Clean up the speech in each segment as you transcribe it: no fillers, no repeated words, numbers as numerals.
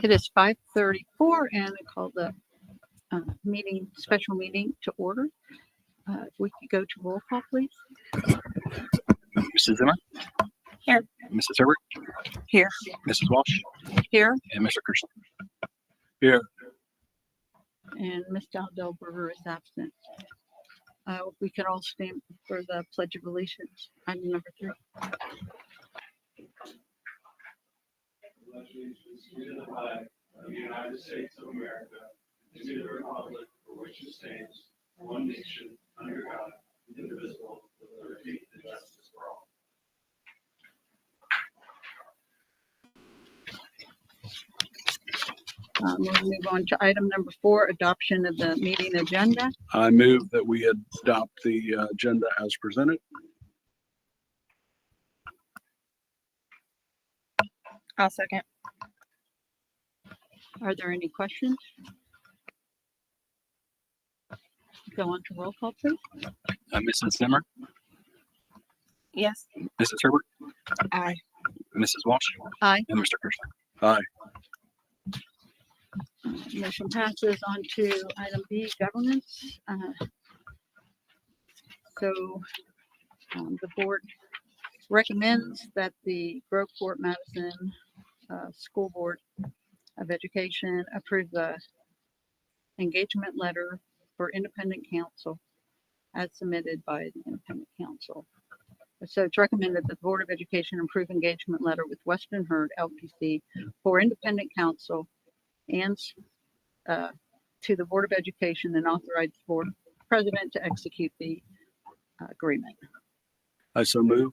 It is 5:34 and I call the special meeting to order. If we could go to roll call, please. Mrs. Zimmer? Here. Mrs. Herbert? Here. Mrs. Walsh? Here. And Mr. Kirsten? Here. And Ms. Dalberger is absent. We can all stand for the Pledge of Allegiance. Item number 3. Allegiance to the flag of the United States of America and to the republic for which it stands, one nation, under God, indivisible, with liberty and justice for all. We'll move on to item number 4, adoption of the meeting agenda. I move that we adopt the agenda as presented. I'll second. Are there any questions? Go on to roll call, please. Mrs. Zimmer? Yes. Mrs. Herbert? Aye. Mrs. Walsh? Aye. And Mr. Kirsten? Aye. Motion passes on to item B, governance. The board recommends that the Groveport Madison School Board of Education approve the engagement letter for independent counsel as submitted by the independent counsel. So it's recommended that the Board of Education approve engagement letter with Western Herd LPC for independent counsel and to the Board of Education and authorize the board president to execute the agreement. I so move.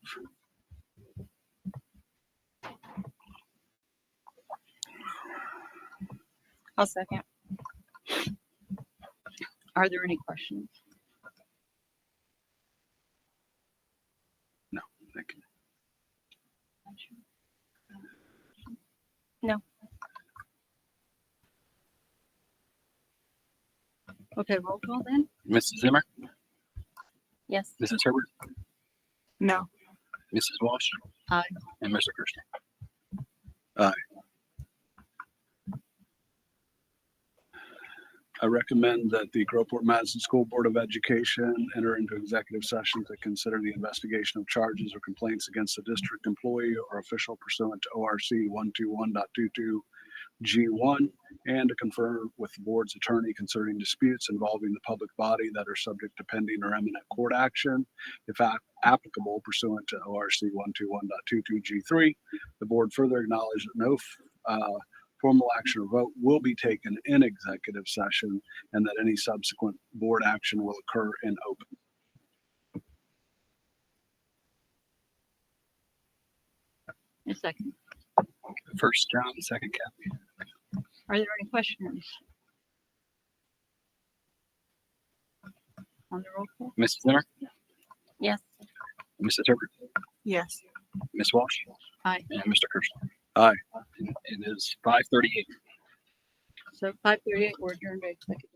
I'll second. Are there any questions? No, thank you. No. Okay, roll call then. Mrs. Zimmer? Yes. Mrs. Herbert? No. Mrs. Walsh? Aye. And Mr. Kirsten? Aye. I recommend that the Groveport Madison School Board of Education enter into executive session to consider the investigation of charges or complaints against a district employee or official pursuant to ORC 121.22 G1 and to confer with the board's attorney concerning disputes involving the public body that are subject to pending or imminent court action, if applicable pursuant to ORC 121.22 G3. The board further acknowledged that no formal action or vote will be taken in executive session and that any subsequent board action will occur in open. A second. First John, second Kathy. Are there any questions? On the roll call? Mrs. Zimmer? Yes. Mrs. Herbert? Yes. Ms. Walsh? Aye. And Mr. Kirsten? Aye. It is 5:38. So 5:38, we're adjourned to executive.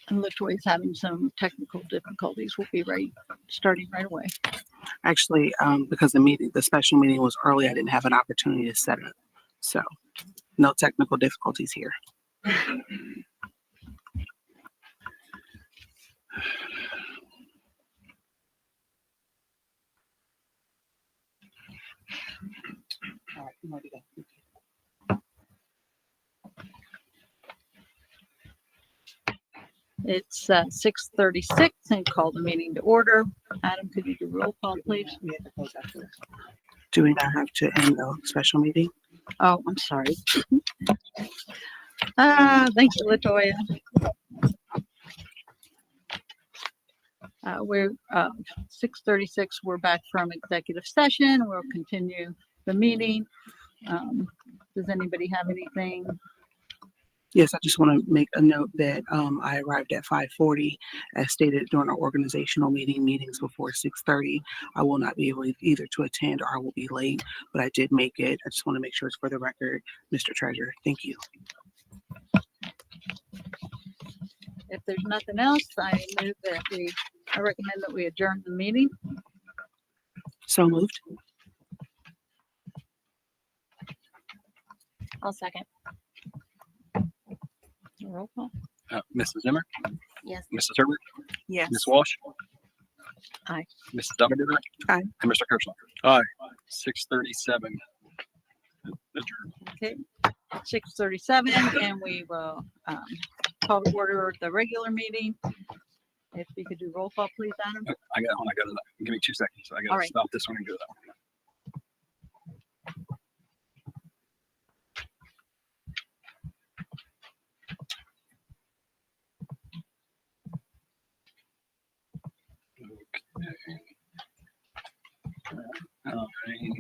And LaToya's having some technical difficulties. We'll be starting right away. Actually, because the special meeting was early, I didn't have an opportunity to set it. So no technical difficulties here. All right, I'm ready to go. It's 6:36 and call the meeting to order. Adam, could you do roll call, please? We have to close after this. Do we not have to end the special meeting? Oh, I'm sorry. Thank you, LaToya. We're 6:36. We're back from executive session. We'll continue the meeting. Does anybody have anything? Yes, I just want to make a note that I arrived at 5:40, as stated during our organizational meetings before 6:30. I will not be able either to attend or I will be late, but I did make it. I just want to make sure it's for the record, Mr. Treasurer. Thank you. If there's nothing else, I recommend that we adjourn the meeting. So moved. I'll second. Roll call. Mrs. Zimmer, Yes. Mrs. Herbert, Yes. Ms. Walsh. Aye. Mrs. Dumbledore. Aye. And Mr. Kershaw. Aye. 6:37. Adjourned. Okay, 6:37, and we will call to order the regular meeting. If you could do roll call, please, Adam. I got it. Give me 2 seconds. I All got to right. stop this one and go that one. Okay. All right.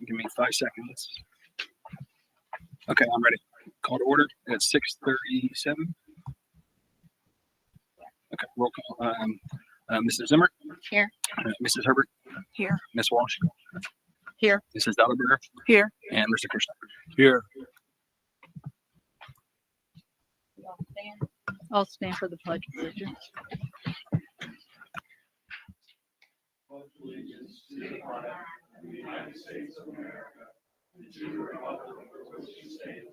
Give me 5 seconds. Okay, I'm ready. Call to order at 6:37. Okay, roll call. Mrs. Zimmer. Here. Mrs. Herbert. Here. Ms. Walsh. Here. Mrs. Dumbledore. Here. And Mr. Kershaw. Here. I'll stand for the pledge of allegiance. Pledge allegiance to the flag of the United States of America and to the republic for which it stands,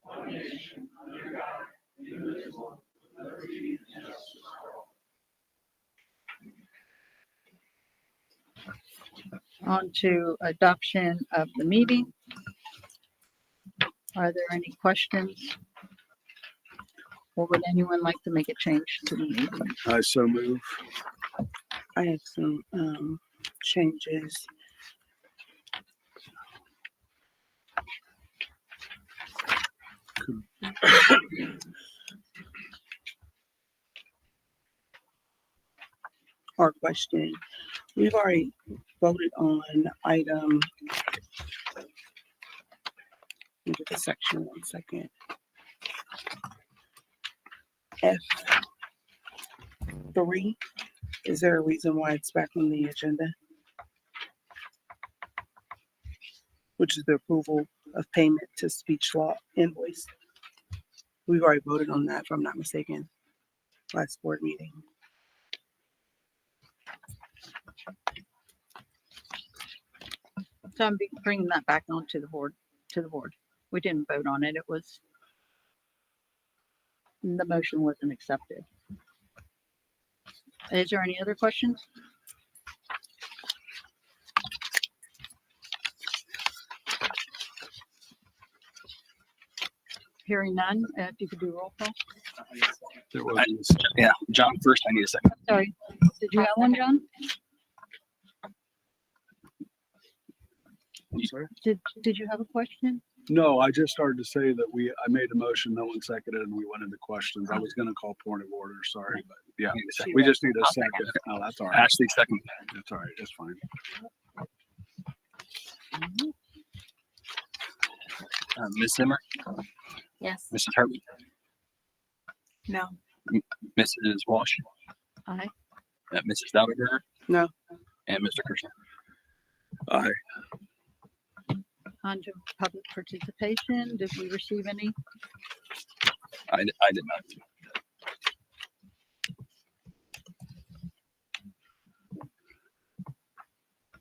one nation, under God, indivisible, with liberty and justice for all. On to adoption of the meeting. Are there any questions? Or would anyone like to make a change to the meeting? I so move. I have some changes. Or question. We've already voted on item. Let me get the section 1 second. F3. Is there a reason why it's back on the agenda? which is the approval of payment to speech law invoice. We've already voted on that, if I'm not mistaken, last board meeting. So I'm bringing that back onto the board, We didn't vote on it. The motion wasn't accepted. Is there any other questions? Hearing none, if you could do roll call. There was, Yeah, John first. I need a second. Sorry, did you have one, John? I'm sorry? Did you have a question? No, I just started to say that I made a motion, no one seconded, and we went into questions. I was gonna call point of order, sorry, but yeah, I need a second. we just need a I'll second. Oh, that's all right. Ashley second. That's all right. That's fine. Ms. Zimmer, Yes. Mrs. Herbert, No. Mrs. Walsh, Aye. Mrs. Dauberger. No. And Mr. Kirschner. Aye. On to public participation. Did we receive any? I did not.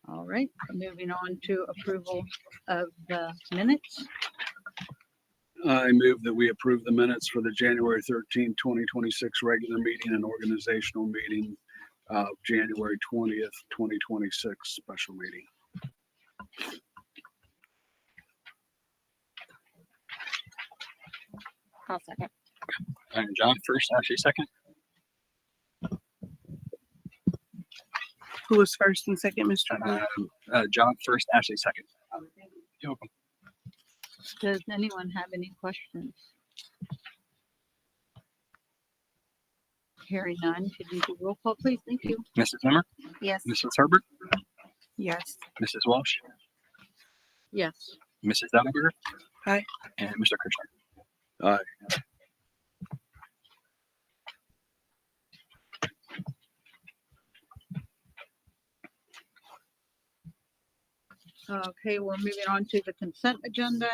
All right, moving on to approval of the minutes. I move that we approve the minutes for the January 13, 2026 regular meeting and organizational meeting of January 20th, 2026 special meeting. I'll second. And John first, Ashley second. Who was first and second, Mr. Hunter? John first, Ashley second. You're welcome. Does anyone have any questions? Hearing none, could you do roll call, please? Thank you. Mrs. Zimmer, Yes. Mrs. Herbert, Yes. Mrs. Walsh, Yes. Mrs. Dauberger. Aye. And Mr. Kirschner. Aye. Okay, we're moving on to the consent agenda.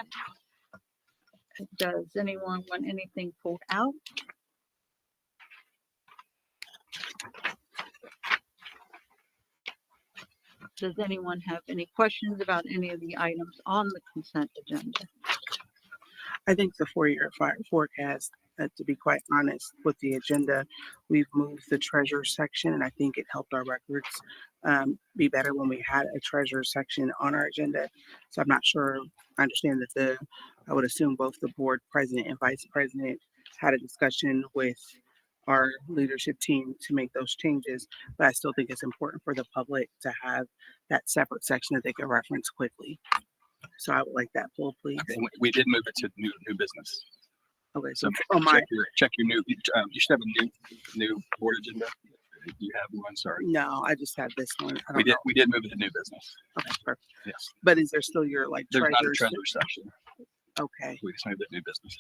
Does anyone want anything pulled out? Does anyone have any questions about any of the items on the consent agenda? I think the four-year fire forecast, to be quite honest with the agenda, we've moved the treasure section, and I think it helped our records be better when we had a treasure section on our agenda. So I'm not sure. I understand that I would assume both the board president and vice president had a discussion with our leadership team to make those changes, but I still think it's important for the public to have that separate section that they can reference quickly. So I would like that pulled, please. Okay, we did move it to new business. Okay, So so on my, check your new, you should have a new board agenda. You have one, sorry. no, I just have this one. I We don't know. did move it to new business. Okay, perfect. Yes. But is there still your like There's not a treasures? treasurer section. Okay, We just moved it to new business.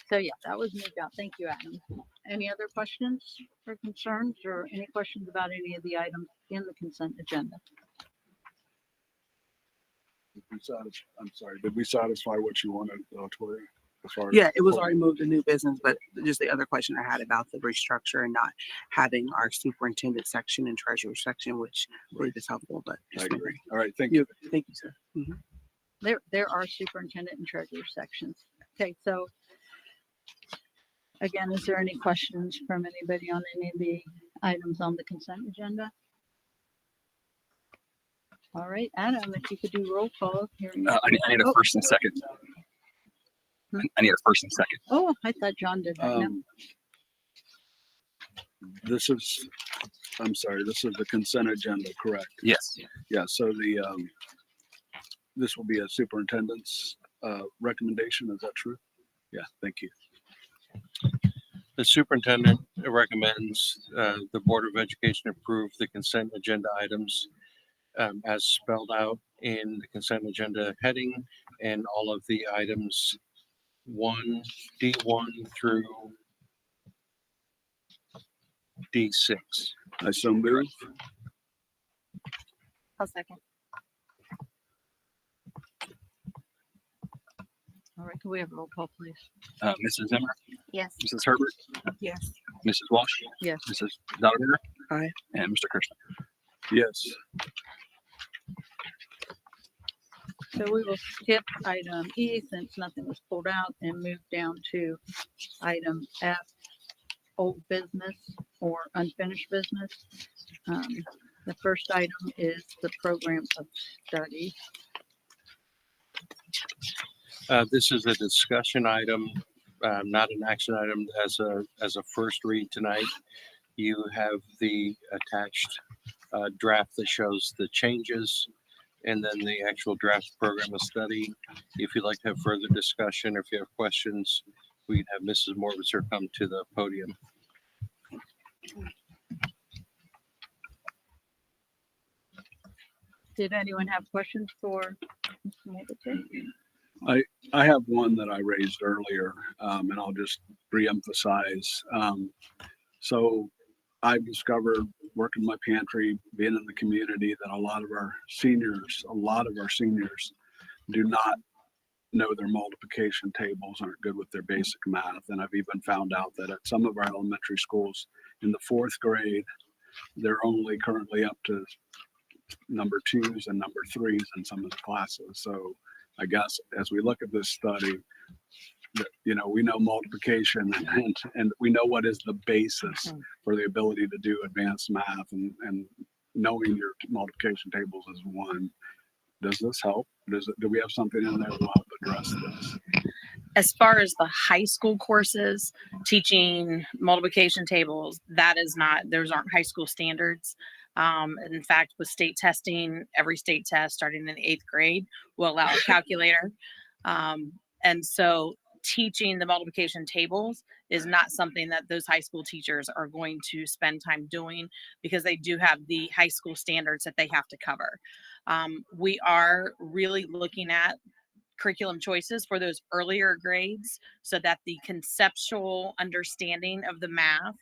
So yeah, that was moved out. Thank you, Adam. Any other questions or concerns or any questions about any of the items in the consent agenda? I'm sorry, did we satisfy what you wanted, Tori? As far as- yeah, it was already moved to new business, but just the other question I had about the restructure and not having our superintendent section and treasurer section, which I believe is helpful, but. I agree. All right, thank you. Thank you, sir. There are superintendent and treasurer sections. Okay, so again, is there any questions from anybody on any of the items on the consent agenda? All right, Adam, if you could do roll call. Hearing. I need a first and second. I need a first and second. Oh, I thought John did that. No. This is, I'm sorry, this is the consent agenda, correct? Yes. Yeah, so this will be a superintendent's recommendation, is that true? Yeah, thank you. The superintendent recommends the Board of Education approve the consent agenda items as spelled out in the consent agenda heading and all of the items D1 through D6. I so move. I'll second. All right, can we have a roll call, please? Mrs. Zimmer, Yes. Mrs. Herbert, Yes. Mrs. Walsh, Yes. Mrs. Donner, Aye. and Mr. Kirschner. Yes. So we will skip item E since nothing was pulled out and move down to item F, old business or unfinished business. The first item is the program of study. This is a discussion item, not an action item. As a first read tonight, you have the attached draft that shows the changes and then the actual draft program of study. If you'd like to have further discussion or if you have questions, we can have Mrs. Morbiser come to the podium. Did anyone have questions for Mr. Morbiser? I have one that I raised earlier, and I'll just reemphasize. So I've discovered working my pantry, being in the community, that a lot of our seniors do not know their multiplication tables, aren't good with their basic math. And I've even found out that at some of our elementary schools in the 4th grade, they're only currently up to number 2s and number 3s in some of the classes. So I guess as we look at this study, we know multiplication and we know what is the basis for the ability to do advanced math, and knowing your multiplication tables is one. Does this help? Do we have something in there that will help address this? As far as the high school courses, teaching multiplication tables, those aren't high school standards. In fact, with state testing, every state test starting in the 8th grade will allow a calculator. And so teaching the multiplication tables is not something that those high school teachers are going to spend time doing, because they do have the high school standards that they have to cover. We are really looking at curriculum choices for those earlier grades so that the conceptual understanding of the math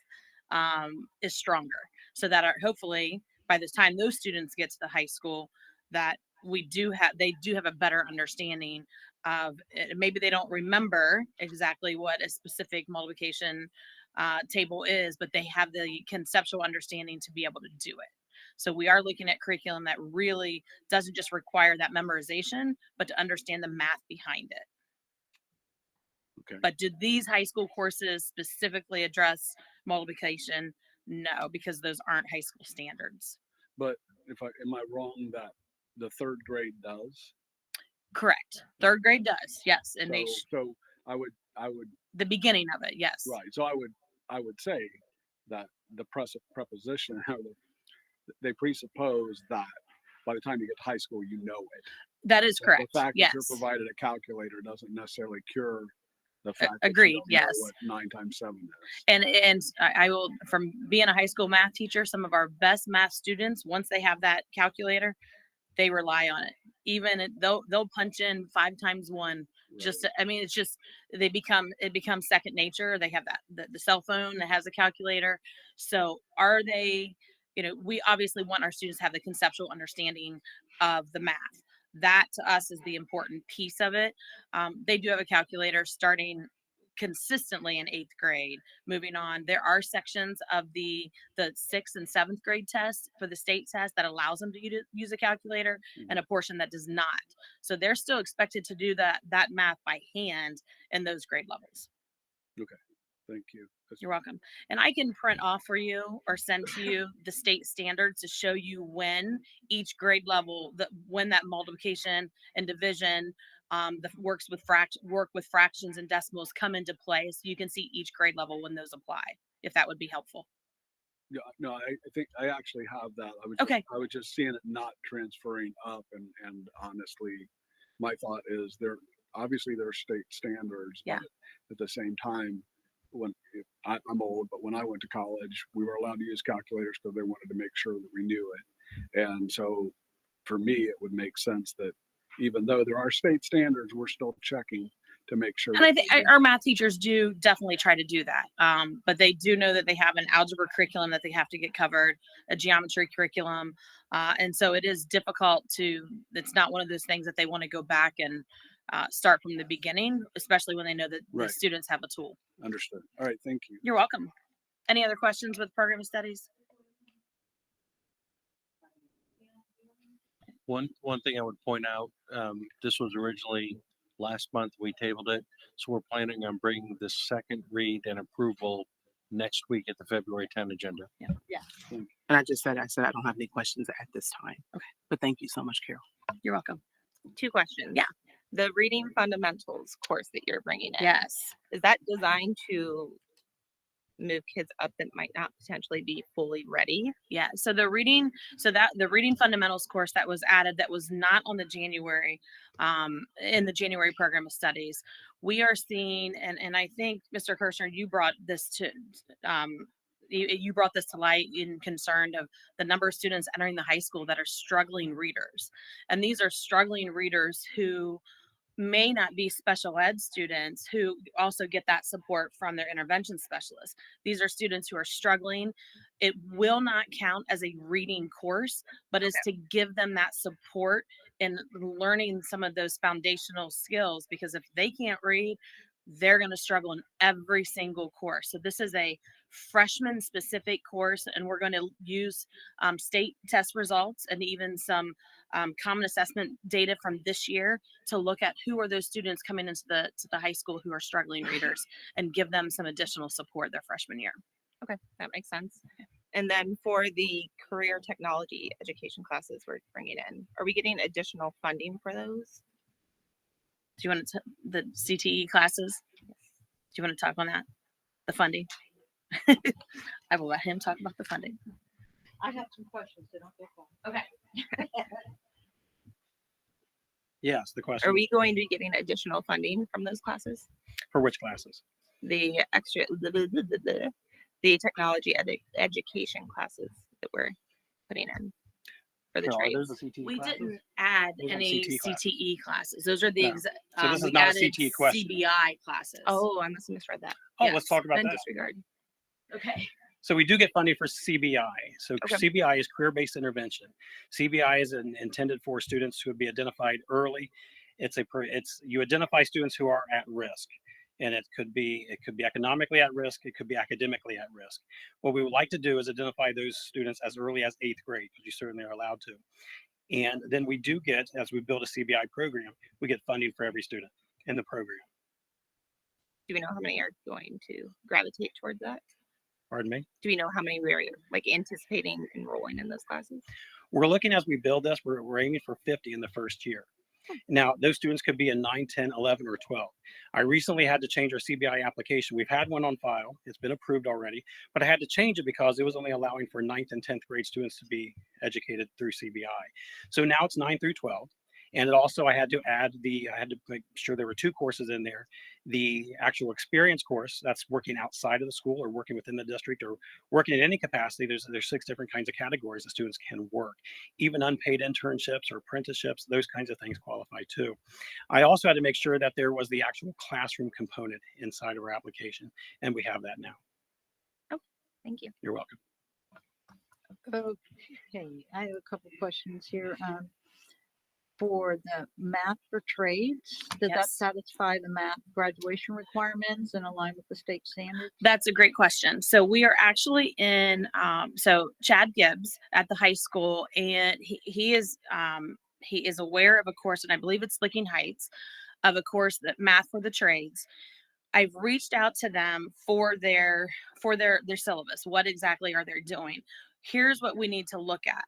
is stronger, so that hopefully by the time those students get to the high school, that they do have a better understanding of it. Maybe they don't remember exactly what a specific multiplication table is, but they have the conceptual understanding to be able to do it. So we are looking at curriculum that really doesn't just require that memorization, but to understand the math behind it. Okay. But do these high school courses specifically address multiplication? No, because those aren't high school standards. But am I wrong that the 3rd grade does? Correct. 3rd grade does, yes, and So I would the beginning of it, yes. right. So I would say that the preposition, they presuppose that by the time you get to high school, you know it. That is correct. The fact Yes. that you're provided a calculator doesn't necessarily cure the fact Agreed, that you don't know yes. what 9 times 7 is. And I will, from being a high school math teacher, some of our best math students, once they have that calculator, they rely on it. Even they'll punch in 5 times 1. Just it's just it becomes second nature. They have that the cell phone that has a calculator. So are they, we obviously want our students to have the conceptual understanding of the math. That to us is the important piece of it. They do have a calculator starting consistently in 8th grade. Moving on, there are sections of the 6th and 7th grade tests for the state test that allows them to use a calculator, and a portion that does not. So they're still expected to do that math by hand in those grade levels. Okay, thank you. You're welcome. And I can print off for you or send to you the state standards to show you when each grade level, when that multiplication and division, the work with fractions and decimals come into play, so you can see each grade level when those apply, if that would be helpful. Yeah, no, I think I actually have that. I was just seeing it not transferring up, and honestly, my thought is there are state standards, Yeah. but at the same time, I'm old, but when I went to college, we were allowed to use calculators because they wanted to make sure that we knew it. And so for me, it would make sense that even though there are state standards, we're still checking to make sure. And I think our math teachers do definitely try to do that. But they do know that they have an algebra curriculum that they have to get covered, a geometry curriculum. And so it is difficult it's not one of those things that they want to go back and start from the beginning, especially when they know that the Right. students have a tool. Understood. All right, thank you. You're welcome. Any other questions with program studies? One thing I would point out, this was originally last month, we tabled it. So we're planning on bringing the second read and approval next week at the February 10 agenda. And I said I don't have any questions at this time. Okay. But thank you so much, Carol. You're welcome. 2 questions. Yeah. The reading fundamentals course that you're bringing in. Yes. Is that designed to move kids up that might not potentially be fully ready? Yeah. So the reading fundamentals course that was added, that was not on the January, in the January program of studies, we are seeing, and I think Mr. Kirshner, you brought this to, you brought this to light in concern of the number of students entering the high school that are struggling readers. And these are struggling readers who may not be special ed students who also get that support from their intervention specialists. These are students who are struggling. It will not count as a reading course, but is to give them that support in learning some of those foundational skills, because if they can't read, they're going to struggle in every single course. So this is a freshman specific course, and we're going to use state test results and even some common assessment data from this year to look at who are those students coming into the high school who are struggling readers, and give them some additional support their freshman year. Okay, that makes sense. And then for the career technology education classes we're bringing in, are we getting additional funding for those? Do you want to the CTE classes? Do you want to talk on that? The funding? I will let him talk about the funding. I have some questions, so don't get going. Okay. Yes, the question. Are we going to be getting additional funding from those classes? For which classes? The extra, the technology education classes that we're putting in for the Carol, are trades. those the CTE We classes? didn't add Those are any CTE classes. CTE classes. Those are the No. So this is we not a added CTE question. CBI classes. Oh, I must have misread that. Oh, yes, let's talk about Then that. disregard. okay. So we do get funding for CBI. So Okay. CBI is career-based intervention. CBI is intended for students who would be identified early. You identify students who are at risk, and it could be economically at risk. It could be academically at risk. What we would like to do is identify those students as early as 8th grade, because you certainly are allowed to. And then we do get, as we build a CBI program, we get funding for every student in the program. Do we know how many are going to gravitate towards that? Pardon me? Do we know how many we're anticipating enrolling in those classes? We're looking, as we build this, we're aiming for 50 in the first year. Now, those students could be in 9, 10, 11, or 12. I recently had to change our CBI application. We've had one on file. It's been approved already, but I had to change it because it was only allowing for 9th and 10th grade students to be educated through CBI. So now it's 9 through 12. And it also, I had to make sure there were 2 courses in there. The actual experience course, that's working outside of the school or working within the district or working in any capacity. There's 6 different kinds of categories that students can work. Even unpaid internships or apprenticeships, those kinds of things qualify too. I also had to make sure that there was the actual classroom component inside of our application, and we have that now. Thank you. You're welcome. Okay, I have a couple questions here. For the math for trades, does that Yes. satisfy the math graduation requirements and align with the state standards? That's a great question. So we are actually in, so Chad Gibbs at the high school, and he is aware of a course, and I believe it's Licking Heights, of a course that math for the trades. I've reached out to them for their syllabus. What exactly are they doing? Here's what we need to look at.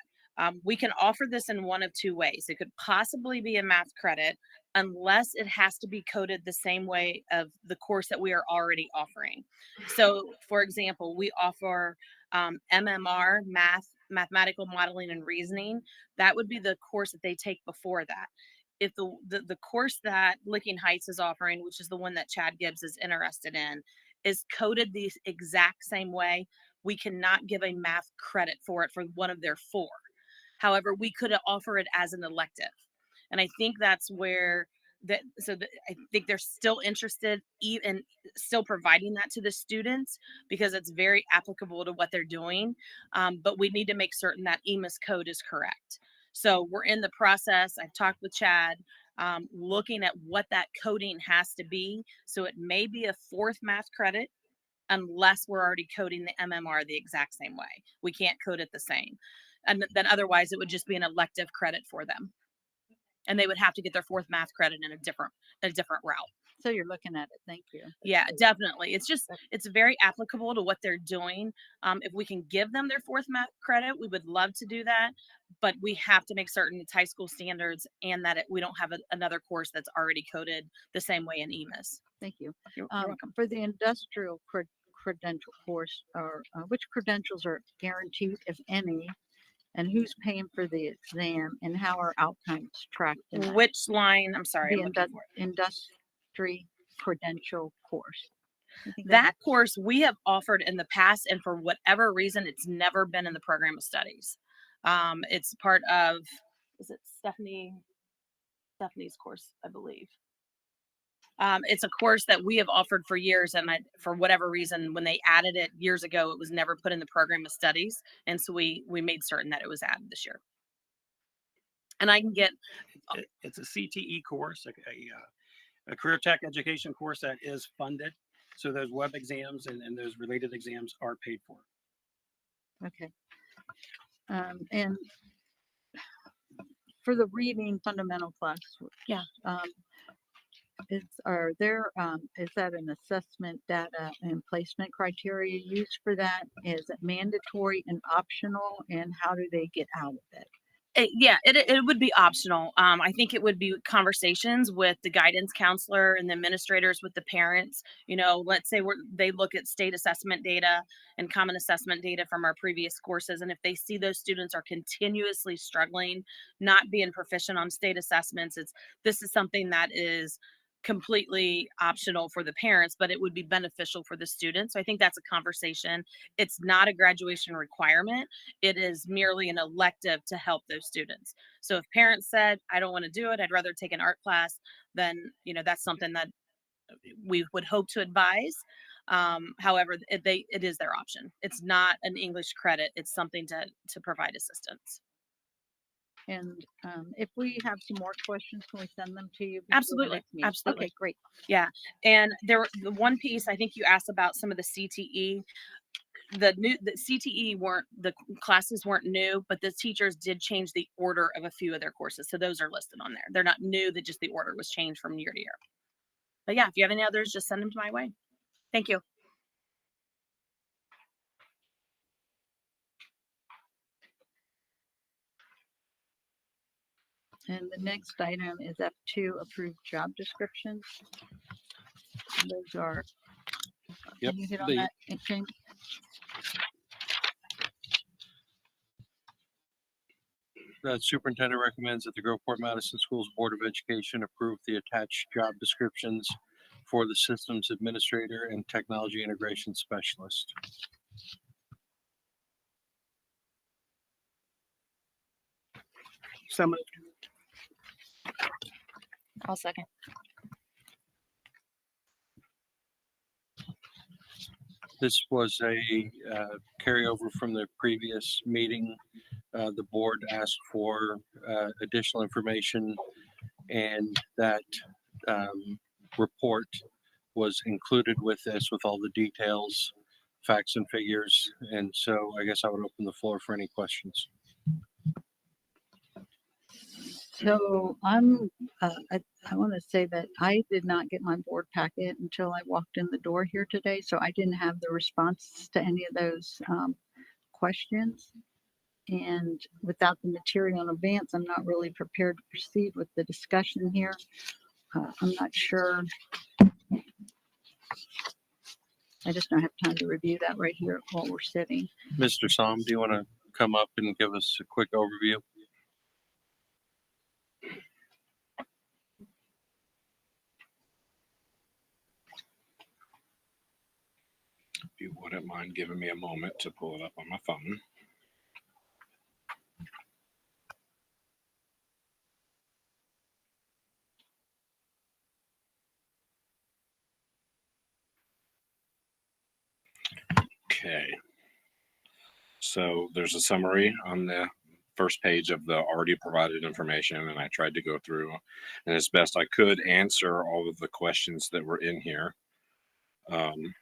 We can offer this in one of 2 ways. It could possibly be a math credit, unless it has to be coded the same way of the course that we are already offering. So, for example, we offer MMR, mathematical modeling and reasoning. That would be the course that they take before that. If the course that Licking Heights is offering, which is the one that Chad Gibbs is interested in, is coded the exact same way, we cannot give a math credit for it for one of their 4. However, we could offer it as an elective. And I think that's where I think they're still interested in still providing that to the students, because it's very applicable to what they're doing. But we need to make certain that EMIS code is correct. So we're in the process. I've talked with Chad. looking at what that coding has to be. So it may be a fourth math credit unless we're already coding the MMR the exact same way. We can't code it the same. And then otherwise it would just be an elective credit for them. And they would have to get their fourth math credit in a different route. So you're looking at it. Thank you. Yeah, definitely. It's very applicable to what they're doing. If we can give them their fourth math credit, we would love to do that. But we have to make certain it's high school standards and that we don't have another course that's already coded the same way in EMIS. Thank you. You're welcome. For the industrial credential course, or which credentials are guaranteed, if any, and who's paying for the exam, and how are outcomes tracked in that? Which line? I'm sorry. The I'm looking for it. industry credential course. I think That course we have offered in the past, and for whatever reason, it's never been in the program of studies. It's part of, is it Stephanie's course, I believe. It's a course that we have offered for years, and for whatever reason, when they added it years ago, it was never put in the program of studies, and so we made certain that it was added this year. And I can get. It's a CTE course, a career tech education course that is funded. So those web exams and those related exams are paid for. Okay. And for the reading fundamental class, Yeah. is that an assessment data and placement criteria used for that? Is it mandatory and optional, and how do they get out of it? It would be optional. I think it would be conversations with the guidance counselor and the administrators with the parents. You know, let's say they look at state assessment data and common assessment data from our previous courses. And if they see those students are continuously struggling, not being proficient on state assessments, this is something that is completely optional for the parents, but it would be beneficial for the students. So I think that's a conversation. It's not a graduation requirement. It is merely an elective to help those students. So if parents said, I don't want to do it, I'd rather take an art class, then, you know, that's something that we would hope to advise. However, it is their option. It's not an English credit. It's something to provide assistance. And if we have some more questions, can we send them to you? before the Absolutely. next meeting? Absolutely. Okay, great. Yeah. And the one piece, I think you asked about some of the CTE. The CTE the classes weren't new, but the teachers did change the order of a few of their courses. So those are listed on there. They're not new, that just the order was changed from year to year. But yeah, if you have any others, just send them to my way. Thank you. And the next item is F2, approved job descriptions. Those are, Yep, can you hit on the- that, James? The superintendent recommends that the Groveport Madison Schools Board of Education approve the attached job descriptions for the systems administrator and technology integration specialist. So moved. I'll second. This was a carryover from the previous meeting. The board asked for additional information, and that report was included with this with all the details, facts and figures. And so I guess I would open the floor for any questions. So I want to say that I did not get my board packet until I walked in the door here today. So I didn't have the response to any of those questions. And without the material in advance, I'm not really prepared to proceed with the discussion here. I'm not sure. I just don't have time to review that right here while we're sitting. Mr. Som, do you want to come up and give us a quick overview? If you wouldn't mind giving me a moment to pull it up on my phone. Okay. So there's a summary on the first page of the already provided information, and I tried to go through and as best I could answer all of the questions that were in here. I'm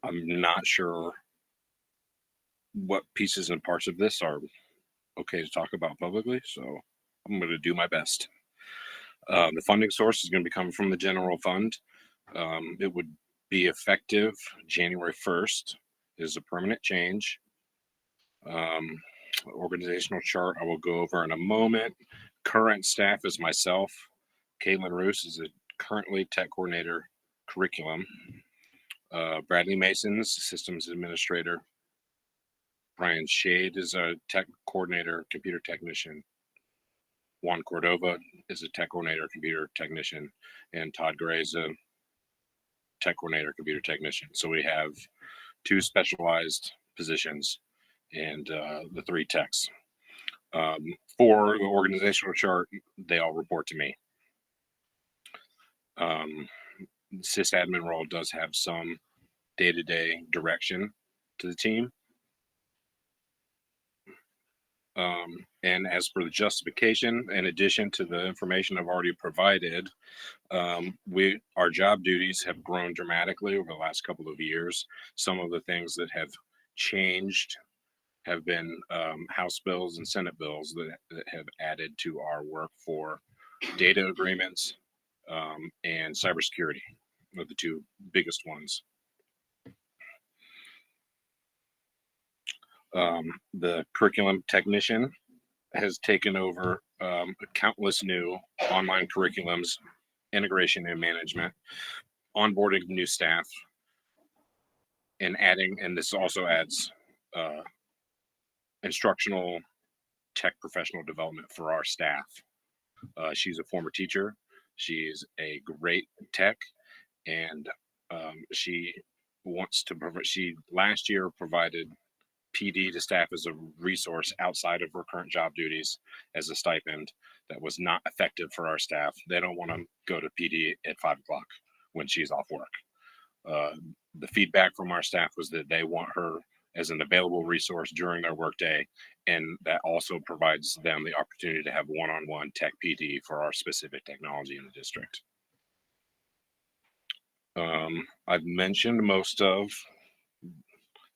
not sure what pieces and parts of this are okay to talk about publicly, so I'm going to do my best. The funding source is going to be coming from the general fund. It would be effective January 1st. Is a permanent change. Organizational chart I will go over in a moment. Current staff is myself. Caitlin Roos is a currently tech coordinator curriculum. Bradley Mason's systems administrator. Brian Shade is a tech coordinator, computer technician. Juan Cordova is a tech coordinator, computer technician, and Todd Gray is a tech coordinator, computer technician. So we have 2 specialized positions and the 3 techs. For the organizational chart, they all report to me. Sysadmin role does have some day-to-day direction to the team. And as for the justification, in addition to the information I've already provided, our job duties have grown dramatically over the last couple of years. Some of the things that have changed have been House bills and Senate bills that have added to our work for data agreements and cybersecurity are the 2 biggest ones. The curriculum technician has taken over countless new online curriculums, integration and management, onboarding new staff, and this also adds instructional tech professional development for our staff. She's a former teacher. She's a great tech, and she last year provided PD to staff as a resource outside of her current job duties as a stipend that was not effective for our staff. They don't want to go to PD at 5 o'clock when she's off work. The feedback from our staff was that they want her as an available resource during their workday, and that also provides them the opportunity to have one-on-one tech PD for our specific technology in the district. I've mentioned most of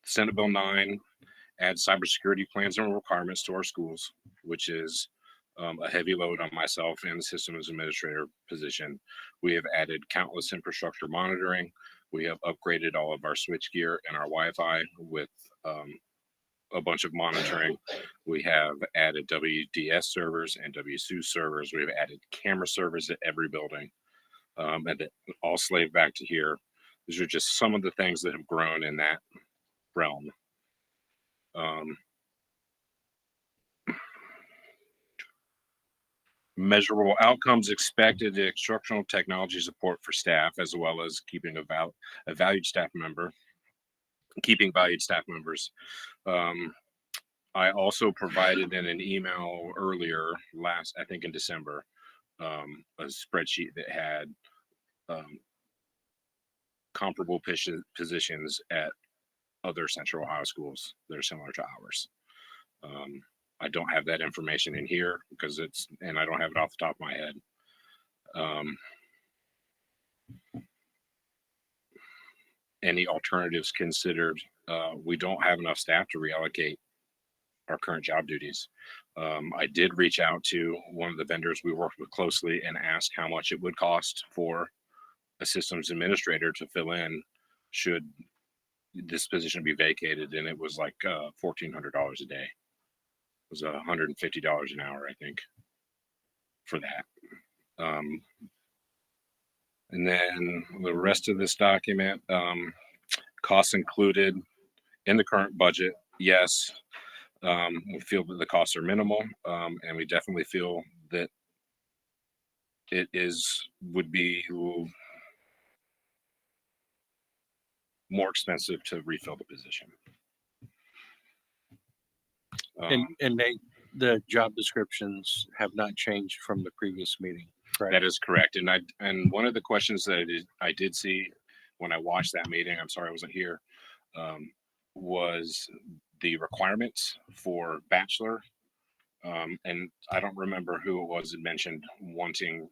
Senate Bill 9 adds cybersecurity plans and requirements to our schools, which is a heavy load on myself and the systems administrator position. We have added countless infrastructure monitoring. We have upgraded all of our switchgear and our Wi-Fi with a bunch of monitoring. We have added WDS servers and WSU servers. We've added camera servers at every building, and that all slave back to here. These are just some of the things that have grown in that realm. Measurable outcomes expected: instructional technology support for staff, as well as keeping a valued staff member, keeping valued staff members. I also provided in an email earlier I think in December, a spreadsheet that had comparable positions at other Central Ohio schools that are similar to ours. I don't have that information in here because and I don't have it off the top of my head. Any alternatives considered? We don't have enough staff to reallocate our current job duties. I did reach out to one of the vendors we worked with closely and ask how much it would cost for a systems administrator to fill in should this position be vacated, and it was like $1,400 a day. It was $150 an hour, I think, for that. And then the rest of this document, costs included in the current budget. Yes, we feel that the costs are minimal, and we definitely feel that it would be more expensive to refill the position. And the job descriptions have not changed from the previous meeting, correct? That is correct. And one of the questions that I did see when I watched that meeting, I'm sorry I wasn't here, was the requirements for bachelor. And I don't remember who it was that mentioned wanting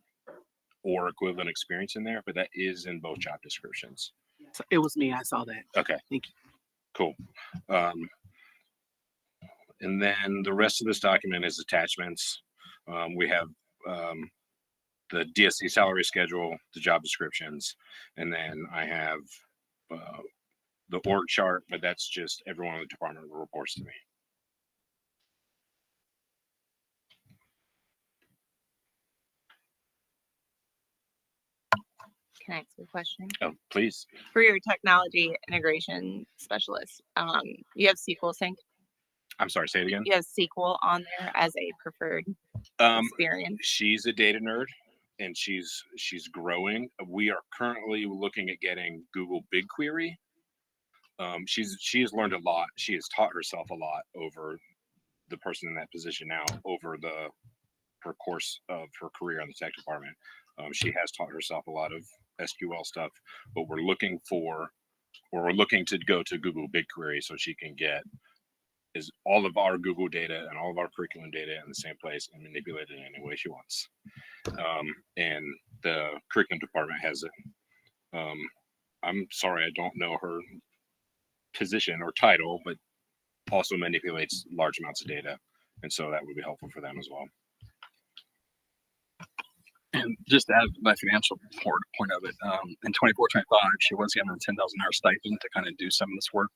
or equivalent experience in there, but that is in both job descriptions. So it was me. I saw that. Okay. Thank you. Cool. And then the rest of this document is attachments. We have the DSC salary schedule, the job descriptions, and then I have the org chart, but that's just everyone in the department reports to me. Can I ask a question? Oh, please. For your technology integration specialist, you have SQL Sync. I'm sorry, say it again. You have SQL on there as a preferred experience. She's a data nerd and she's growing. We are currently looking at getting Google BigQuery. She has learned a lot. She has taught herself a lot over the person in that position now over her course of her career in the tech department. She has taught herself a lot of SQL stuff, but we're looking to go to Google BigQuery so she can get all of our Google data and all of our curriculum data in the same place and manipulate it in any way she wants. And the curriculum department has it. I'm sorry, I don't know her position or title, but also manipulates large amounts of data. And so that would be helpful for them as well. And just to add my financial point of it, in 24-25, she was given a $10,000 stipend to kind of do some of this work,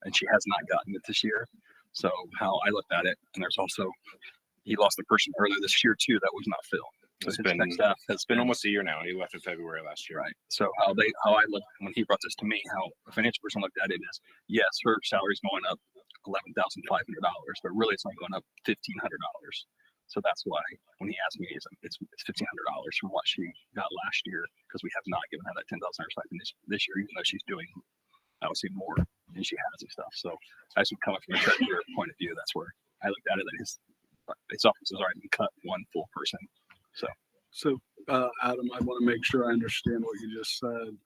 and she has not gotten it this year. So how I looked at it, and there's also, he lost a person earlier this year too that was not filled. So It's been almost a year now. He left in February last year. Right. So how I looked when he brought this to me, how a financial person looked at it is, yes, her salary's going up $11,500, but really it's only going up $1,500. So that's why when he asked me, it's $1,500 from what she got last year, because we have not given her that $10,000 stipend this year, even though she's doing obviously more than she has and stuff. So as we come from a treasurer point of view, that's where I looked at it, that his office has already been cut one full person. So Adam, I want to make sure I understand what you just said.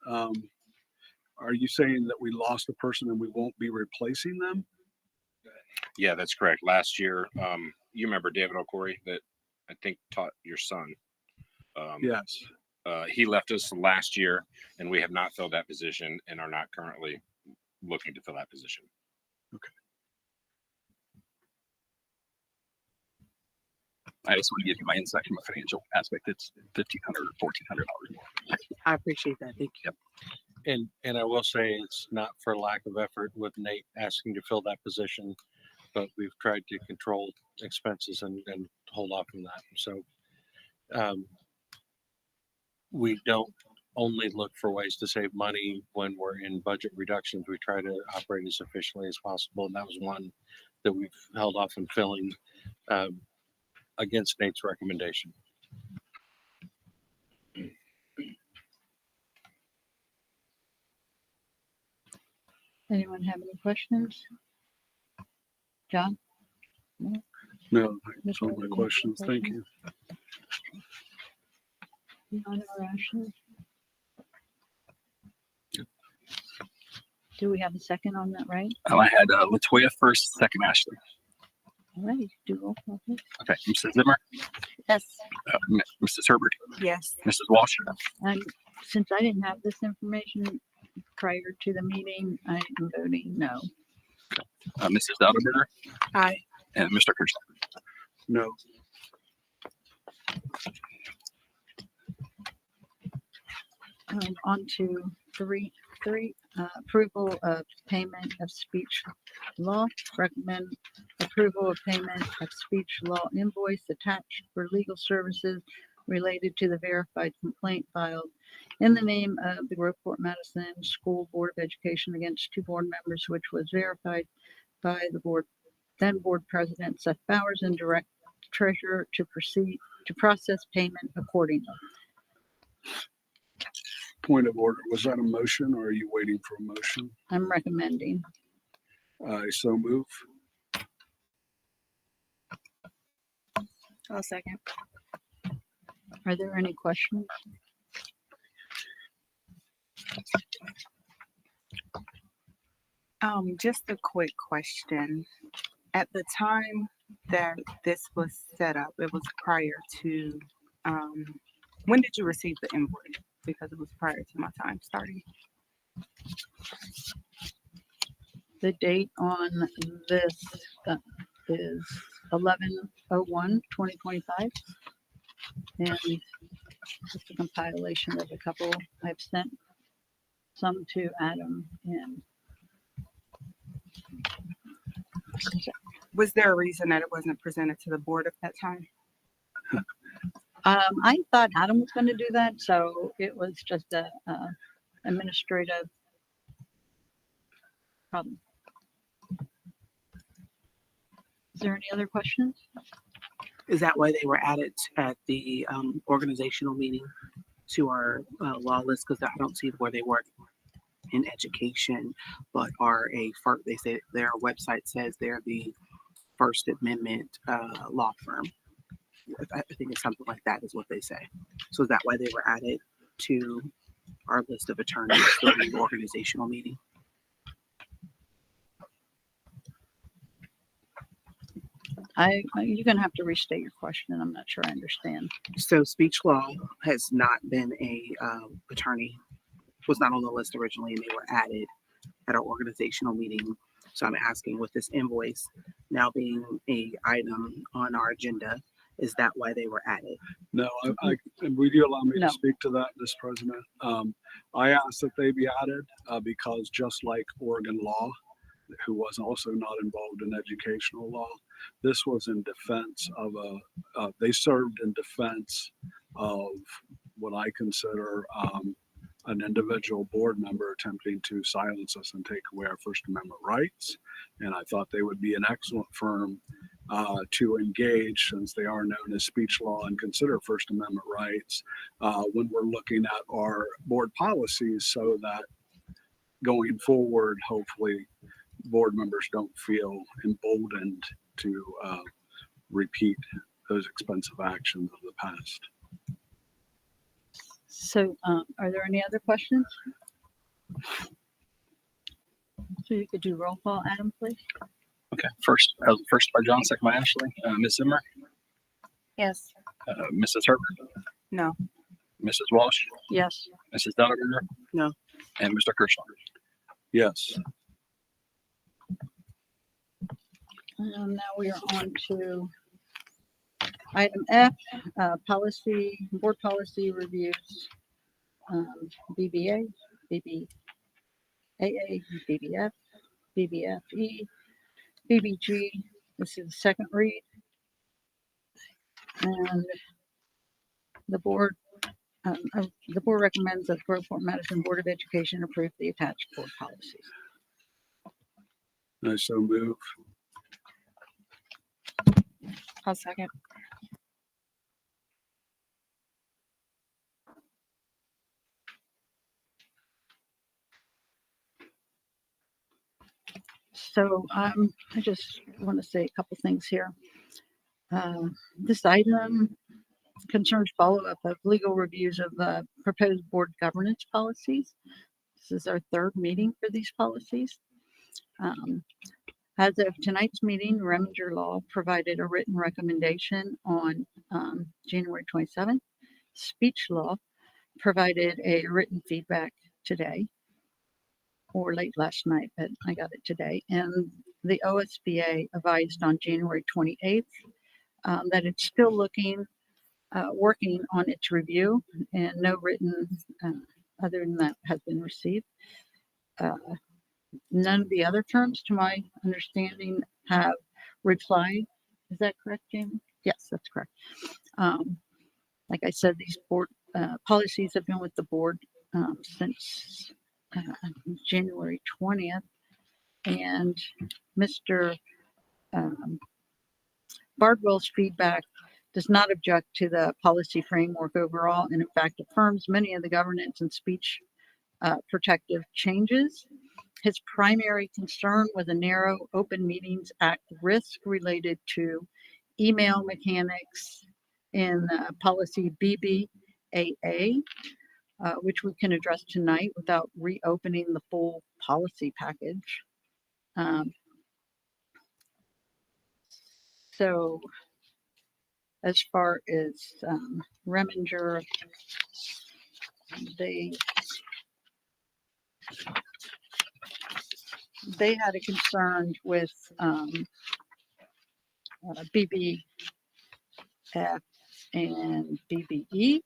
Are you saying that we lost a person and we won't be replacing them? Yeah, that's correct. Last year, you remember David O'Corey that I think taught your son. Yes. He left us last year and we have not filled that position and are not currently looking to fill that position. Okay. I just want to give you my insight from a financial aspect. It's $1,500 or $1,400 more. I appreciate that. Thank you. And I will say it's not for lack of effort with Nate asking to fill that position, but we've tried to control expenses and hold off on that. So we don't only look for ways to save money when we're in budget reductions. We try to operate as efficiently as possible. And that was one that we've held off on filling against Nate's recommendation. Anyone have any questions? John? No, that's all my questions. Thank you. None or Ashley? Do we have a second on that, right? I had Latoya first, second Ashley. All right, do roll call, please. Okay, Mrs. Zimmer, Yes. Mrs. Herbert, Yes. Mrs. Walsh, And since I didn't have this information prior to the meeting, I am voting no. Mrs. Dauberberger, Aye. and Mr. Kirchner. No. On to three, approval of payment of speech law. Recommend approval of payment of speech law invoice attached for legal services related to the verified complaint filed in the name of the Groveport Madison School Board of Education against two board members, which was verified by the then board president Seth Bowers and direct treasurer to proceed to process payment accordingly. Point of order. Was that a motion or are you waiting for a motion? I'm recommending. I so move. I'll second. Are there any questions? Just a quick question. At the time that this was set up, it was prior to, when did you receive the invoice? Because it was prior to my time starting. The date on this is 11/01/2025, and just a compilation of a couple I've sent some to Adam and Was there a reason that it wasn't presented to the board at that time? I thought Adam was going to do that, so it was just a administrative problem. Is there any other questions? Is that why they were added at the organizational meeting to our law list? Because I don't see where they work in education, but are they say their website says they're the First Amendment law firm. I think it's something like that is what they say. So is that why they were added to our list of attorneys during the organizational meeting? You're going to have to restate your question. I'm not sure I understand. So speech law has not been a attorney, was not on the list originally, and they were added at our organizational meeting. So I'm asking, with this invoice now being a item on our agenda, is that why they were added? No, and would you allow me No. to speak to that, Mr. President? I asked that they be added because just like Oregon law, who was also not involved in educational law, this was in defense of they served in defense of what I consider an individual board member attempting to silence us and take away our First Amendment rights. And I thought they would be an excellent firm to engage, since they are known as speech law and consider First Amendment rights when we're looking at our board policies, so that going forward, hopefully, board members don't feel emboldened to repeat those expensive actions of the past. So are there any other questions? So you could do roll call, Adam, please. Okay, first by John, second by Ashley. Ms. Zimmer, Yes. Mrs. Herbert, No. Mrs. Walsh, Yes. Mrs. Delaberger. No. And Mr. Kershaw. Yes. And now we are on to item F, board policy reviews, BBA, BBAA, BBF, BBFE, BBG. This is the second read. And the board recommends that the Groveport Madison Board of Education approve the attached board policies. I so move. I'll second. So I just want to say a couple things here. This item concerns follow-up of legal reviews of proposed board governance policies. This is our third meeting for these policies. As of tonight's meeting, Reminger Law provided a written recommendation on January 27th. Speech Law provided a written feedback today, or late last night, but I got it today. And the OSBA advised on January 28th that it's still working on its review, and no written other than that has been received. None of the other firms, to my understanding, have replied. Is that correct, Jamie? Yes, that's correct. Like I said, these board policies have been with the board since January 20th, and Mr. Bardwell's feedback does not object to the policy framework overall, and in fact affirms many of the governance and speech protective changes. His primary concern was a narrow Open Meetings Act risk related to email mechanics in policy BBAA, which we can address tonight without reopening the full policy package. Um, so as far as Reminger, they had a concern with BBF and BBE,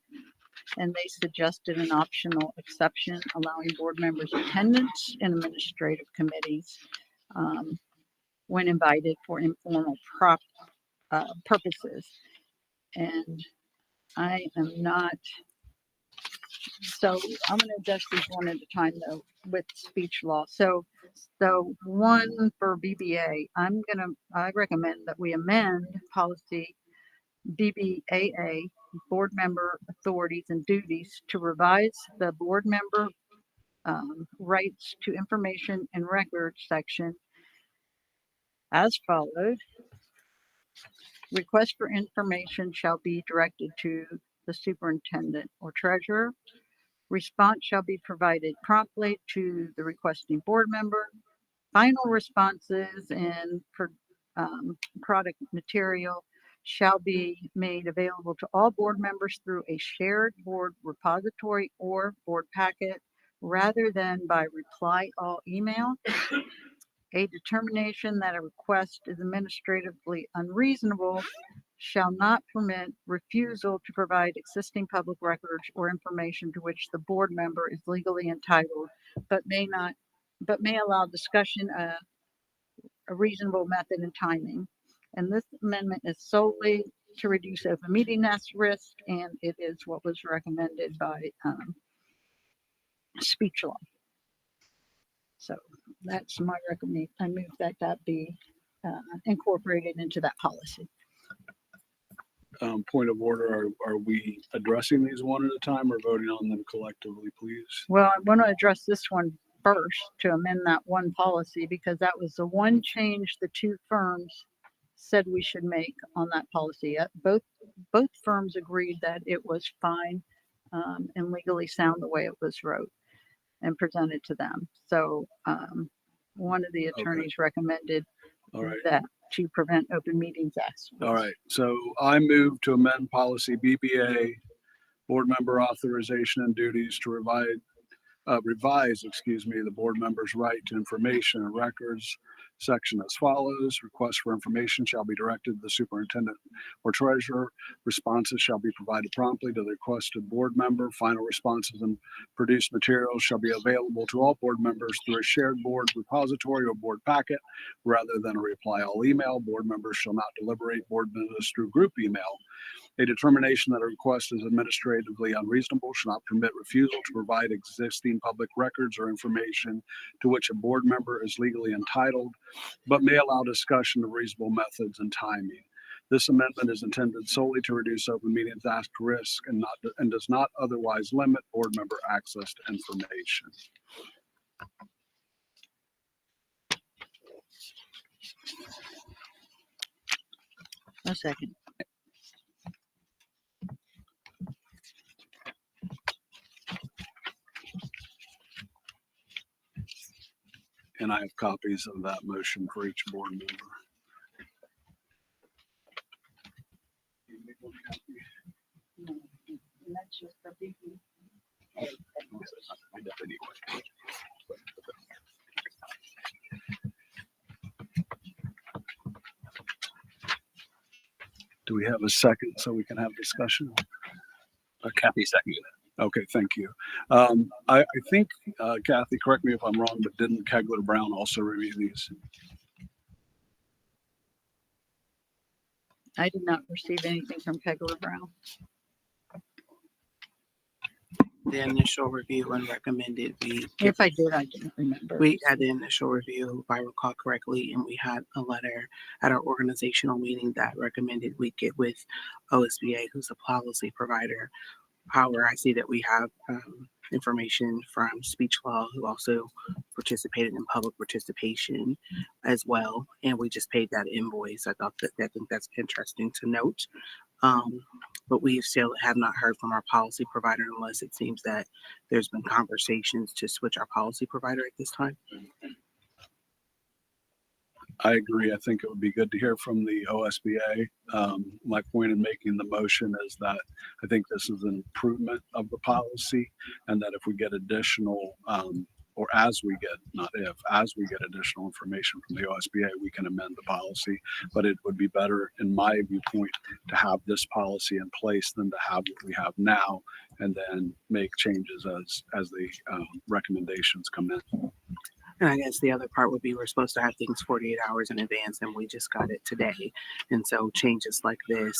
and they suggested an optional exception allowing board members attendance in administrative committees when invited for informal purposes. And I am not, so I'm going to adjust these one at a time though with speech law. So the one for BBA, I recommend that we amend policy BBAA, board member authorities and duties, to revise the board member rights to information and records section as follows. Request for information shall be directed to the superintendent or treasurer. Response shall be provided promptly to the requesting board member. Final responses and product material shall be made available to all board members through a shared board repository or board packet rather than by reply all email. A determination that a request is administratively unreasonable shall not permit refusal to provide existing public records or information to which the board member is legally entitled, but may allow discussion of a reasonable method and timing. And this amendment is solely to reduce open meeting risk, and it is what was recommended by speech law. So that's my recommendation. I move that be incorporated into that policy. Point of order, are we addressing these one at a time or voting on them collectively, please? Well, I want to address this one first to amend that one policy because that was the one change the two firms said we should make on that policy. Both firms agreed that it was fine and legally sound the way it was wrote and presented to them. So one of the attorneys recommended All right. that to prevent open meetings acts. All right. So I move to amend policy BBA, board member authorization and duties to revise, the board member's right to information and records section as follows. Requests for information shall be directed to the superintendent or treasurer. Responses shall be provided promptly to the requested board member. Final responses and produced materials shall be available to all board members through a shared board repository or board packet rather than a reply all email. Board members shall not deliberate board business through group email. A determination that a request is administratively unreasonable shall not permit refusal to provide existing public records or information to which a board member is legally entitled, but may allow discussion of reasonable methods and timing. This amendment is intended solely to reduce open meetings act risk and does not otherwise limit board member access to information. A second. And I have copies of that motion for each board member. And that's just for BB. Do we have a second so we can have discussion? Kathy seconded it. Okay, thank you. I think, Kathy, correct me if I'm wrong, but didn't Kegler Brown also review these? I did not receive anything from Kegler Brown. The initial review and recommended If I did, I didn't remember. we had the initial review, if I recall correctly, and we had a letter at our organizational meeting that recommended we get with OSBA, who's a policy provider. However, I see that we have information from speech law, who also participated in public participation as well, and we just paid that invoice. I think that's interesting to note. But we still have not heard from our policy provider unless it seems that there's been conversations to switch our policy provider at this time. I agree. I think it would be good to hear from the OSBA. My point in making the motion is that I think this is an improvement of the policy, and that if we get additional, or as we get, not if, as we get additional information from the OSBA, we can amend the policy. But it would be better, in my viewpoint, to have this policy in place than to have what we have now, and then make changes as the recommendations come in. And I guess the other part would be we're supposed to have things 48 hours in advance, and we just got it today. And so changes like this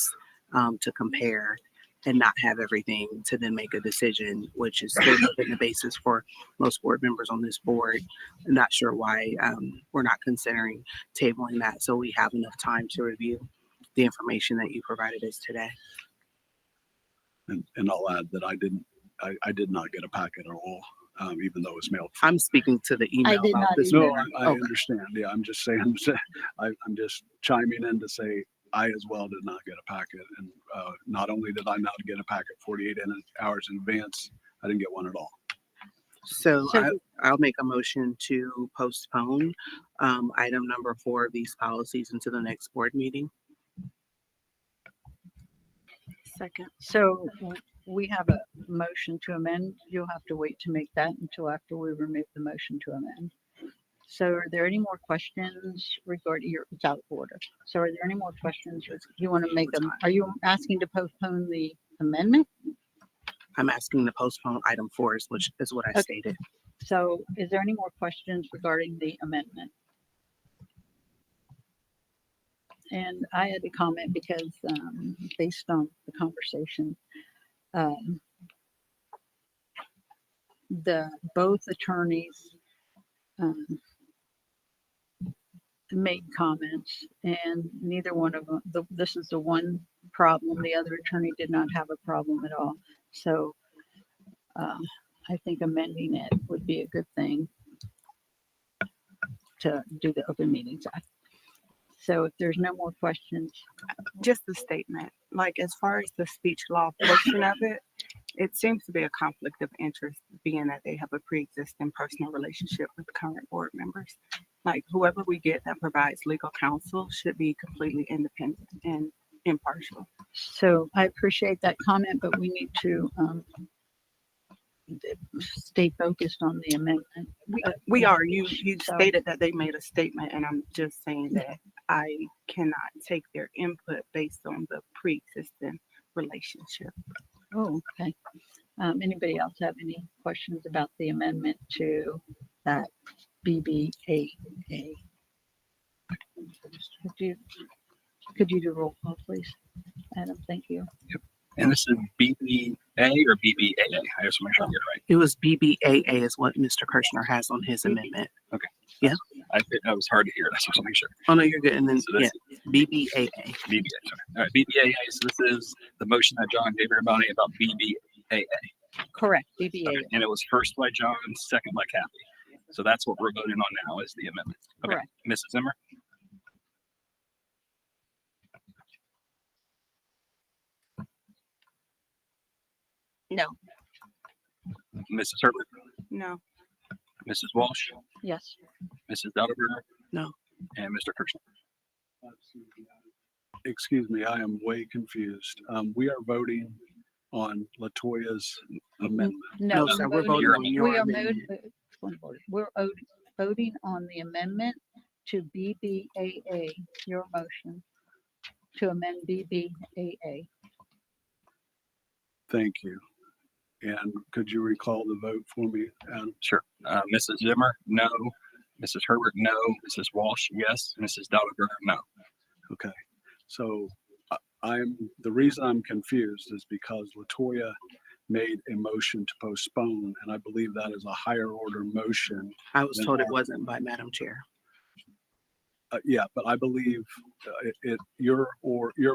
to compare and not have everything to then make a decision, which is still been the basis for most board members on this board. I'm not sure why we're not considering tabling that so we have enough time to review the information that you provided us today. And I'll add that I did not get a packet at all. Even though it was mailed. I'm speaking to the email did about not this. either. No, I Okay. understand. Yeah, I'm just saying, I'm just chiming in to say I as well did not get a packet. And not only did I not get a packet 48 hours in advance, I didn't get one at all. So So- I'll make a motion to postpone item number 4 of these policies into the next board meeting. Second. So we have a motion to amend. You'll have to wait to make that until after we remove the motion to amend. So are there any more questions regarding it's out of order? So are there any more questions? You want to make them, are you asking to postpone the amendment? I'm asking to postpone item 4, which is what I Okay. stated. So is there any more questions regarding the amendment? And I had to comment because based on the conversation, both attorneys made comments, and neither one of them, this is the one problem. The other attorney did not have a problem at all. So I think amending it would be a good thing to do the Open Meetings Act. So if there's no more questions, Just a statement, like as far as the speech law portion of it, it seems to be a conflict of interest being that they have a pre-existing personal relationship with current board members. Like whoever we get that provides legal counsel should be completely independent and impartial. so I appreciate that comment, but we need to stay focused on the amendment. We are, you So- stated that they made a statement and I'm just saying that I cannot take their input based on the pre-existing relationship. Oh, okay. Anybody else have any questions about the amendment to that BBAA? Could you do roll call, please? Adam, thank you. And this is BBA or BBAA. I just want to make sure I get it right. It was BBAA is what Mr. Kirshner has on his amendment. That was hard to hear. That's just want to make sure. Oh, no, you're good. And then, So yeah, this BBAA. BBA. Sorry. All right, BBAA. So this is the motion that John gave everybody about BBAA. Correct, BBAA. Okay. And it was first by John, second by Kathy. So that's what we're voting on now is the amendment. Okay. Correct. Mrs. Zimmer? No. Mrs. Herbert? No, Mrs. Walsh? Yes. Mrs. Dauterberger? No. And Mr. Kirschner? Excuse me, I am way confused. We are voting on Latoya's amendment. No, sir, we're voting on your We are amendment. voting on the amendment to BBAA, your motion to amend BBAA. Thank you. And could you recall the vote for me, Adam? Sure. Mrs. Zimmer? No. Mrs. Herbert? No. Mrs. Walsh? Yes. Mrs. Dauterberger? No. Okay, so the reason I'm confused is because Latoya made a motion to postpone, and I believe that is a higher order motion. I was told it wasn't by Madam Chair. Yeah, but I believe your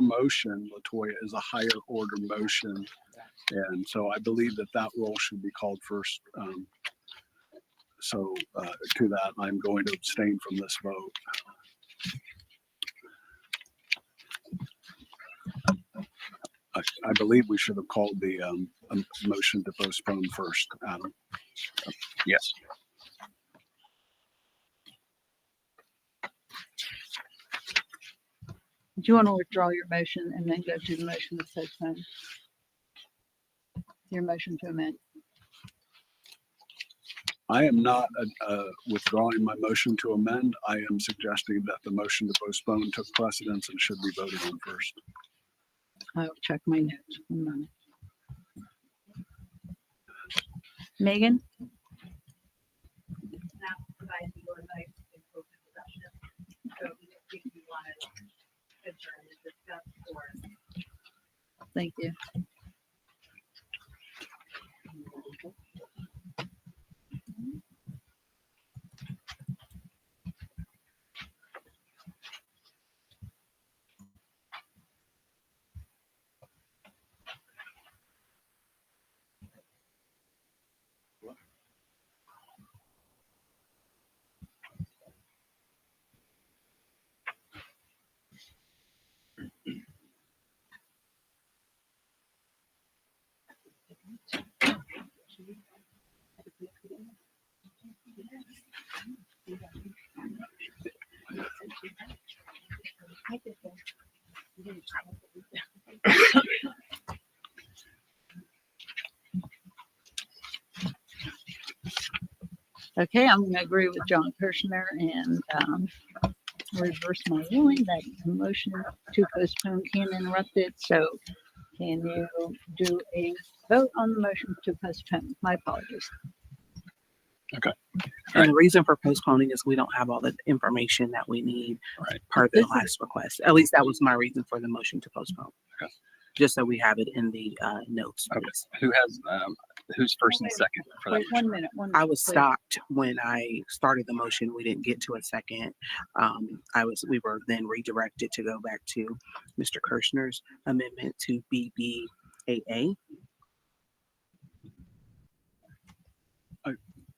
motion, Latoya, is a higher order motion. And so I believe that roll should be called first. So to that, I'm going to abstain from this vote. I believe we should have called the motion to postpone first, Adam. Yes. you want to withdraw your motion and then go to the motion to postpone? Your motion to amend. I am not withdrawing my motion to amend. I am suggesting that the motion to postpone took precedence and should be voted on first. I'll check my notes. 1 moment. Megan? Thank you. Okay, I'm going to agree with John Kirshner and reverse my ruling that the motion to postpone can interrupt it. So can you do a vote on the motion to postpone? My apologies. And the reason for postponing is we don't have all the information that we need per the last request. At least that was my reason for the motion to postpone. Okay. Just so we have it in the notes. Okay. Please. Who has, who's first and second for that? Wait, 1 minute. I was please. stopped when I started the motion. We didn't get to a second. We were then redirected to go back to Mr. Kirshner's amendment to BBAA.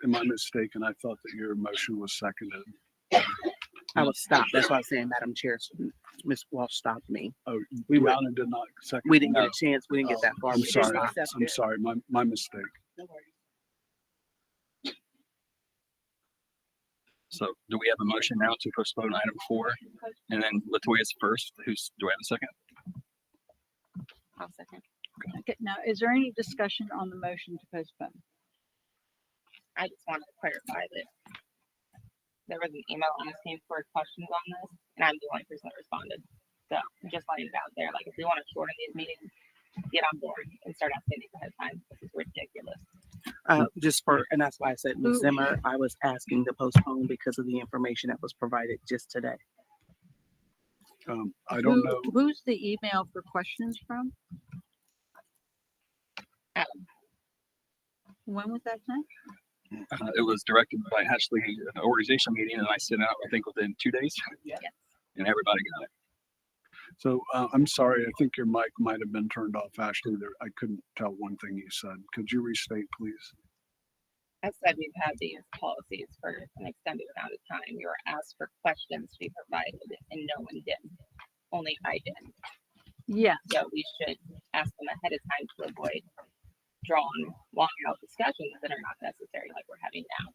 Am I mistaken? I thought that your motion was seconded. I was stopped. That's why I'm saying, Madam Chair, Ms. Walsh stopped me. Oh, We were- Deanna did not second. We didn't get a chance. We didn't get that far. I'm We just sorry. accepted I'm it. sorry. My mistake. So do we have a motion now to postpone item 4? And then Latoya's first. Do I have a second? I'll second. Okay, now, is there any discussion on the motion to postpone? I just want to clarify that there was an email asking for questions on this, and I'm the only person that responded. So just letting it out there, like if we want to shorten these meetings, get on board and start asking these ahead of time. This is ridiculous. And that's why I said, Ms. Zimmer, I was asking to postpone because of the information that was provided just today. I don't know. Who's the email for questions from? Adam. When was that sent? It was directed by Ashley, an organization meeting, and I sent out, I think, within 2 days. Yes. And everybody got it. So I'm sorry. I think your mic might have been turned off, Ashley. I couldn't tell one thing you said. Could you restate, please? I said we've had these policies for an extended amount of time. We were asked for questions to be provided, and no one did. Only I did. Yeah. So we should ask them ahead of time to avoid drawn, long out discussions that are not necessary like we're having now.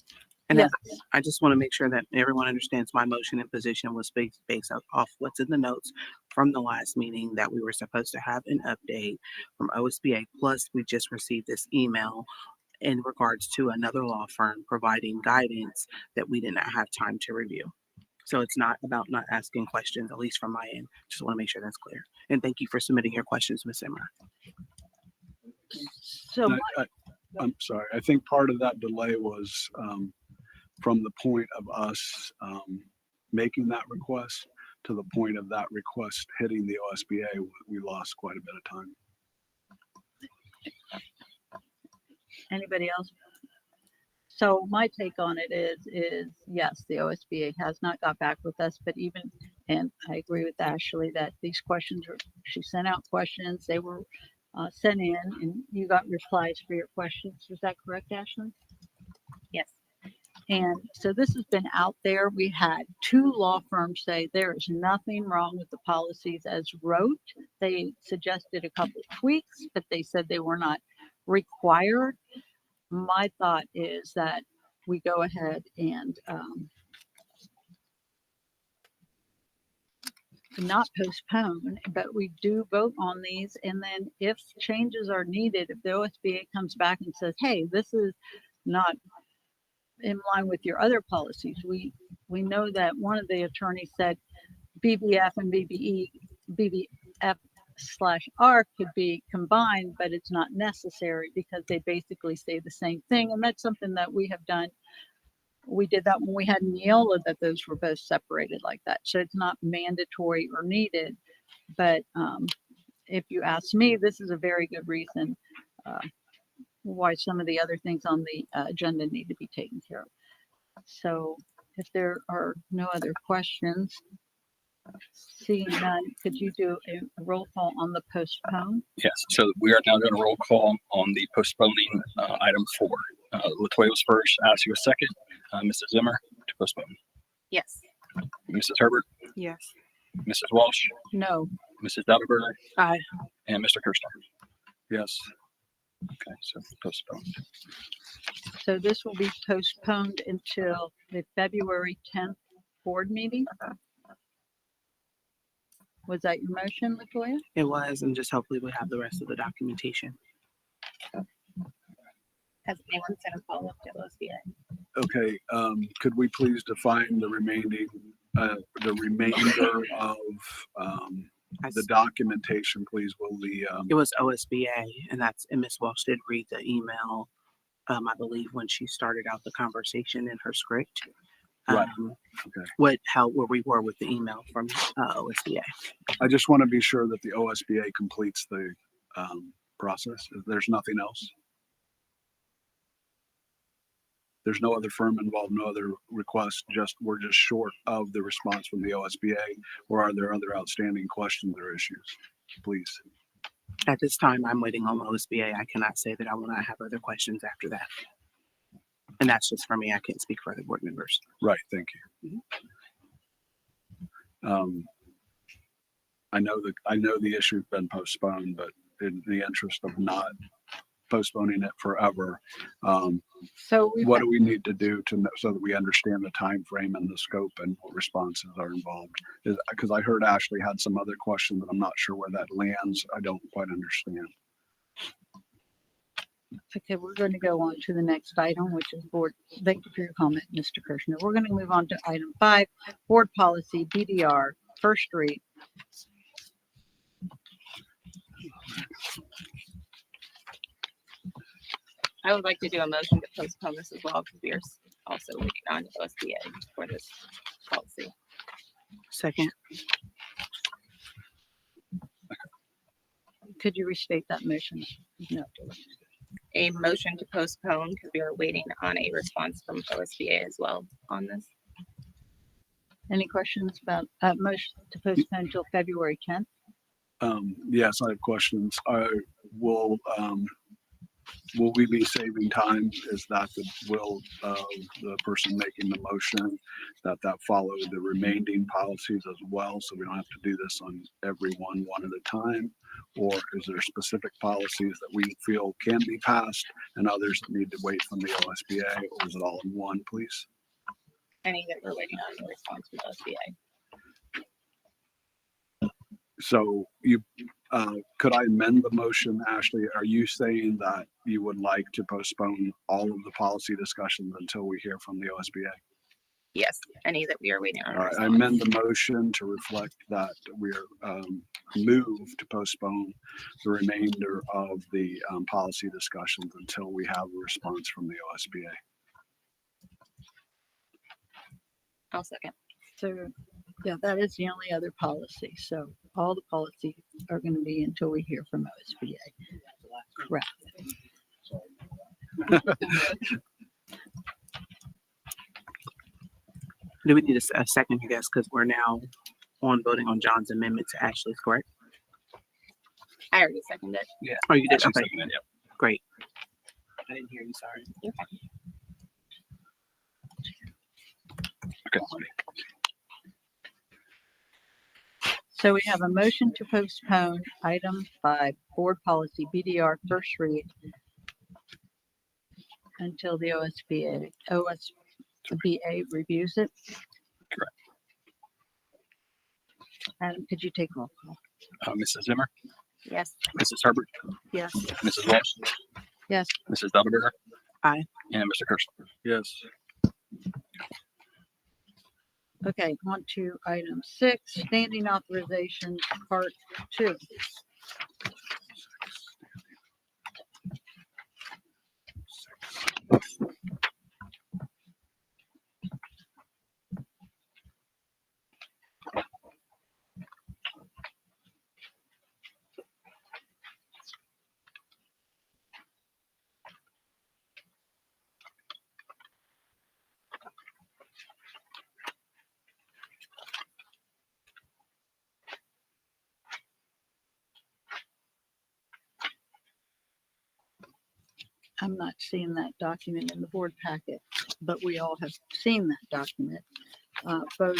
And Yes. I just want to make sure that everyone understands my motion and position was based off what's in the notes from the last meeting, that we were supposed to have an update from OSBA. Plus, we just received this email in regards to another law firm providing guidance that we did not have time to review. So it's not about not asking questions, at least from my end. Just want to make sure that's clear. And thank you for submitting your questions, Ms. Zimmer. So I'm sorry. I think part of that delay was from the point of us making that request to the point of that request hitting the OSBA, we lost quite a bit of time. anybody else? So my take on it is yes, the OSBA has not got back with us, but even, and I agree with Ashley that these questions are, she sent out questions, they were sent in and you got replies for your questions. Is that correct, Ashley? Yes. And so this has been out there. We had 2 law firms say there is nothing wrong with the policies as wrote. They suggested a couple of tweaks, but they said they were not required. My thought is that we go ahead and not postpone, but we do vote on these. And then if changes are needed, if the OSBA comes back and says, hey, this is not in line with your other policies, we know that one of the attorneys said BBF and BBF/R could be combined, but it's not necessary because they basically say the same thing. And that's something that we have done. We did that when we had Neola, that those were both separated like that. So it's not mandatory or needed. But if you ask me, this is a very good reason why some of the other things on the agenda need to be taken care of. So if there are no other questions, seeing none, could you do a roll call on the postpone? Yes, so we are now going to roll call on the postponing item 4. Latoya was first. I'll ask you a second. Mrs. Zimmer to postpone. Yes. Mrs. Herbert, Yes. Mrs. Walsh, No. Mrs. Dauberberger, Aye. and Mr. Kirsten. Yes. Okay, so postponed. So this will be postponed until the February 10th board meeting. Was that your motion, Latoya? It was, and just hopefully we'll have the rest of the documentation. Has anyone sent a follow-up to OSBA? Okay, could we please define the remainder of the documentation, please? Will the, It was OSBA, and Ms. Walsh did read the email, I believe, when she started out the conversation in her script. Right. Okay. Where we were with the email from OSBA. I just want to be sure that the OSBA completes the process. There's nothing else. There's no other firm involved, no other request, we're just short of the response from the OSBA, or are there other outstanding questions or issues? Please. At this time, I'm waiting on OSBA. I cannot say that I will not have other questions after that. And that's just for me. I can't speak for other board members. Right, thank you. I know the issue's been postponed, but in the interest of not postponing it forever, So what do we need to do to know, so that we understand the time frame and the scope and what responses are involved? Because I heard Ashley had some other questions, and I'm not sure where that lands. I don't quite understand. Okay, we're going to go on to the next item, which is board. Thank you for your comment, Mr. Kirshner. We're going to move on to item 5, board policy BDR, first read. I would like to do a motion to postpone this as well because we are also waiting on OSBA for this policy. Second. Could you restate that motion? No. A motion to postpone because we are waiting on a response from OSBA as well on this. Any questions about motion to postpone until February 10th? Yes, I have questions. Will we be saving time? Is that the will of the person making the motion, that follow the remaining policies as well, so we don't have to do this on every one at a time? Or is there specific policies that we feel can be passed and others that need to wait from the OSBA, or is it all in one, please? Any that we're waiting on the response from OSBA. So could I amend the motion, Ashley? Are you saying that you would like to postpone all of the policy discussions until we hear from the OSBA? Yes, any that we are waiting on. All right, I amend the motion to reflect that we're moved to postpone the remainder of the policy discussions until we have a response from the OSBA. I'll second. So, yeah, that is the only other policy. So all the policies are going to be until we hear from OSBA. Correct. Do we need a second, I guess, because we're now on voting on John's amendment to Ashley's, correct? I already seconded it. Yeah. Oh, you did? Ashley Okay, seconded, yeah. great. I didn't hear you, sorry. Okay. So we have a motion to postpone item 5, board policy BDR first read until the OSBA reviews it. Correct. Adam, could you take roll call? Mrs. Zimmer, Yes. Mrs. Herbert, Yes. Mrs. Walsh, Yes. Mrs. Dudberger. Aye. And Mr. Kirschner. Yes. Okay, on to item 6, standing authorization, part 2. I'm not seeing that document in the board packet, but we all have seen that document. Both,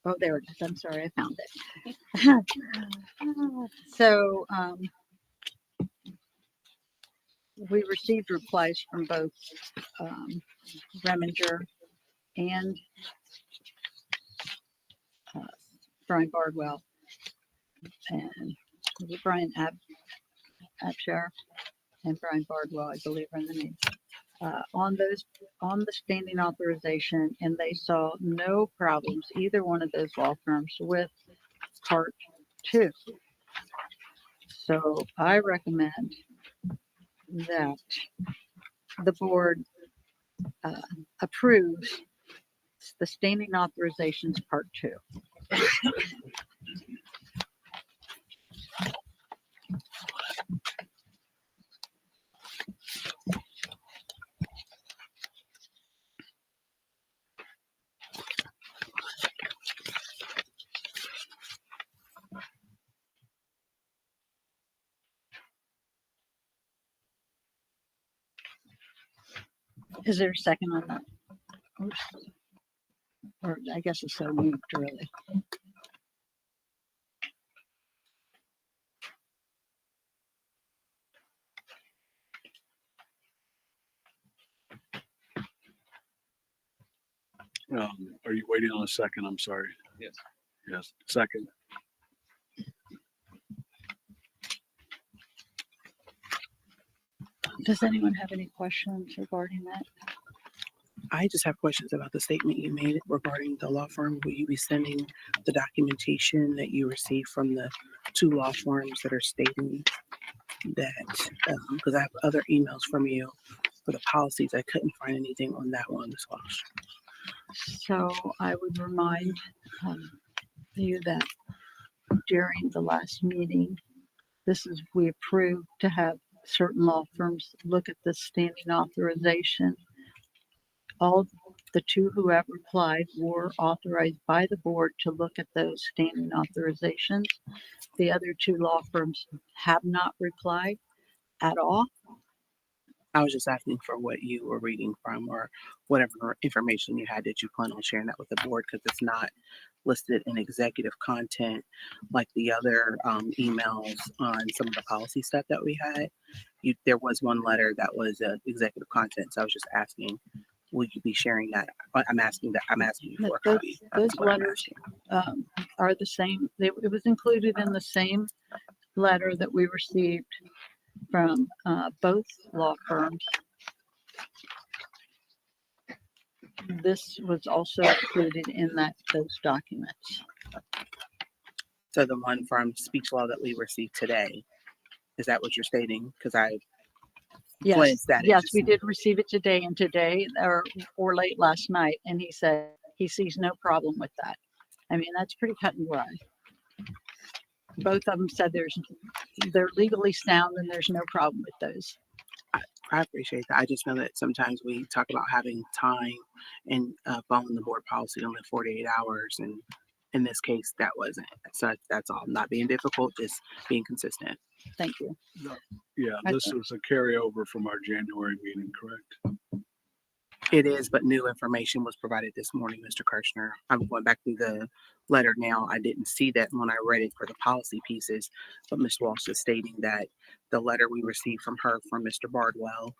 oh, there it is. I'm sorry, I found it. So, we received replies from both Reminger and Brian Bardwell and was it Brian Abshire and Brian Bardwell, I believe are in the name. On the standing authorization, and they saw no problems, either one of those law firms, with part 2. So I recommend that the board approves the standing authorizations part 2. Is there a second on that? Oops. Or I guess it's so moved, really. Are you waiting on a second? I'm sorry. Yes. Yes, second. Does anyone have any questions regarding that? I just have questions about the statement you made regarding the law firm. Will you be sending the documentation that you received from the 2 law firms that are stating that, because I have other emails from you for the policies. I couldn't find anything on that one as well. So I would remind you that during the last meeting, we approved to have certain law firms look at the standing authorization. All the 2 who have replied were authorized by the board to look at those standing authorizations. The other 2 law firms have not replied at all. I was just asking for what you were reading from or whatever information you had. Did you plan on sharing that with the board? Because it's not listed in executive content like the other emails on some of the policy stuff that we had. There was one letter that was executive content. So I was just asking, will you be sharing that? I'm asking you for a copy. Those That's what I'm letters asking. are the same. It was included in the same letter that we received from both law firms. This was also included in those documents. So the one from speech law that we received today, is that what you're stating? Because I Yes, glanced at it. yes, just- we did receive it today and or late last night, and he said he sees no problem with that. I mean, that's pretty cut and dry. Both of them said they're legally sound and there's no problem with those. I appreciate that. I just know that sometimes we talk about having time and following the board policy to live 48 hours. And in this case, that wasn't. So that's all. I'm not being difficult, just being consistent. Thank you. Yeah, this is a carryover from our January meeting, correct? It is, but new information was provided this morning, Mr. Kirshner. I'm going back through the letter now. I didn't see that when I read it for the policy pieces, but Ms. Walsh is stating that the letter we received from her, from Mr. Bardwell,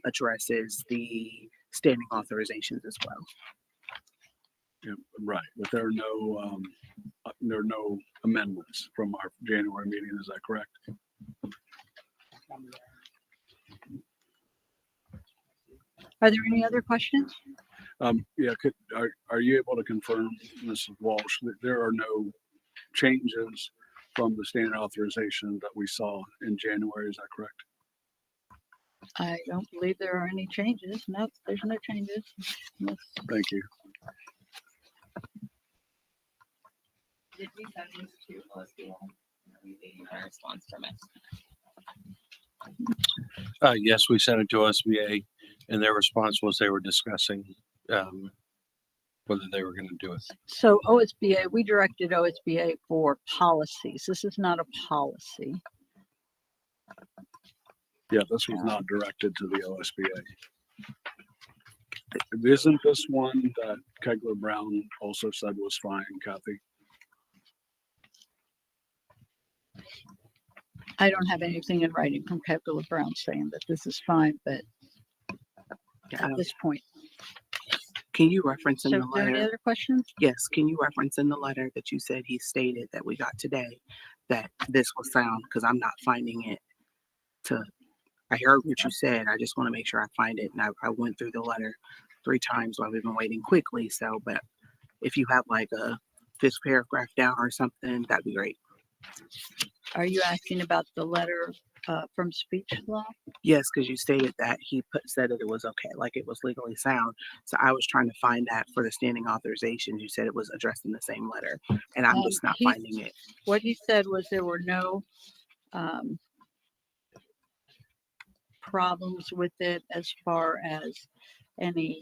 addresses the standing authorizations as well. Yeah, right, but there are no, there are no amendments from our January meeting. Is that correct? Are there any other questions? Yeah, are you able to confirm, Mrs. Walsh, that there are no changes from the standard authorization that we saw in January? Is that correct? I don't believe there are any changes. No, there's no changes. Yes. Thank you. Did we send these to OSBA? A response from it. Yes, we sent it to SBA, and their response was they were discussing whether they were going to do it. So OSBA, we directed OSBA for policies. This is not a policy. Yeah, this was not directed to the OSBA. Isn't this one that Kegler Brown also said was fine, Kathy? I don't have anything in writing from Kevin Brown saying that this is fine, but at this point. Can you reference in So the are there any letter? other questions? Yes, can you reference in the letter that you said he stated that we got today that this was sound? Because I'm not finding it I heard what you said. I just want to make sure I find it. And I went through the letter 3 times while we've been waiting quickly. So, but if you have like a 5th paragraph down or something, that'd be great. Are you asking about the letter from speech law? Yes, because you stated that he said that it was okay, like it was legally sound. So I was trying to find that for the standing authorizations. You said it was addressed in the same letter, and I'm just not finding it. What he said was there were no problems with it as far as any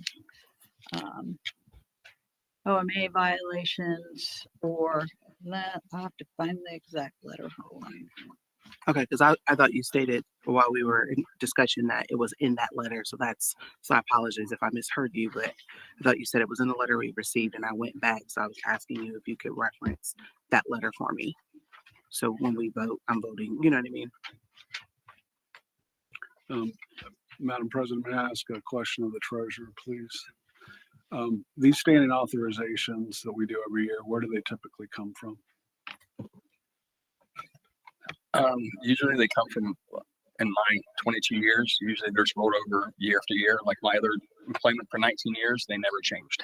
OMA violations or that. I'll have to find the exact letter. Hold on. Okay, because I thought you stated while we were in discussion that it was in that letter. So I apologize if I misheard you, but I thought you said it was in the letter we received, and I went back. So I was asking you if you could reference that letter for me. So when we vote, I'm voting, you know what I mean? Madam President, may I ask a question of the treasurer, please? These standing authorizations that we do every year, where do they typically come from? Usually they come from, in my 22 years, usually there's rolled over year after year. Like my other employment for 19 years, they never changed.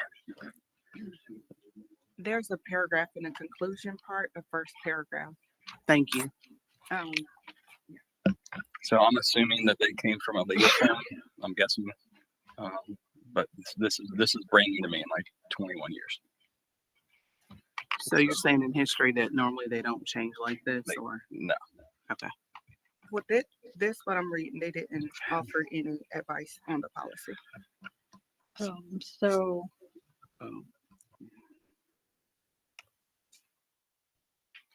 There's a paragraph in the conclusion part, the first paragraph. Thank you. So I'm assuming that they came from a legal firm, I'm guessing. But this is brand new to me in like 21 years. So you're saying in history that normally they don't change like this, or? No. Okay. Well, this what I'm reading, they didn't offer any advice on the policy. So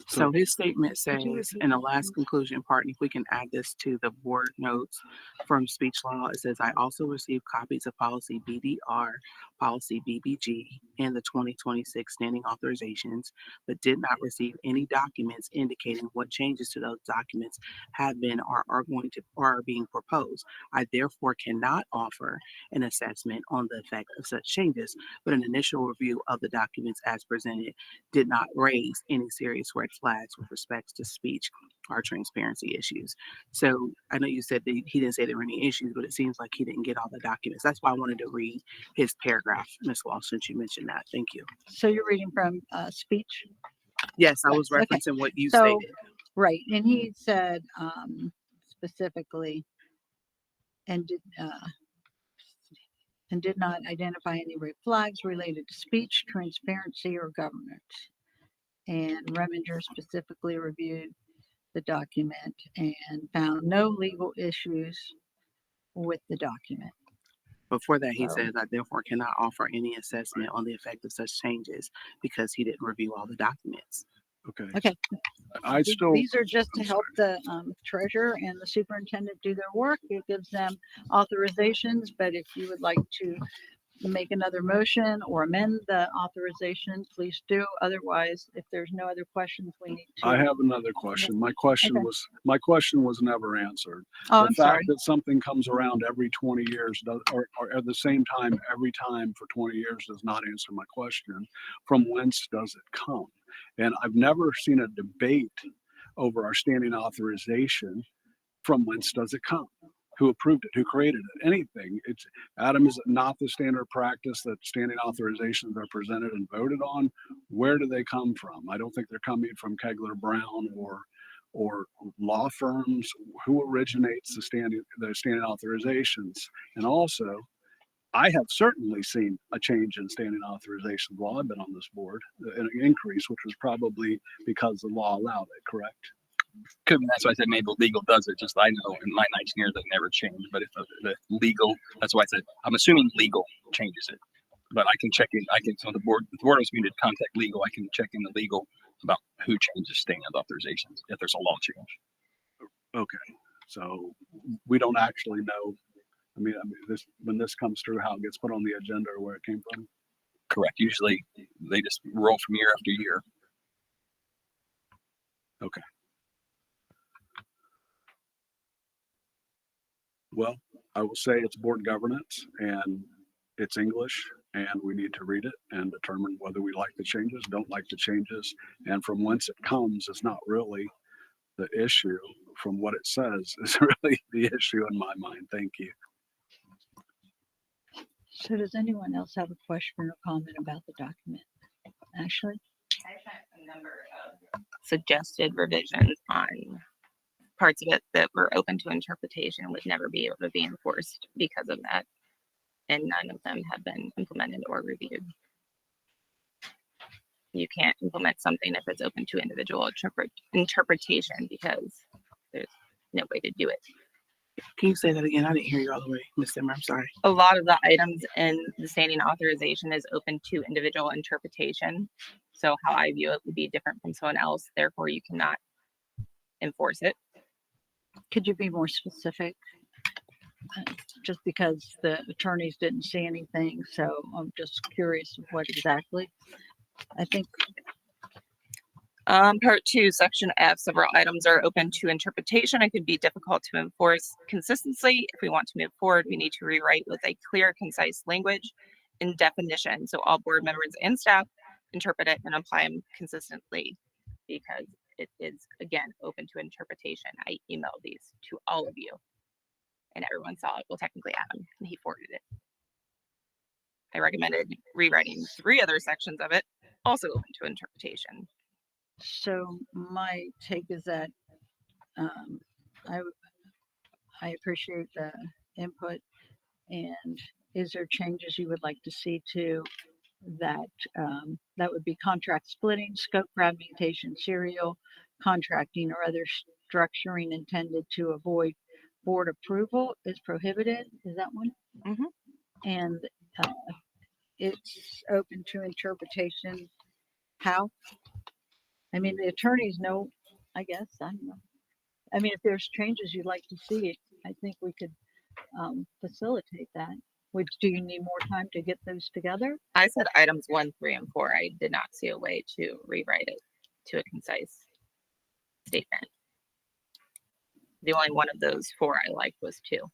So his statement says in the last conclusion part, and if we can add this to the board notes from speech law, it says, I also received copies of policy BDR, policy BBG, and the 2026 standing authorizations, but did not receive any documents indicating what changes to those documents have been or are being proposed. I therefore cannot offer an assessment on the effect of such changes, but an initial review of the documents as presented did not raise any serious red flags with respect to speech or transparency issues. So I know you said that he didn't say there were any issues, but it seems like he didn't get all the documents. That's why I wanted to read his paragraph, Ms. Walsh, since you mentioned that. Thank you. so you're reading from speech? Yes, I was Okay. referencing what you So, stated. right, and he said specifically and did not identify any red flags related to speech, transparency, or governance. And Reminger specifically reviewed the document and found no legal issues with the document. Before that, he So- says, I therefore cannot offer any assessment on the effect of such changes because he didn't review all the documents. Okay. Okay. I still, These are just to I'm help the treasurer and the superintendent do their work. It gives them authorizations, but if you would like to make another motion or amend the authorization, please do. Otherwise, if there's no other questions, we need to. I have another question. My question Okay. was never answered. Oh, The I'm fact sorry. that something comes around every 20 years or at the same time every time for 20 years does not answer my question. From whence does it come? And I've never seen a debate over our standing authorization. From whence does it come? Who approved it? Who created it? Anything. It's Adam, is it not the standard practice that standing authorizations are presented and voted on? Where do they come from? I don't think they're coming from Kegler Brown or law firms. Who originates the standing authorizations? And also, I have certainly seen a change in standing authorization law. I've been on this board, an increase, which was probably because the law allowed it, correct? Could be, that's why I said maybe legal does it. Just I know in my 19 years that never changed. But if the legal, that's why I said I'm assuming legal changes it. But I can check in. I can so the board wants me to contact legal. I can check in the legal about who changes standing authorizations if there's a law change. Okay, so we don't actually know. I mean, this when this comes through, how it gets put on the agenda or where it came from. Correct. Usually they just roll from year after year. Okay. Well, I will say it's board governance and it's English and we need to read it and determine whether we like the changes, don't like the changes, and from whence it comes is not really the issue. From what it says is really the issue in my mind. Thank you. So does anyone else have a question or comment about the document? Ashley? I sent a number of suggested revisions on parts of it that were open to interpretation and would never be able to be enforced because of that. And none of them have been implemented or reviewed. You can't implement something if it's open to individual interpretation because there's no way to do it. Can you say that again? I didn't hear you all the way, Ms. Zimmer. I'm sorry. A lot of the items in the standing authorization is open to individual interpretation. So how I view it would be different from someone else. Therefore, you cannot enforce it. Could you be more specific? Just because the attorneys didn't see anything, so I'm just curious of what exactly. I think Part 2, Section F, several items are open to interpretation and could be difficult to enforce consistently. If we want to move forward, we need to rewrite with a clear, concise language and definition so all board members and staff interpret it and apply them consistently because it is, again, open to interpretation. I emailed these to all of you and everyone saw it. Well, technically Adam, and he forwarded it. I recommended rewriting 3 other sections of it, also open to interpretation. so. My take is that I appreciate the input. And is there changes you would like to see to that? That would be contract splitting, scope fragmentation, serial contracting, or other structuring intended to avoid board approval is prohibited. Is that one? Mhm. And it's open to interpretation. How? I mean, the attorneys know, I guess. I don't know. I mean, if there's changes you'd like to see, I think we could facilitate that. Do you need more time to get those together? I said items 1, 3, and 4. I did not see a way to rewrite it to a concise statement. The only one of those 4 I liked was 2.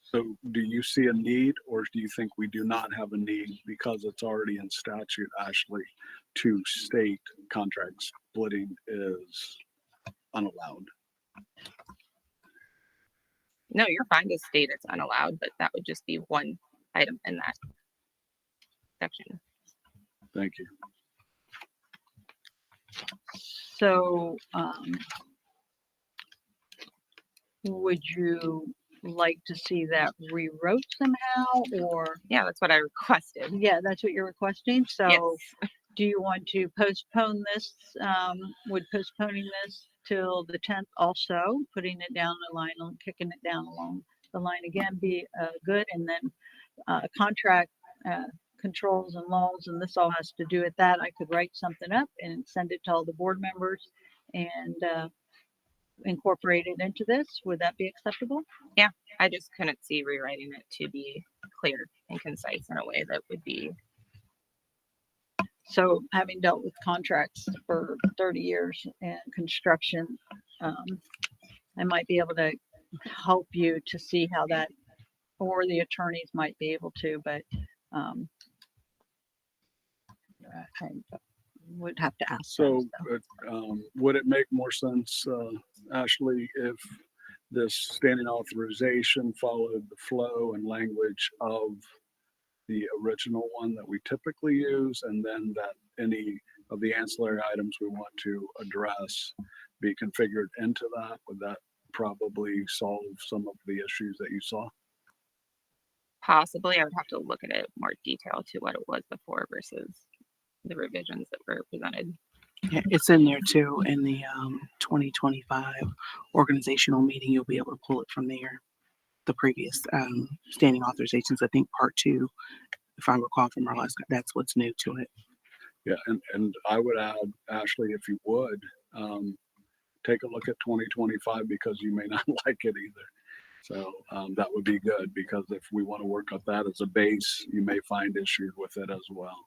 So do you see a need or do you think we do not have a need because it's already in statute, Ashley, to state contract splitting is unallowed? No, you're fine to state it's unallowed, but that would just be one item in that section. Thank you. So, would you like to see that rewrote somehow, or? Yeah, that's what I requested. Yeah, that's what you're requesting. So, Yes. do you want to postpone this? Would postponing this till the 10th also, putting it down the line, kicking it down along the line again, be good, and then contract controls and laws, and this all has to do with that. I could write something up and send it to all the board members, and incorporated into this. Would that be acceptable? I just couldn't see rewriting it to be clear and concise in a way that would be. So having dealt with contracts for 30 years and construction, I might be able to help you to see how that, or the attorneys might be able to, but I would have to ask. them, So, would it make more sense, Ashley, if this standing authorization followed the flow and language of the original one that we typically use, and then that any of the ancillary items we want to address be configured into that? Would that probably solve some of the issues that you saw? Possibly, I would have to look at it more detail to what it was before versus the revisions that were presented. Yeah, it's in there too in the 2025 organizational meeting. You'll be able to pull it from there. The previous standing authorizations, I think part 2, if I recall from our last, that's what's new to it. Yeah, and I would add, Ashley, if you would, take a look at 2025 because you may not like it either. So that would be good because if we want to work up that as a base, you may find issues with it as well.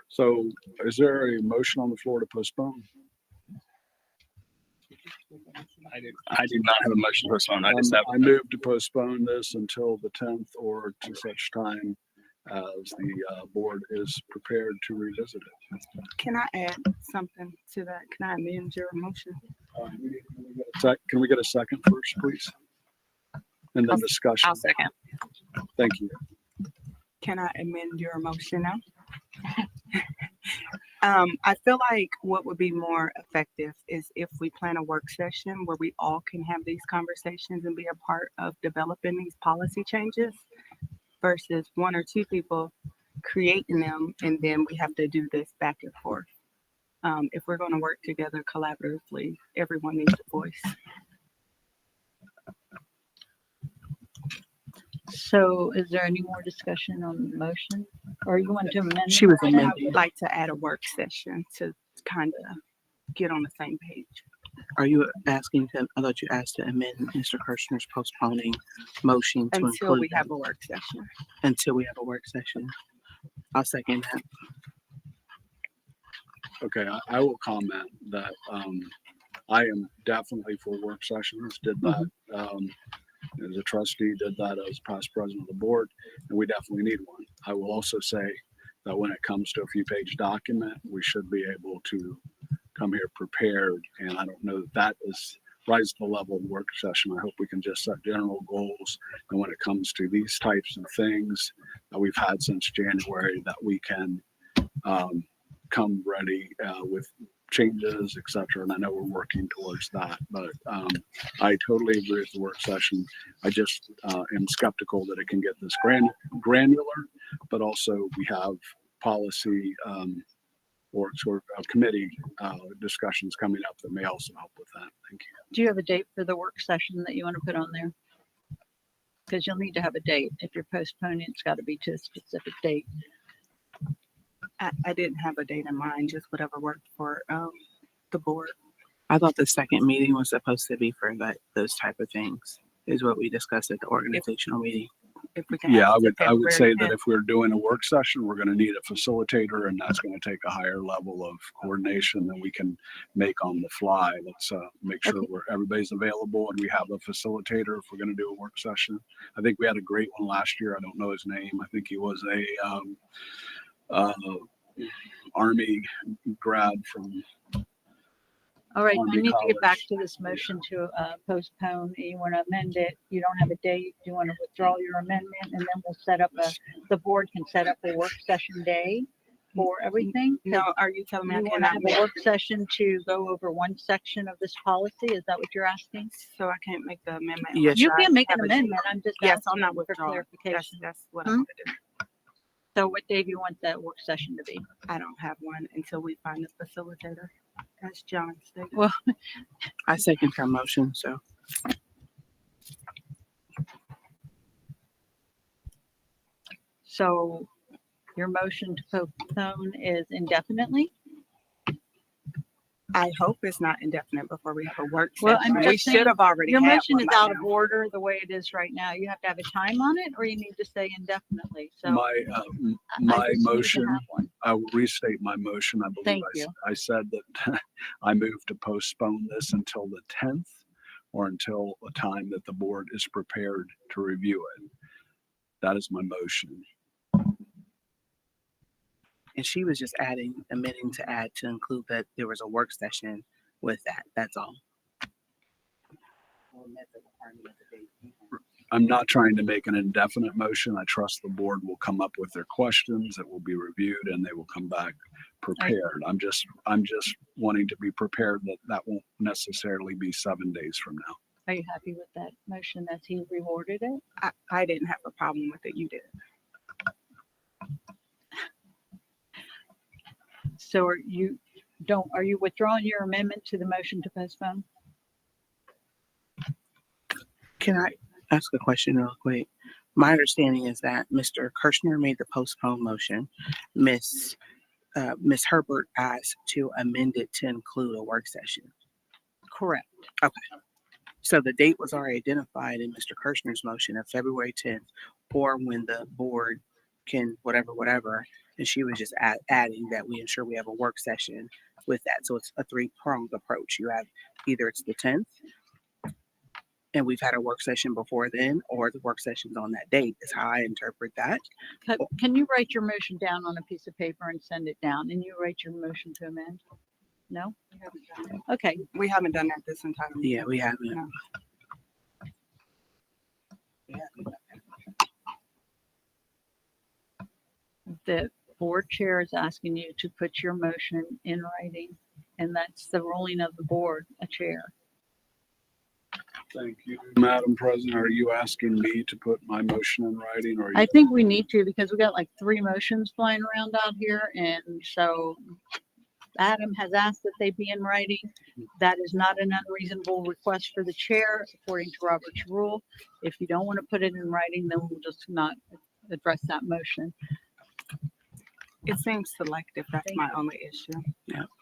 So is there a motion on the floor to postpone? I do not have a motion to postpone. I just have. I move to postpone this until the 10th or to such time as the board is prepared to revisit it. Can I add something to that? Can I amend your motion? Can we get a second first, please? And then discussion. I'll second. Thank you. Can I amend your motion now? I feel like what would be more effective is if we plan a work session where we all can have these conversations and be a part of developing these policy changes versus 1 or 2 people creating them and then we have to do this back and forth. If we're going to work together collaboratively, everyone needs a voice. So is there any more discussion on the motion? Or you want to amend? She was it? I amending. would like to add a work session to kind of get on the same page. Are you asking to, I thought you asked to amend Mr. Kirshner's postponing motion to Until include we that. have a work session. Until we have a work session. I'll second that. Okay, I will comment that I am definitely for work sessions. Did that as a trustee, did that as past president of the board, and we definitely need one. I will also say that when it comes to a few page document, we should be able to come here prepared, and I don't know that is rise to the level of work session. I hope we can just set general goals, and when it comes to these types of things that we've had since January, that we can come ready with changes, etc. And I know we're working towards that, but I totally agree with the work session. I just am skeptical that it can get this granular, but also we have policy or sort of committee discussions coming up that may also help with that. Thank you. Do you have a date for the work session that you want to put on there? Because you'll need to have a date. If you're postponing, it's got to be to a specific date. I didn't have a date in mind, just whatever worked for the board. I thought the second meeting was supposed to be for that, those type of things, is what we discussed at the organizational meeting. If we can. Yeah, have it I would February say that 10th. if we're doing a work session, we're going to need a facilitator, and that's going to take a higher level of coordination than we can make on the fly. Let's make sure everybody's available and we have a facilitator if we're going to do a work session. I think we had a great one last year. I don't know his name. I think he was a Army grad from. All right, Army we need to get back College. to this motion to postpone. You want to amend it. You don't have a date. You want to withdraw your amendment, and then we'll set up the board can set up a work session day for everything. No, are you telling me I You want to cannot have a work session to go over one section of this policy? Is that what you're asking? So I can't make the amendment? Yes, You unless I can make an have a date? amendment. I'm just Yes, I'm asking not for withdrawing. clarification. That's what I Hmm? want to do. So what day do you want that work session to be? I don't have one until we find a facilitator, as John stated. Well, I second her motion, so. so Your motion to postpone is indefinitely? I hope it's not indefinite before we have a work Well, session. I'm We just saying, should have already Your had motion one is by out of now. order the way it is right now. You have to have a time on it, or you need to say indefinitely. So My, I my just need to motion, have one. I will restate my motion. I believe Thank I, you. I said that I move to postpone this until the 10th or until a time that the board is prepared to review it. That is my motion. And she was just amending to add to include that there was a work session with that. That's all. I'm not trying to make an indefinite motion. I trust the board will come up with their questions, it will be reviewed, and they will come back prepared. I'm just wanting to be prepared that that won't necessarily be 7 days from now. Are you happy with that motion as he rewarded it? I didn't have a problem with it. You did. So are you withdrawing your amendment to the motion to postpone? Can I ask a question real quick? My understanding is that Mr. Kirschner made the postpone motion. Miss Herbert asked to amend it to include a work session. Correct. Okay. So the date was already identified in Mr. Kirschner's motion of February 10th, or when the board can whatever. And she was just adding that we ensure we have a work session with that. So it's a three-pronged approach. You have either it's the 10th, and we've had a work session before then, or the work session's on that date is how I interpret that. Can you write your motion down on a piece of paper and send it down, and you write your motion to amend? No? Okay, We haven't done that this entire meeting. Yeah, we haven't. No. the board chair is asking you to put your motion in writing, and that's the ruling of the board, a chair. Thank you. Madam President, are you asking me to put my motion in writing, or? I think we need to, because we got like 3 motions flying around out here, and so Adam has asked that they be in writing. That is not an unreasonable request for the chair, according to Robert's rule. If you don't want to put it in writing, then we'll just not address that motion. It seems selective. That's Thank my only issue.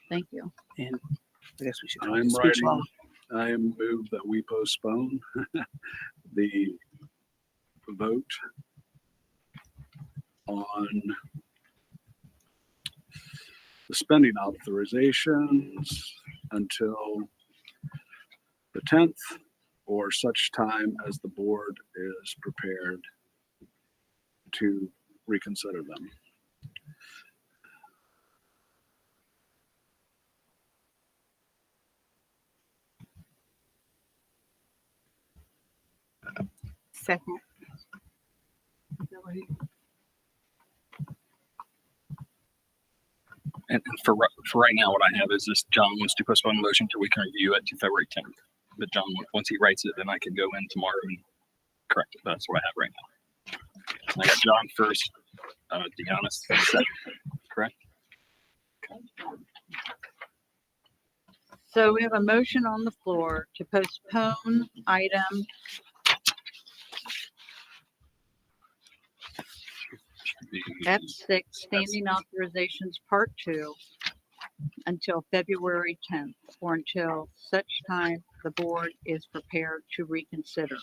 Thank you. And I guess we should. I'm speech law. writing, I am moved that we postpone the vote on the spending authorizations until the 10th or such time as the board is prepared to reconsider them. Second. And for right now, what I have is this: John wants to postpone the motion till we can review it to February 10th. But John, once he writes it, then I can go in tomorrow and correct it. That's what I have right now. I got John first, Deanna second. Correct. So we have a motion on the floor to postpone item F6, standing authorizations part 2, until February 10th, or until such time the board is prepared to reconsider.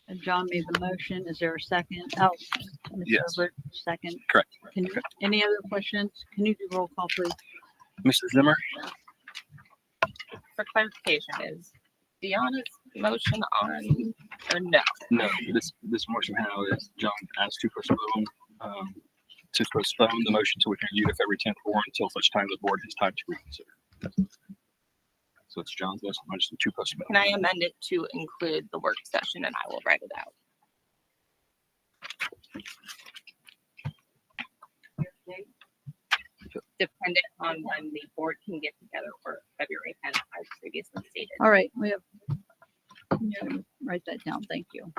And John made the motion. Is there a second? Oh, Ms. Yes. Herbert, second. Correct. Can you, any other questions? Can you do roll call, please? Mr. Zimmer, For clarification, is Deanna's motion on or no? no. This motion now is John asked to postpone the motion till we can review it February 10th, or until such time the board has time to reconsider. So it's John's motion to postpone. Can I amend it to include the work session, and I will write it out? Dependent on when the board can get together for February 10th, as previously stated. All right, we have, yeah, write that down. Thank you.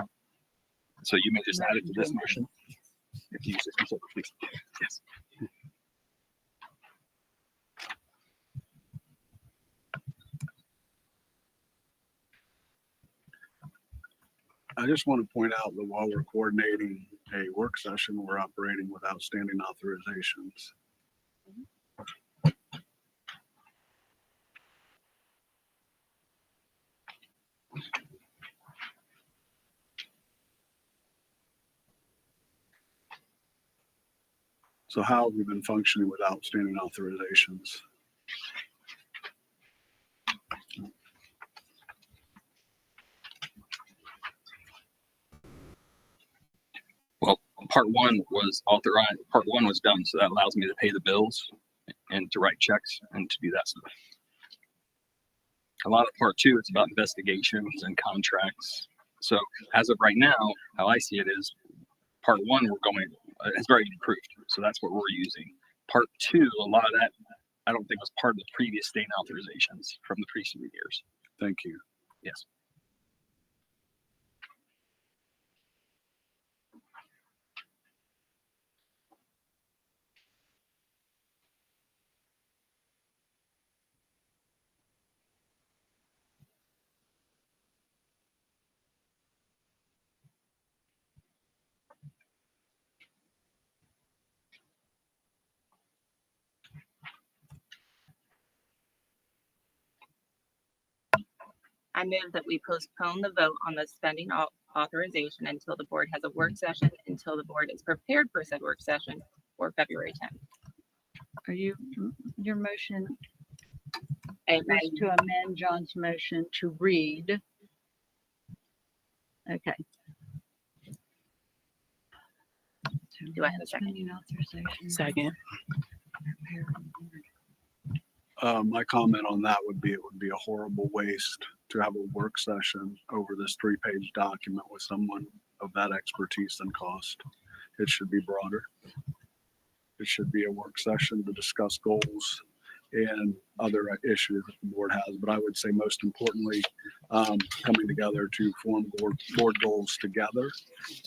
So you may just add it to this motion. If you use this consultant, please. Yes. I just want to point out that while we're coordinating a work session, we're operating without standing authorizations. So how have we been functioning without standing authorizations? Well, part one was authorized, part one was done, so that allows me to pay the bills and to write checks and to do that stuff. A lot of part two, it's about investigations and contracts. So as of right now, how I see it is part one, it's already been approved. So that's what we're using. Part two, a lot of that, I don't think was part of the previous state authorizations from the preceding years. Thank you. Yes. I move that we postpone the vote on the spending authorization until the board has a work session, until the board is prepared for said work session for February 10th. Are you, your motion And is to amend John's motion to read? Okay. Do I have a second? Spending authorization. Second. My comment on that would be, it would be a horrible waste to have a work session over this 3-page document with someone of that expertise and cost. It should be broader. It should be a work session to discuss goals and other issues that the board has. But I would say most importantly, coming together to form board goals together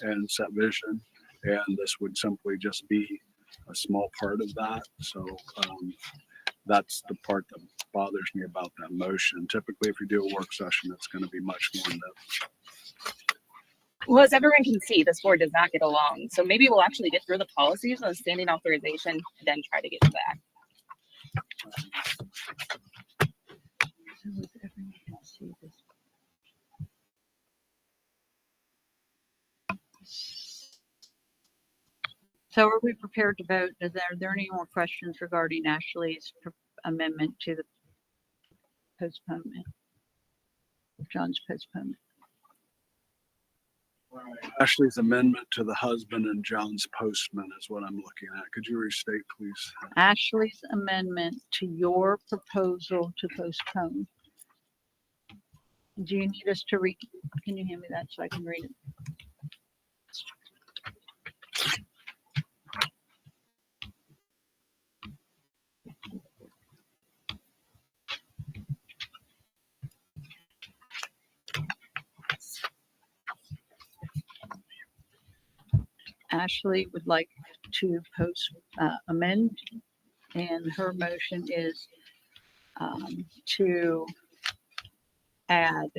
and set vision. And this would simply just be a small part of that. So that's the part that bothers me about that motion. Typically, if you do a work session, it's going to be much more in depth. well, as everyone can see, this board does not get along. So maybe we'll actually get through the policies on the standing authorization, then try to get to that. So if everyone can see this. So are we prepared to vote? Are there any more questions regarding Ashley's amendment to the postponement? John's postponement. Ashley's amendment to the husband and John's postman is what I'm looking at. Could you restate, please? Ashley's amendment to your proposal to postpone. Do you need us to read? Can you hand me that so I can read it? Ashley would like to amend, and her motion is to add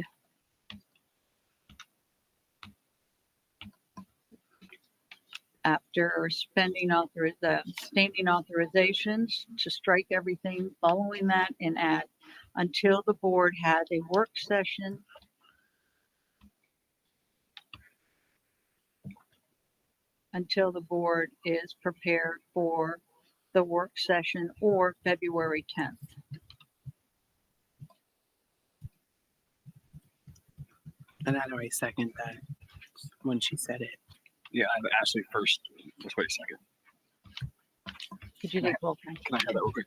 after standing authorizations, to strike everything following that and add until the board has a work session until the board is prepared for the work session or February 10th. And I already second that when she said it. Yeah, I have Ashley first. Just wait a second. Could you take roll call? Can I have that real quick?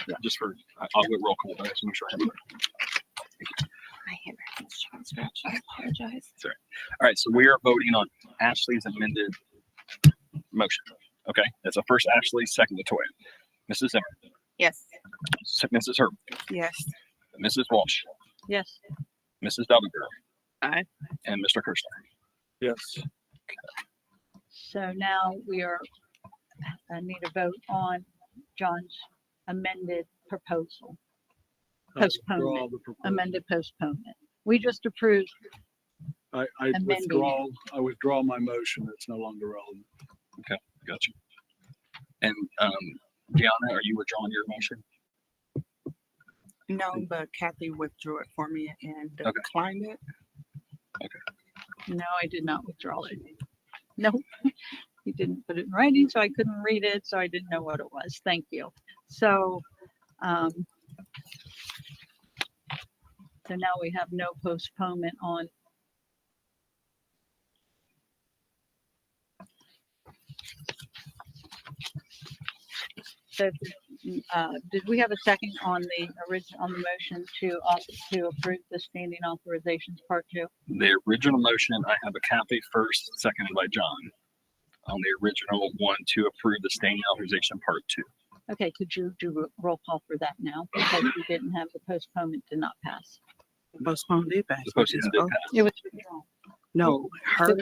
Yeah. Just for, I'll go roll call, but I just make sure I have it. My handwriting's short scratch. I apologize. Sorry. All right, so we are voting on Ashley's amended motion. Okay, that's a first Ashley, second Latoya. Mrs. Zimmer, Yes. Mrs. Herb, Yes. Mrs. Walsh, Yes. Mrs. Davenport. Aye. And Mr. Kirschner. Yes. So now I need a vote on John's amended proposal. Postponement. Amended postponement. We just approved I Amending I withdraw my motion. It's no longer relevant. Gotcha. And, Gianna, are you withdrawing your motion? No, but Kathy withdrew it for me and Okay. declined it. No, I did not withdraw it. No, he didn't put it in writing, so I couldn't read it, so I didn't know what it was. Thank you. So, so now we have no postponement on. So, did we have a second on the on the motion to approve the standing authorizations part 2? The original motion, I have a Kathy first, seconded by John. On the original one to approve the standing authorization part 2. Okay, could you do a roll call for that now? Because we didn't have the postponement did not pass. Postpone did pass. The postponement did pass. It was withdrawn. No, her,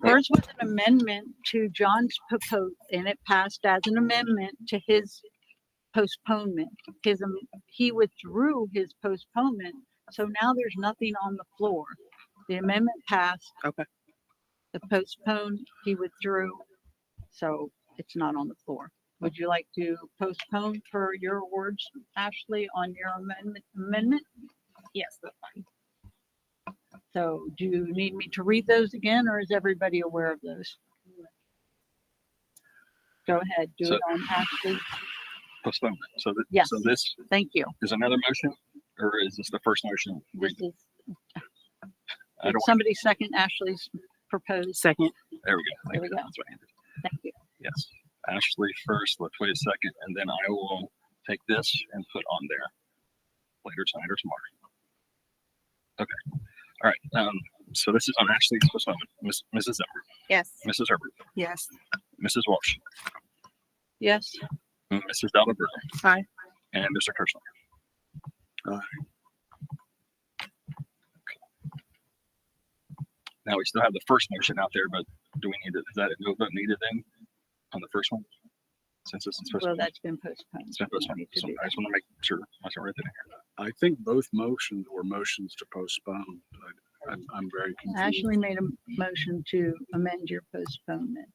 Hers was an amendment to John's proposal, and it passed as an amendment to his postponement. He withdrew his postponement, so now there's nothing on the floor. The amendment passed. Okay. The postpone, he withdrew, so it's not on the floor. Would you like to postpone for your words, Ashley, on your amendment? Yes, that's fine. So do you need me to read those again, or is everybody aware of those? Go ahead, do So- it on Ashley. Postponement. So, Yes. so this Thank you. is another motion, or is this the first motion? This is, I don't, somebody second Ashley's proposed. second. there we go. There Thank we you. go. That's right. Thank you. Yes. Ashley first, Latoya second, and then I will take this and put on there later tonight or tomorrow. Okay. All right. So this is on Ashley's postponement. Mrs. Zimmer, Yes. Mrs. Herbert, Yes. Mrs. Walsh, Yes, Mrs. Dahlberger. Aye. And Mr. Kirschner. Now we still have the first motion out there, but do we need to, is that a no vote needed then on the first one? Since this is supposed well, to be. that's been postponed. It's been We postponed. need to So do I just want to make sure I can write that in here. I think both motions were motions to postpone. I'm very that. confused. Ashley made a motion to amend your postponement.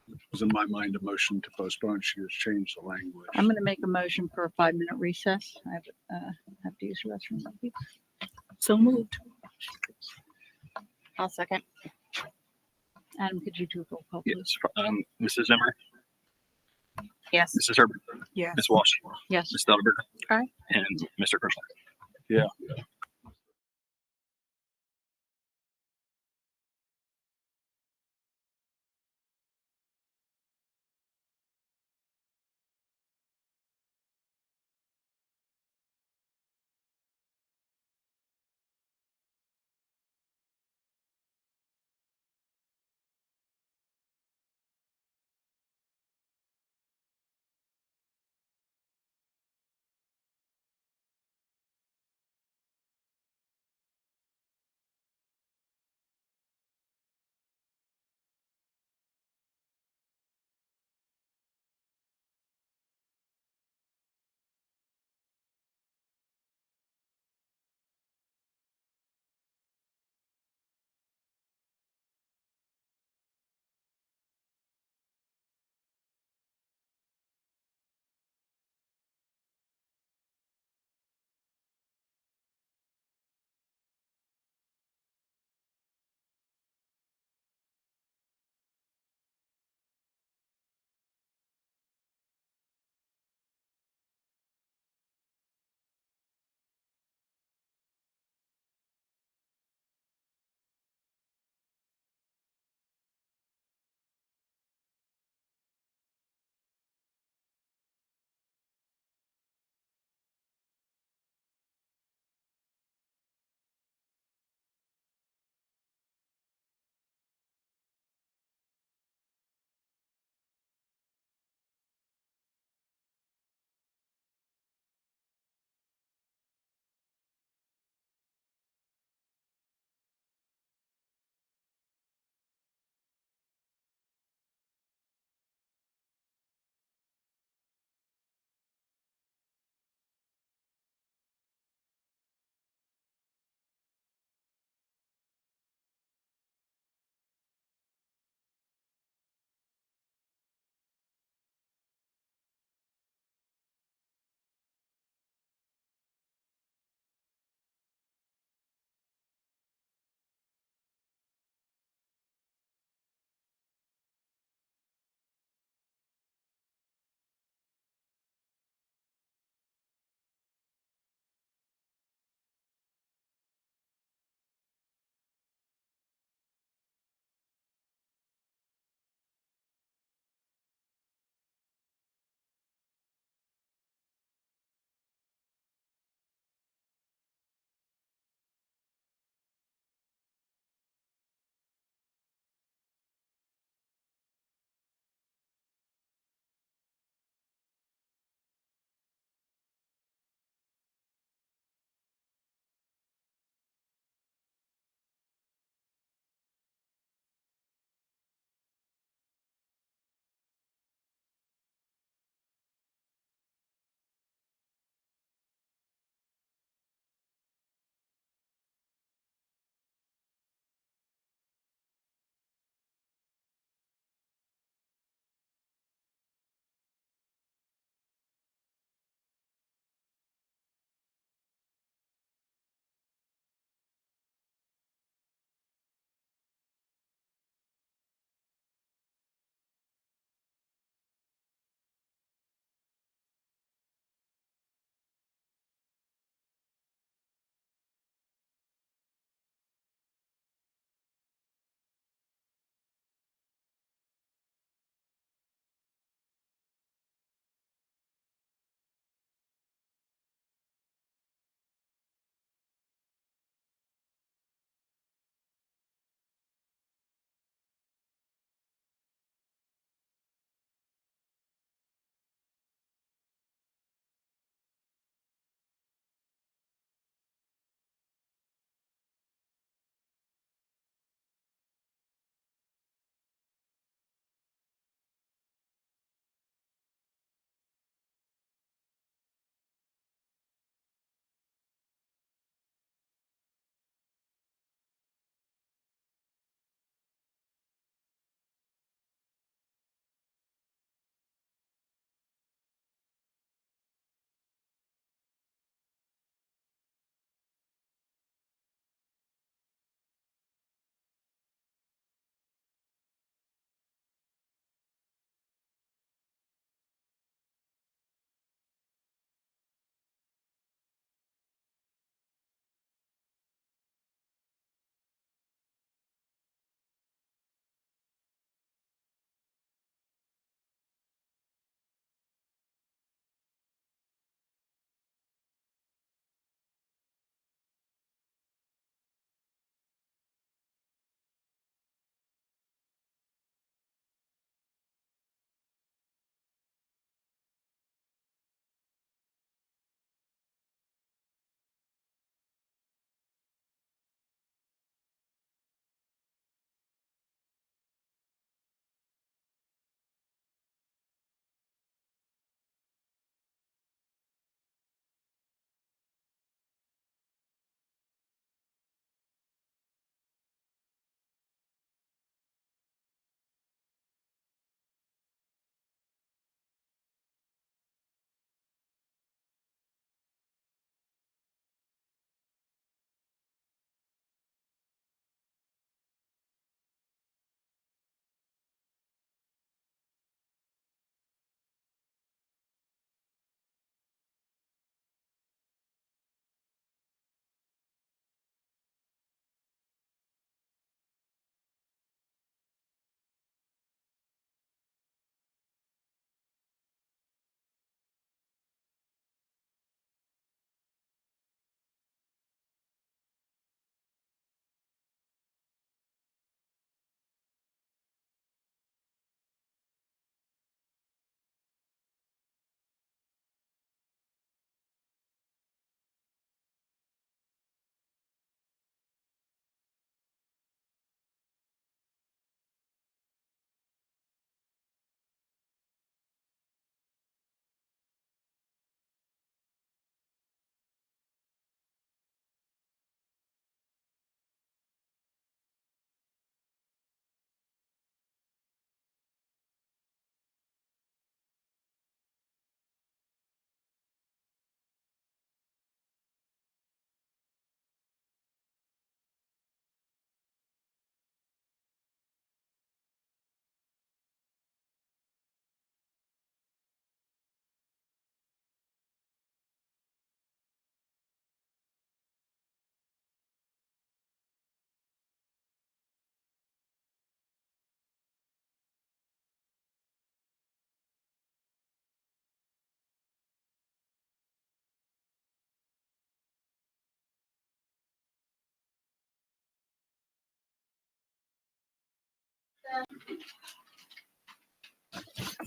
It was in my mind a motion to postpone. She has changed the language. I'm going to make a motion for a 5-minute recess. I have to use the restroom. So moved. I'll second. Adam, could you do a roll call, please? Yes. Mrs. Zimmer, Yes. Mrs. Herbert, Yes. Ms. Walsh, Yes. Ms. Dahlberger. Aye. And Mr. Kirschner. Yeah.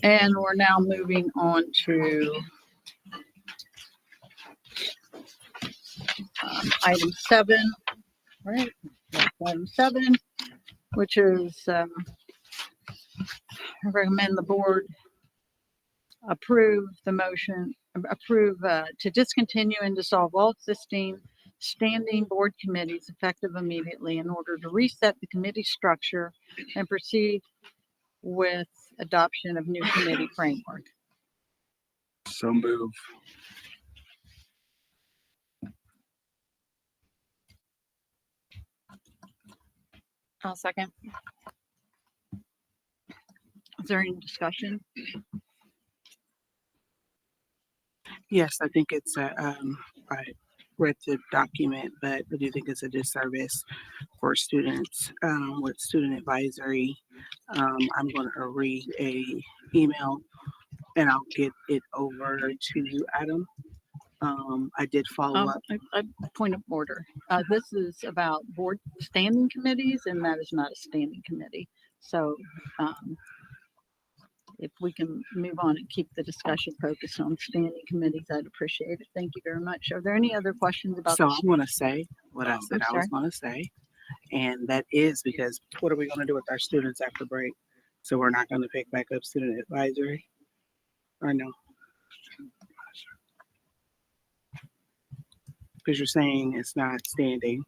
And we're now moving on to item 7, right? That's item 7, which is I recommend the board approve to discontinue and dissolve all existing standing board committees effective immediately in order to reset the committee structure and proceed with adoption of new committee framework. So move. I'll second. Is there any discussion? Yes, I think it's I read the document, but I do think it's a disservice for students with student advisory. I'm going to read a email and I'll get it over to you, Adam. I did follow up. Point of order. This is about board standing committees, and that is not a standing committee. So if we can move on and keep the discussion focused on standing committees, I'd appreciate it. Thank you very much. Are there any other questions about So this? I'm going to say what I said I'm I was sorry. going to say. And that is because what are we going to do with our students after break? So we're not going to pick back up student advisory or no? Because you're saying it's not standing.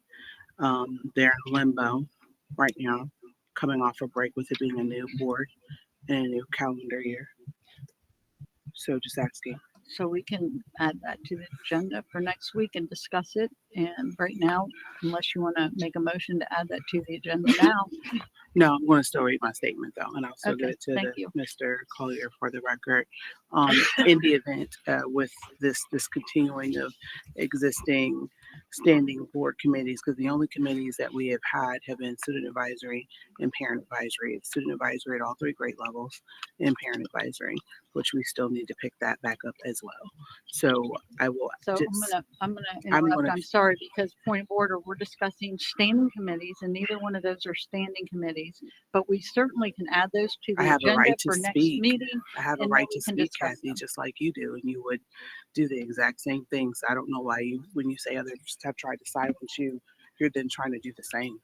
They're in limbo right now, coming off a break with it being a new board and a new calendar year. So just asking. So we can add that to the agenda for next week and discuss it. And right now, unless you want to make a motion to add that to the agenda now. No, I'm going to still read my statement though, and I'll still give Okay, it to thank you. Mr. Collier for the record. In the event with this continuing of existing standing board committees, because the only committees that we have had have been student advisory and parent advisory. It's student advisory at all 3 grade levels and parent advisory, which we still need to pick that back up as well. So I will. So just, I'm gonna interrupt. gonna- I'm sorry, because point of order, we're discussing standing committees and neither one of those are standing committees. But we certainly can add those to I the have a agenda right to for next speak. meeting. I have a and right then we to can speak, discuss Kathy, them. just like you do, and you would do the exact same things. I don't know why you, when you say others have tried to silence you, you're then trying to do the same.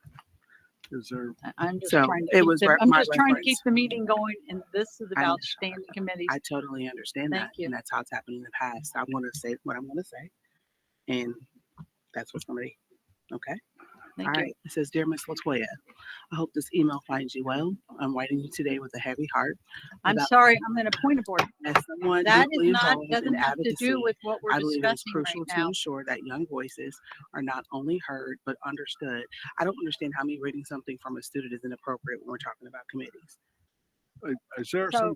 Is there, I'm just So, trying to it keep was the, I'm my just trying to keep reference. the meeting going, and this is I about know. standing committees. I totally understand Thank that, you. and that's how it's happened in the past. I want to say what I'm going to say, and that's what's going to be. Okay. Thank All you. right. It says, "Dear Miss Latoya, I hope this email finds you well. I'm writing you today with a heavy heart. I'm about- sorry, I'm in a point of order. As someone That is deeply not, involved doesn't in have to advocacy, do with what we're I believe it is discussing right crucial to now. ensure that young voices are not only heard but understood. I don't understand how me reading something from a student is inappropriate when we're talking about committees. is there So- some,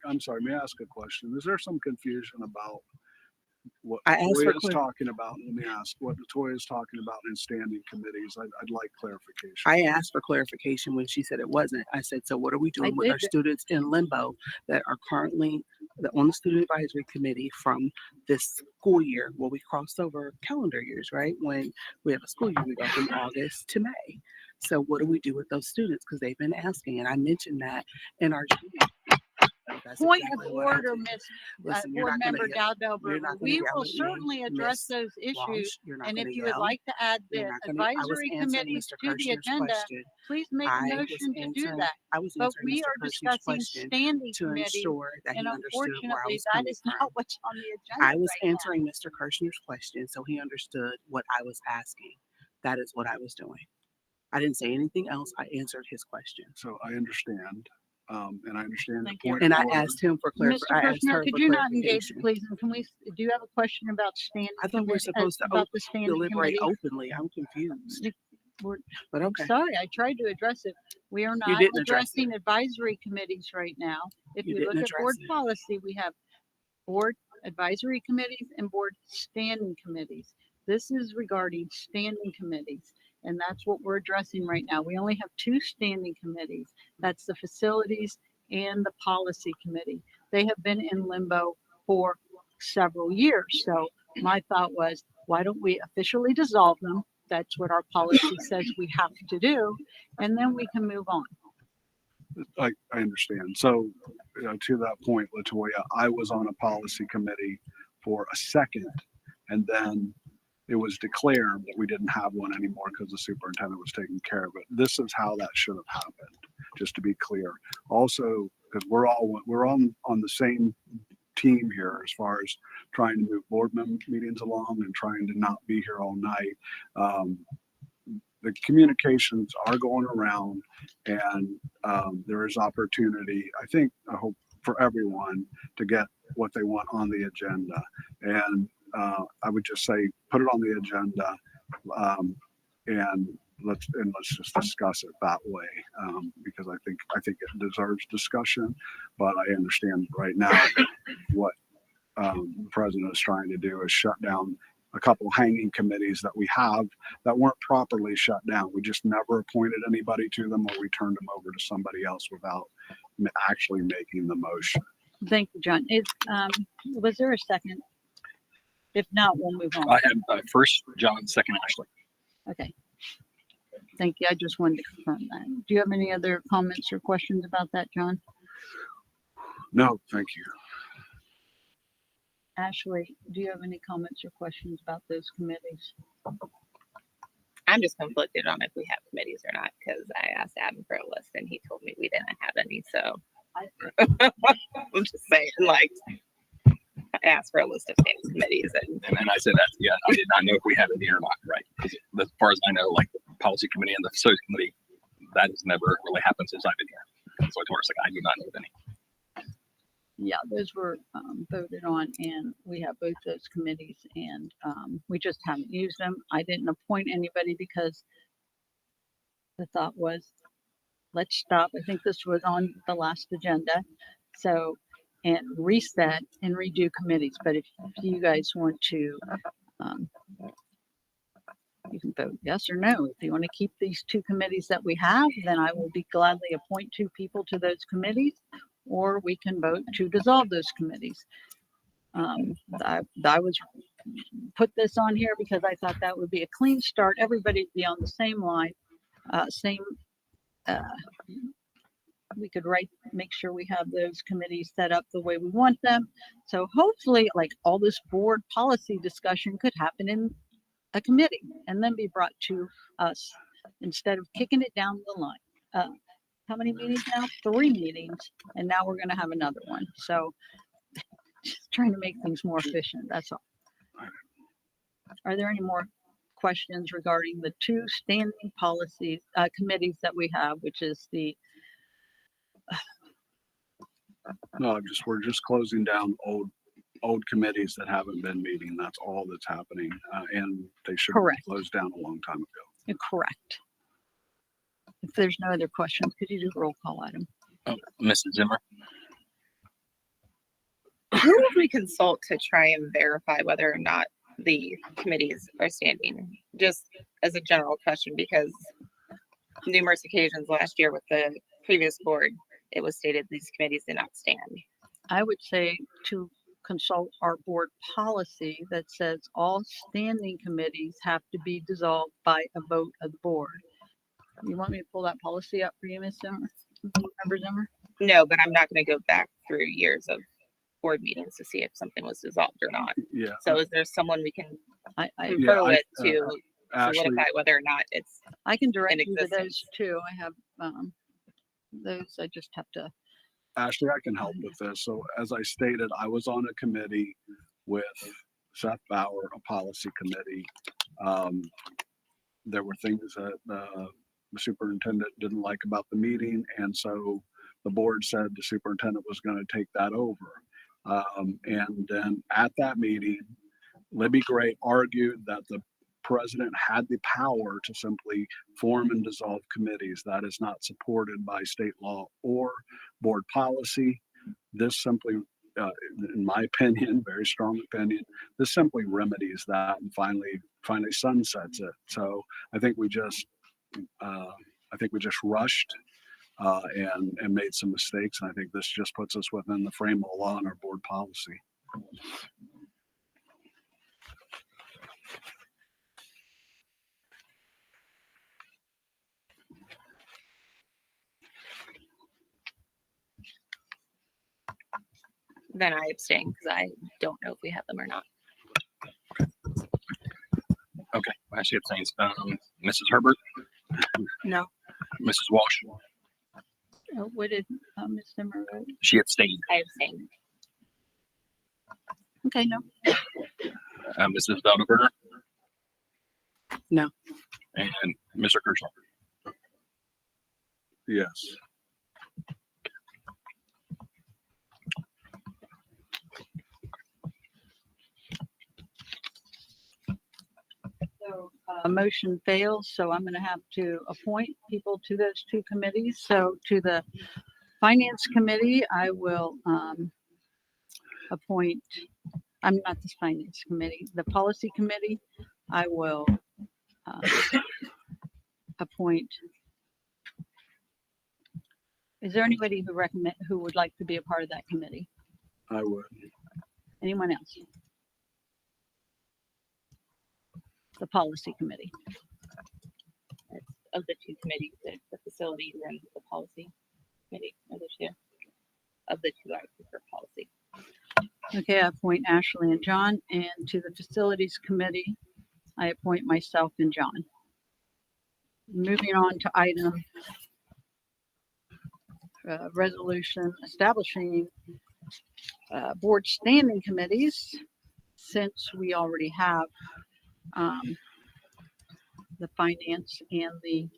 I'm sorry, may I ask a question? Is there some confusion about what I asked for Latoya is talking about? Let me ask what Latoya is talking about in standing committees. I'd like clarification. I asked for clarification when she said it wasn't. I said, so what are we doing with our did. students in limbo that are currently on the student advisory committee from this school year? Well, we crossed over calendar years, right? When we have a school year, we go from August to May. So what do we do with those students? Because they've been asking, and I mentioned that in our That's Point exactly of what I order, did. Miss Listen, you're Board not gonna Member yell- Dowdell. you're not gonna We yell will at me, certainly address Miss those issues. Walsh. You're not And gonna if you would yell. like to add You're the not gonna- I was advisory answering committees Mr. to the Kirshner's agenda, question. please make a I was motion to do answering- that. I was But answering we Mr. are Kirshner's discussing question standing to committees, ensure that he and understood where I unfortunately, was that coming is from. not what's on the agenda I was right now. answering Mr. Kirshner's question, so he understood what I was asking. That is what I was doing. I didn't say anything else. I answered his question. So I understand, and I understand the Thank you. point. And of I order. asked him for Mr. clarification. I asked Kirshner, her could for you not engage, clarification. please? And do you have a question about standing? I thought we were committee- supposed to about the standing deliberate committee? openly. I'm confused. We're- But I'm okay. sorry, I tried to address it. We are not didn't address addressing advisory committees right now. If You you didn't look at address board it. policy, we have board advisory committees and board standing committees. This is regarding standing committees, and that's what we're addressing right now. We only have 2 standing committees. That's the facilities and the policy committee. They have been in limbo for several years. So my thought was, why don't we officially dissolve them? That's what our policy says we have to do, and then we can move on. I understand. So, to that point, Latoya, I was on a policy committee for a second, and then it was declared that we didn't have one anymore because the superintendent was taking care of it. This is how that should have happened, just to be clear. Also, because we're on the same team here as far as trying to move board meetings along and trying to not be here all night. The communications are going around, and there is opportunity, I hope for everyone to get what they want on the agenda. And I would just say, put it on the agenda, and let's just discuss it that way, because I think it deserves discussion. But I understand right now what the president is trying to do is shut down a couple hanging committees that we have that weren't properly shut down. We just never appointed anybody to them, or we turned them over to somebody else without actually making the motion. Thank you, John. Was there a second? If not, we'll move on. I have first John, second Ashley. Okay. Thank you. I just wanted to confirm that. Do you have any other comments or questions about that, John? No, thank you. Ashley, do you have any comments or questions about those committees? I'm just conflicted on if we have committees or not, because I asked Adam for a list and he told me we didn't have any. So I'm just saying, like, I asked for a list of standing committees And I said that, yeah, I did not know if we had any or not, right? Because as far as I know, like the policy committee and the facility committee, that has never really happened since I've been here. So I told her, like, I do not know of any. Yeah, those were voted on, and we have both those committees, and we just haven't used them. I didn't appoint anybody because the thought was, let's stop. I think this was on the last agenda. So, and reset and redo committees. But if you guys want to, you can vote yes or no. If you want to keep these two committees that we have, then I will be gladly appoint two people to those committees, or we can vote to dissolve those committees. I was put this on here because I thought that would be a clean start. Everybody would be on the same line, we could make sure we have those committees set up the way we want them. So hopefully, like, all this board policy discussion could happen in a committee and then be brought to us instead of kicking it down the line. How many meetings now? 3 meetings, and now we're going to have another one. So just trying to make things more efficient. That's all. Are there any more questions regarding the 2 standing policies committees that we have, which is the No, we're just closing down old committees that haven't been meeting. That's all that's happening, and they should have Correct. closed down a long time ago. correct? If there's no other questions, could you do a roll call item? Mrs. Zimmer. who would we consult to try and verify whether or not the committees are standing? Just as a general question, because numerous occasions last year with the previous board, it was stated these committees did not stand. I would say to consult our board policy that says all standing committees have to be dissolved by a vote of the board. You want me to pull that policy up for you, Ms. Zimmer? Member Zimmer? No, but I'm not going to go back through years of board meetings to see if something was dissolved or not. Yeah. So is there someone we can I refer it to Ashley, solidify whether or not it's can direct in you to those existence? too. I have those. I just have to. Ashley, I can help with this. So as I stated, I was on a committee with Seth Bauer, a policy committee. There were things that the superintendent didn't like about the meeting, and so the board said the superintendent was going to take that over. And then at that meeting, Libby Gray argued that the president had the power to simply form and dissolve committees. That is not supported by state law or board policy. This simply, in my opinion, very strong opinion, this simply remedies that and finally sunsets it. So I think we just rushed and made some mistakes. And I think this just puts us within the frame of law and our board policy. Then I abstain because I don't know if we have them or not. Okay, Ashley abstains. Mrs. Herbert, No. Mrs. Walsh, What did Ms. Zimmer vote? she abstained. I abstain. Okay, no. Mrs. Donberger. No. And Mr. Kershaw. Yes. So a motion fails, so I'm gonna have to appoint people to those two committees. So to the Finance Committee, I will appoint, I'm not the Finance Committee, the Policy Committee, I will appoint. Is there anybody who would like to be a part of that committee? I would. Anyone else? The Policy Committee. Of the two committees, the facilities and the policy committee, are the two. Of the two, I would prefer policy. Okay, I appoint Ashley and John, and to the Facilities Committee, I appoint myself and John. Moving on to item resolution establishing board standing committees. Since we already have the Finance and the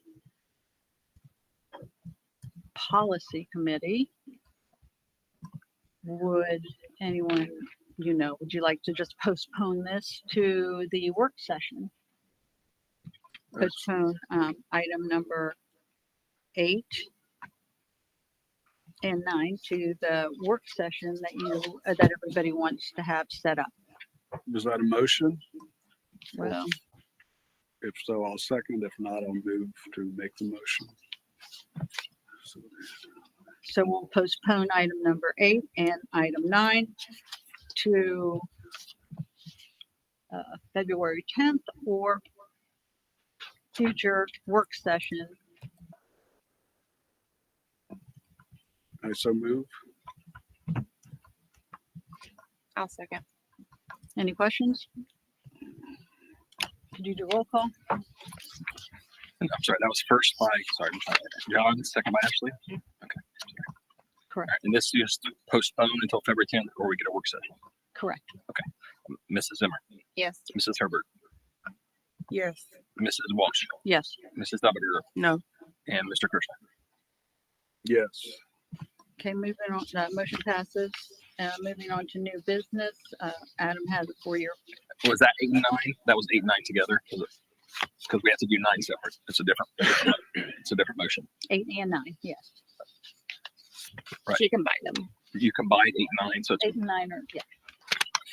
Policy Committee, would anyone, would you like to just postpone this to the work session? Postpone item number 8 and 9 to the work session that everybody wants to have set up. Was that a motion? Well, If so, I'll second. If not, I'll move to make the motion. so we'll postpone item number 8 and item 9 to February 10th or future work session. I so move. I'll second. Any questions? Could you do roll call? I'm sorry, that was first by, John, second by Ashley. Okay. Correct. All right, and this is just postponed until February 10th, or we get a work session. Correct. Mrs. Zimmer, Yes. Mrs. Herbert, Yes. Mrs. Walsh, Yes. Mrs. Donberger, No. and Mr. Kershaw. Yes. Okay, moving on, motion passes. Moving on to new business. Adam has a 4-year. Was that 8 and 9? That was 8 and 9 together because we have to do 9 separate. It's a different motion. 8 and 9, yes. Right. She combined them. You combine 8 and 9, so it's 8 and 9 are, yeah.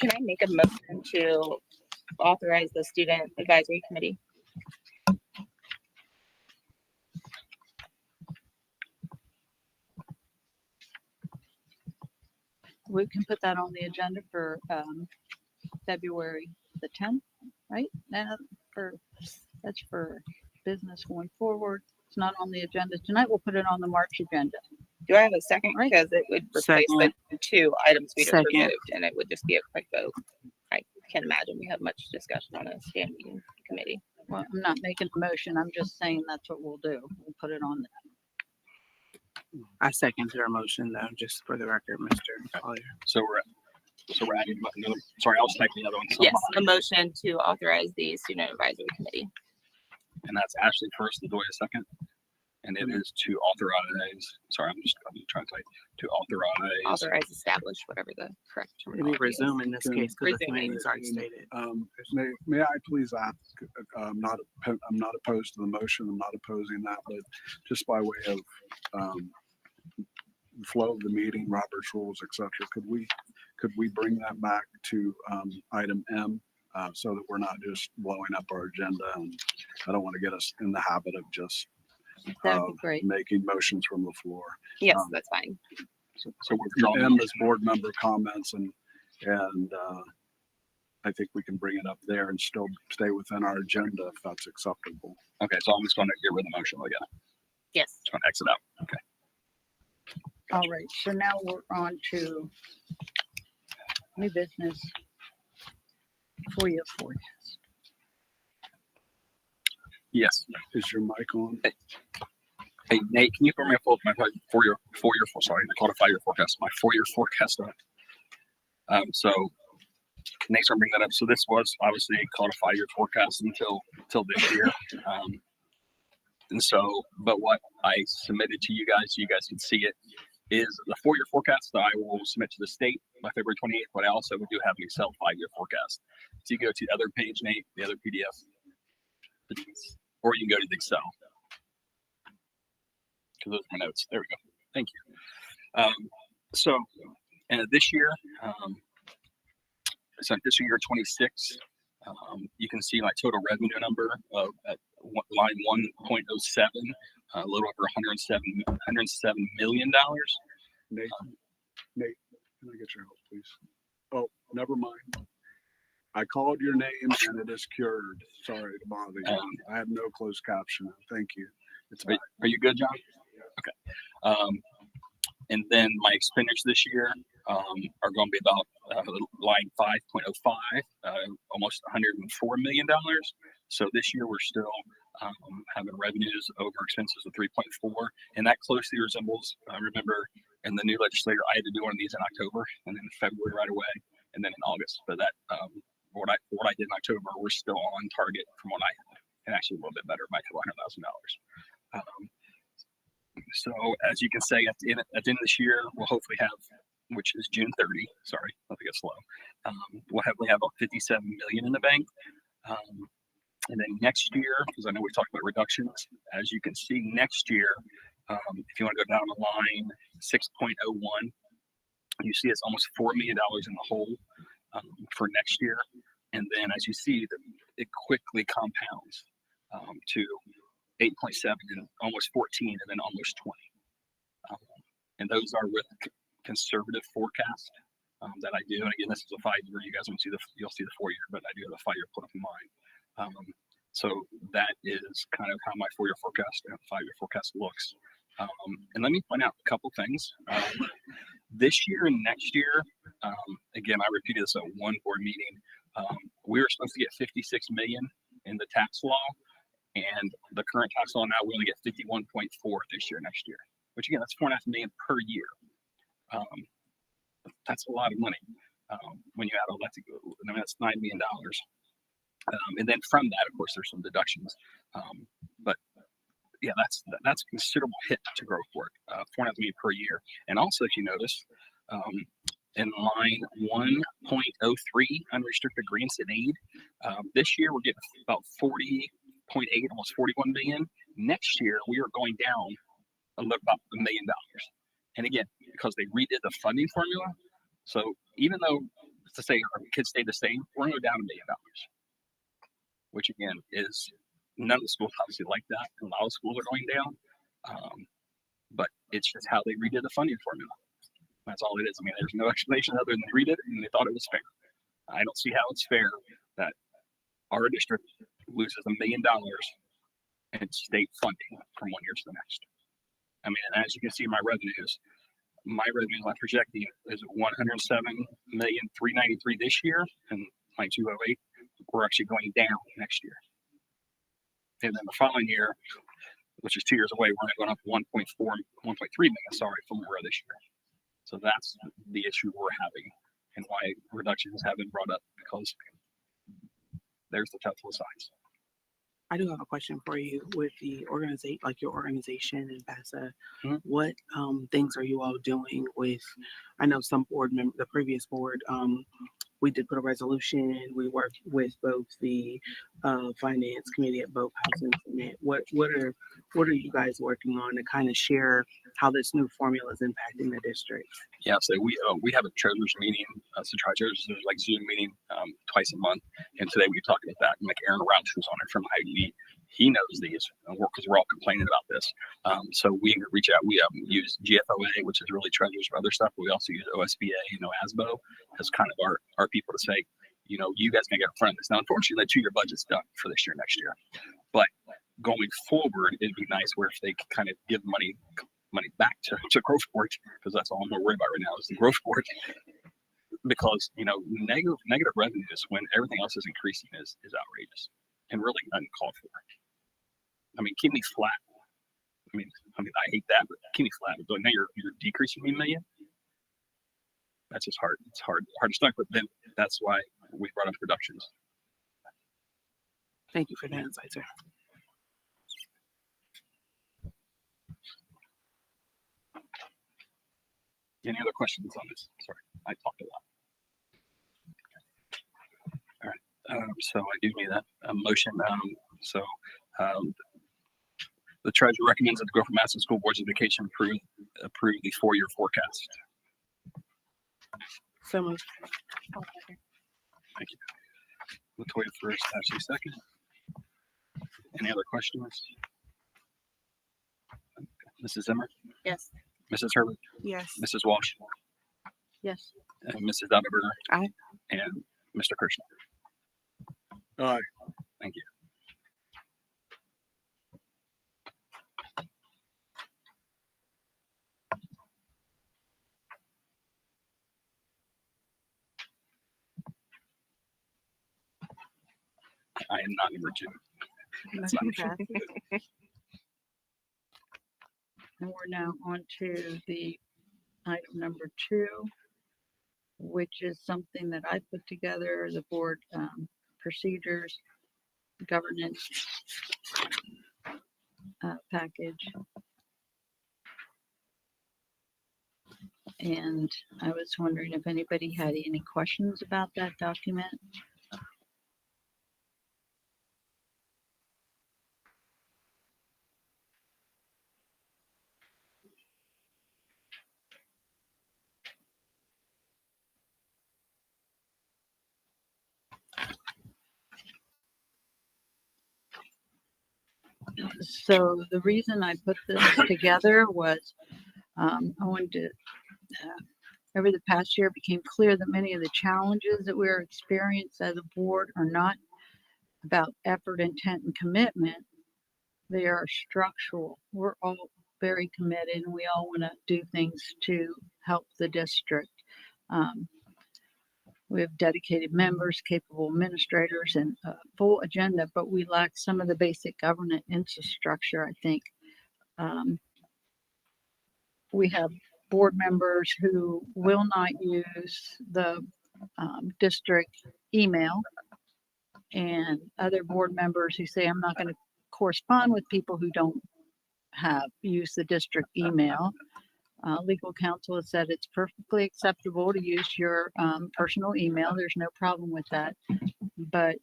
Can I make a motion to authorize the student advisory committee? We can put that on the agenda for February the 10th, right? That's for business going forward. It's not on the agenda tonight. We'll put it on the March agenda. Do I have a second? Right. Because it would replace the Second. 2 items we just Second. removed, and it would just be a quick vote. I can't imagine we have much discussion on a standing committee. Well, I'm not making a motion. I'm just saying that's what we'll do. We'll put it on there. I second your motion though, just for the record, Mr. Collier. so we're adding another. Sorry, I'll type the other one. Yes, a motion to authorize the student advisory committee. And that's Ashley first, the Doya second. And it is to authorize. Sorry, I'm trying to type to authorize. Establish, whatever the correct Maybe terminology is. resume in this Can- case because the Resuming. committee is already stated. May I please ask, I'm not opposed to the motion. I'm not opposing that, but just by way of flow of the meeting, Robert's rules, et cetera, could we bring that back to item M? So that we're not just blowing up our agenda, and I don't want to get us in the habit of just That'd be great. making motions from the floor. Yes, Um, that's fine. So we're withdrawing. M is board member comments, and I think we can bring it up there and still stay within our agenda if that's acceptable. Okay, so I'm just going to get rid of the motion again. Yes. Just going to exit out. Okay. All right. So now we're on to New business. FOIA forecast. Yes. Is your mic on? Hey, Nate, can you put me up my 4-year, sorry, I called a 5-year forecast, my 4-year forecast up. So Nate's gonna bring that up. So this was obviously called a 5-year forecast until this year. And so, but what I submitted to you guys, so you guys can see it, is the 4-year forecast that I will submit to the state by February 28th, but I also do have an Excel 5-year forecast. So you go to the other page, Nate, the other PDF, or you can go to the Excel. Because those are my notes. There we go. Thank you. So this year, so this year 26, you can see my total revenue number of at line 1.07, a little over $107 million. Nate, can I get your help, please? Oh, never mind. I called your name and it is cured. Sorry to bother you. I have no closed caption. Thank you. Are you good, John? Okay. And then my expenditures this year are going to be about line 5.05, almost $104 million. So this year we're still having revenues over expenses of 3.4, and that closely resembles. Remember, in the new legislature, I had to do one of these in October, and then in February right away, and then in August. But that what I did in October, we're still on target from what I had, and actually a little bit better by $200,000. So as you can say, at the end of this year, we'll hopefully have, which is June 30. Sorry, let me get slow. We'll hopefully have about 57 million in the bank. And then next year, because I know we talked about reductions, as you can see next year, if you want to go down the line 6.01, you see it's almost $4 million in the hole for next year. And then as you see, it quickly compounds to 8.7 and almost 14 and then almost 20. And those are with conservative forecast that I do. And again, this is a 5-year. You guys won't see you'll see the 4-year, but I do have a 5-year put up in mind. So that is kind of how my 4-year forecast and 5-year forecast looks. And let me point out a couple things. This year and next year, again, I repeated this at one board meeting. We were supposed to get 56 million in the tax law, and the current tax law now we only get 51.4 this year, next year, which again, that's $4.5 million per year. That's a lot of money when you add all that together. I mean, that's $9 million. And then from that, of course, there's some deductions. But yeah, that's a considerable hit to Groveport, $4.5 million per year. And also, if you notice, in line 1.03, unrestricted grants and aid, this year we're getting about 40.8, almost 41 million. Next year we are going down about $1 million. And again, because they redid the funding formula, so even though to say our kids stay the same, we're going to go down $1 million, which again is none of the schools obviously like that. A lot of schools are going down, but it's just how they redid the funding formula. That's all it is. I mean, there's no explanation other than they redid it and they thought it was fair. I don't see how it's fair that our district loses $1 million in state funding from one year to the next. I mean, and as you can see, my revenues I'm projecting is 107,393,000 this year, and line 208. We're actually going down next year, and then the following year, which is 2 years away, we're going up 1.3 million. Sorry, from where we were this year. So that's the issue we're having, and why reductions have been brought up, because there's the tough sides. I do have a question for you with the organization, like your organization in BASA. Mm-hmm. What things are you all doing with, I know some board members, the previous board, we did put a resolution. We worked with both the finance committee at both House and Senate. What are you guys working on to kind of share how this new formula is impacting the district? Yeah, so we have a treasurer's meeting, treasurers like Zoom meeting twice a month, and today we talked about that. And like Aaron Rouch, who's on it from IDE, he knows these because we're all complaining about this. So we reach out. We use GFOA, which is really treasurers for other stuff. But we also use OSBA and OASBO as kind of our people to say, you know, you guys can get in front of this. Now, unfortunately, the 2-year budget's done for this year, next year. But going forward, it'd be nice where if they could kind of give money back to Groveport, because that's all I'm worried about right now is the Groveport. because negative revenues when everything else is increasing is outrageous and really uncalled for. I mean, keep me flat. I mean, I hate that, but keep me flat. But now you're decreasing me $1 million. That's just hard. It's hard to stomach. But then that's why we brought up reductions. Thank you for that insight, sir. Any other questions on this? Sorry, I talked a lot. All right. So I do need a motion. The treasurer recommends that the Groveport Madison School Board's Education approve the 4-year forecast. So moved. Thank you. Latoya first, Ashley second. Any other questions? Mrs. Zimmer, Yes. Mrs. Herbert, Yes. Mrs. Walsh, Yes. and Mrs. Davenberger. Aye. And Mr. Kirschner. Aye. Thank you. I am not number 2. Motion passes. And we're now on to the item number 2, which is something that I put together, the board procedures, governance package. And I was wondering if anybody had any questions about that document. So the reason I put this together was I wanted to, over the past year, it became clear that many of the challenges that we're experiencing as a board are not about effort, intent, and commitment. They are structural. We're all very committed and we all want to do things to help the district. We have dedicated members, capable administrators, and a full agenda, but we lack some of the basic governance infrastructure, I think. We have board members who will not use the district email, and other board members who say, I'm not going to correspond with people who don't use the district email. Legal counsel has said it's perfectly acceptable to use your personal email. There's no problem with that. But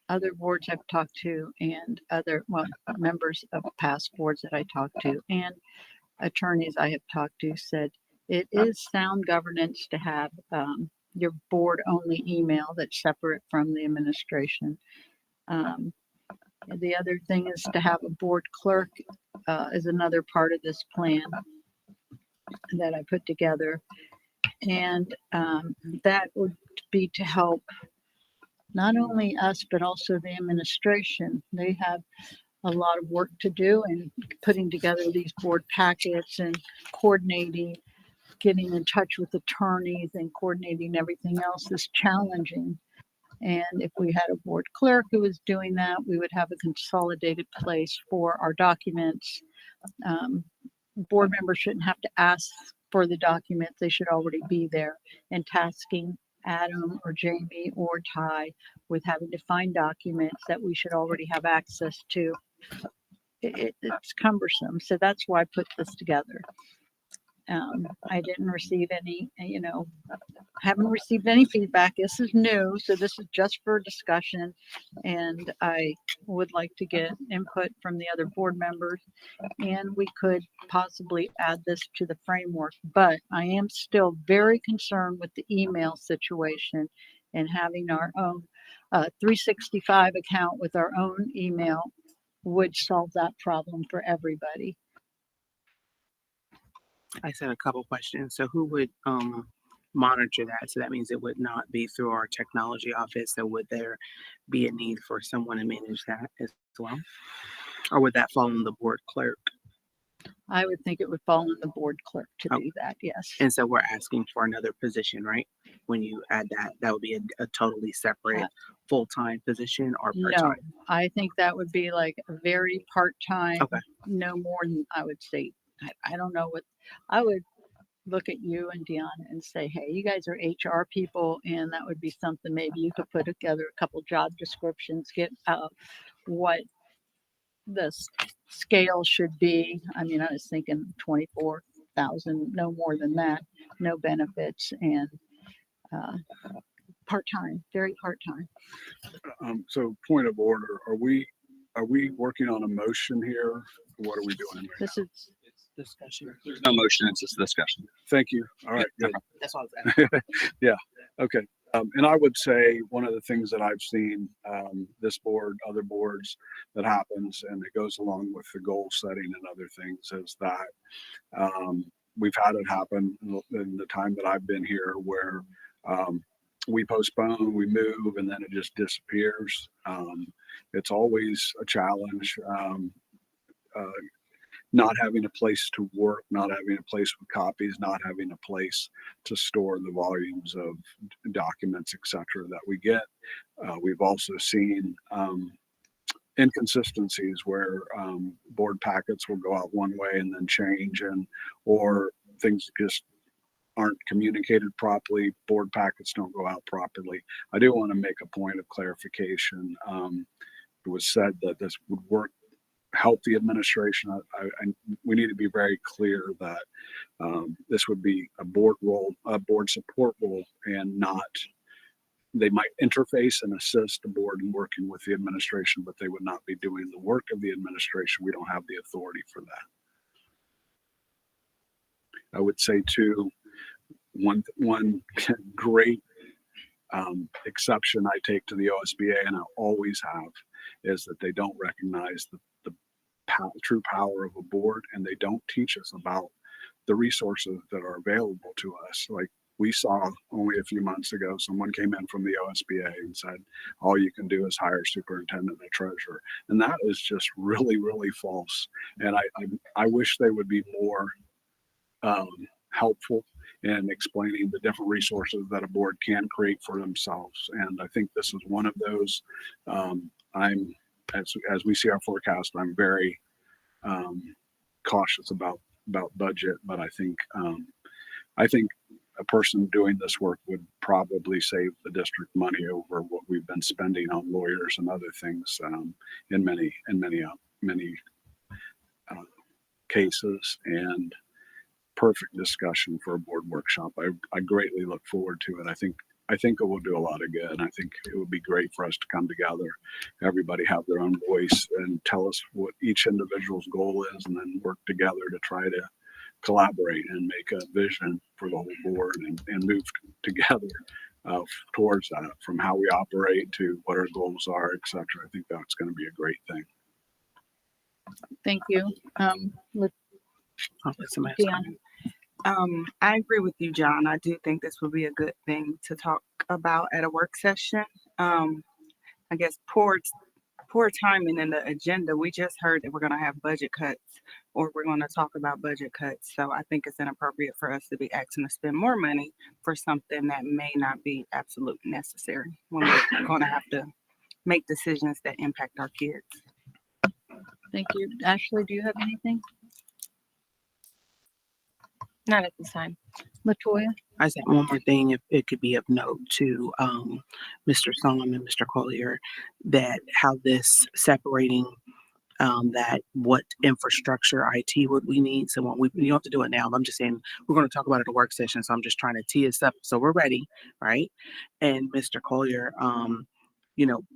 other boards I've talked to and members of past boards that I talked to and attorneys I have talked to said it is sound governance to have your board only email that's separate from the administration. The other thing is to have a board clerk is another part of this plan that I put together. And that would be to help not only us, but also the administration. They have a lot of work to do in putting together these board packets and coordinating, getting in touch with attorneys and coordinating everything else is challenging. And if we had a board clerk who was doing that, we would have a consolidated place for our documents. Board members shouldn't have to ask for the documents. They should already be there, and tasking Adam or Jamie or Ty with having to find documents that we should already have access to. It's cumbersome. So that's why I put this together. I didn't receive any, haven't received any feedback. This is new, so this is just for discussion. And I would like to get input from the other board members. And we could possibly add this to the framework. But I am still very concerned with the email situation and having our own 365 account with our own email would solve that problem for everybody. I said a couple questions. So who would monitor that? So that means it would not be through our technology office. So would there be a need for someone to manage that as well? Or would that fall on the board clerk? I would think it would fall on the board clerk to Oh. do that, yes. And so we're asking for another position, right? When you add that, that would be a totally separate full-time position or No, part-time? I think that would be like a very part-time, Okay. no more than, I would say, I don't know what, I would look at you and Dion and say, hey, you guys are HR people, and that would be something maybe you could put together a couple job descriptions, get what the scale should be. I mean, I was thinking 24,000, no more than that, no benefits, and part-time, very part-time. So point of order, are we working on a motion here? What are we doing? Right This now? is Discussion. There's no motion, it's just a discussion. Thank you. All right, good. That's all I was asking. Okay. And I would say one of the things that I've seen, this board, other boards that happens, and it goes along with the goal setting and other things, is that we've had it happen in the time that I've been here where we postpone, we move, and then it just disappears. It's always a challenge. Not having a place to work, not having a place with copies, not having a place to store the volumes of documents, etc., that we get. We've also seen inconsistencies where board packets will go out one way and then change, or things just aren't communicated properly. Board packets don't go out properly. I do want to make a point of clarification. It was said that this would help the administration. We need to be very clear that this would be a board support role, and not, they might interface and assist the board in working with the administration, but they would not be doing the work of the administration. We don't have the authority for that. I would say too, one great exception I take to the OSBA, and I always have, is that they don't recognize the true power of a board, and they don't teach us about the resources that are available to us. Like we saw only a few months ago, someone came in from the OSBA and said, all you can do is hire a superintendent and a treasurer. And that is just really, really false. And I wish they would be more helpful in explaining the different resources that a board can create for themselves. And I think this is one of those. As we see our forecast, I'm very cautious about budget, but I think a person doing this work would probably save the district money over what we've been spending on lawyers and other things in many cases. And perfect discussion for a board workshop. I greatly look forward to it. I think it will do a lot of good. And I think it would be great for us to come together, everybody have their own voice and tell us what each individual's goal is, and then work together to try to collaborate and make a vision for the whole board and move together towards that, from how we operate to what our goals are, etc. I think that's going to be a great thing. thank you. Dion. I agree with you, John. I do think this would be a good thing to talk about at a work session. I guess poor timing in the agenda. We just heard that we're going to have budget cuts, or we're going to talk about budget cuts. So I think it's inappropriate for us to be asking to spend more money for something that may not be absolutely necessary, when we're going to have to make decisions that impact our kids. Thank you. Ashley, do you have anything? Not at this time. Latoya? I said one more thing, if it could be of note to Mr. Solomon and Mr. Collier, that how this separating that what infrastructure IT would we need. So when you don't have to do it now, I'm just saying we're going to talk about it at a work session. So I'm just trying to tee us up so we're ready, right? And Mr. Collier,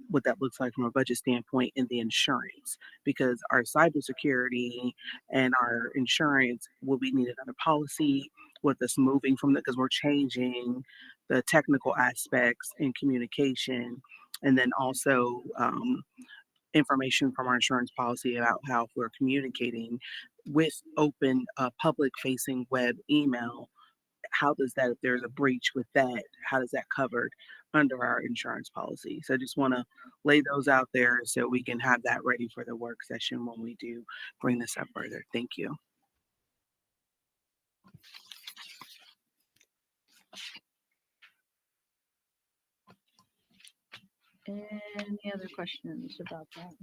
what that looks like from a budget standpoint in the insurance, because our cybersecurity and our insurance will be needed under policy with us moving from because we're changing the technical aspects in communication, and then also information from our insurance policy about how we're communicating with open public facing web email. How does that, if there's a breach with that, how does that covered under our insurance policy? So I just want to lay those out there so we can have that ready for the work session when we do bring this up further. Thank you. Any other questions about that?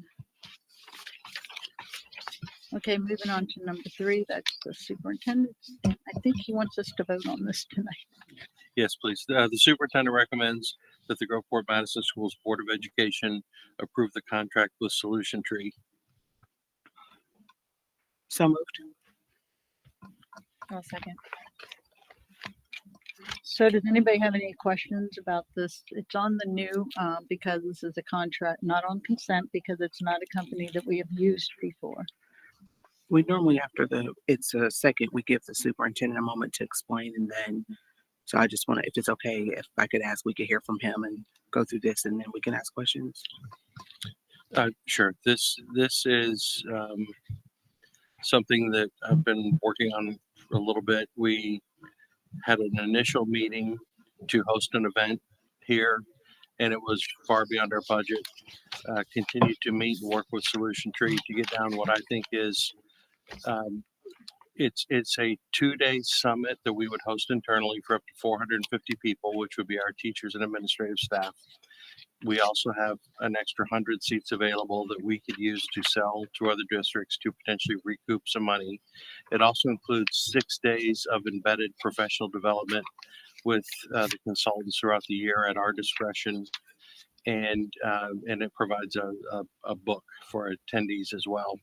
Okay, moving on to number 3, that's the superintendent. I think he wants us to vote on this tonight. Yes, please. The superintendent recommends that the Groveport Madison Schools Board of Education approve the contract with Solution Tree. So moved. I'll second. So does anybody have any questions about this? It's on the new, because this is a contract, not on consent, because it's not a company that we have used before. We normally, after it's a second, we give the superintendent a moment to explain, and then, so I just want to, if it's okay, if I could ask, we could hear from him and go through this, and then we can ask questions. Sure. This is something that I've been working on for a little bit. We had an initial meeting to host an event here, and it was far beyond our budget. Continued to meet and work with Solution Tree to get down what I think is it's a 2-day summit that we would host internally for up to 450 people, which would be our teachers and administrative staff. We also have an extra 100 seats available that we could use to sell to other districts to potentially recoup some money. It also includes 6 days of embedded professional development with the consultants throughout the year at our discretion. And it provides a book for attendees as well.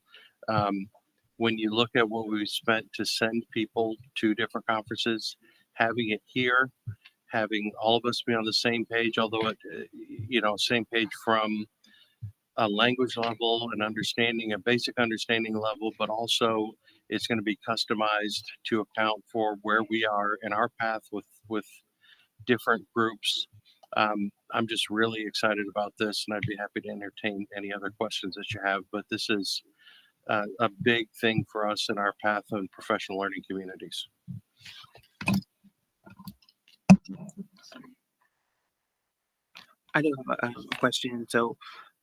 When you look at what we've spent to send people to different conferences, having it here, having all of us be on the same page, although same page from a language level and understanding, a basic understanding level, but also it's going to be customized to account for where we are in our path with different groups. I'm just really excited about this, and I'd be happy to entertain any other questions that you have, but this is a big thing for us in our path on professional learning communities. I do have a question. So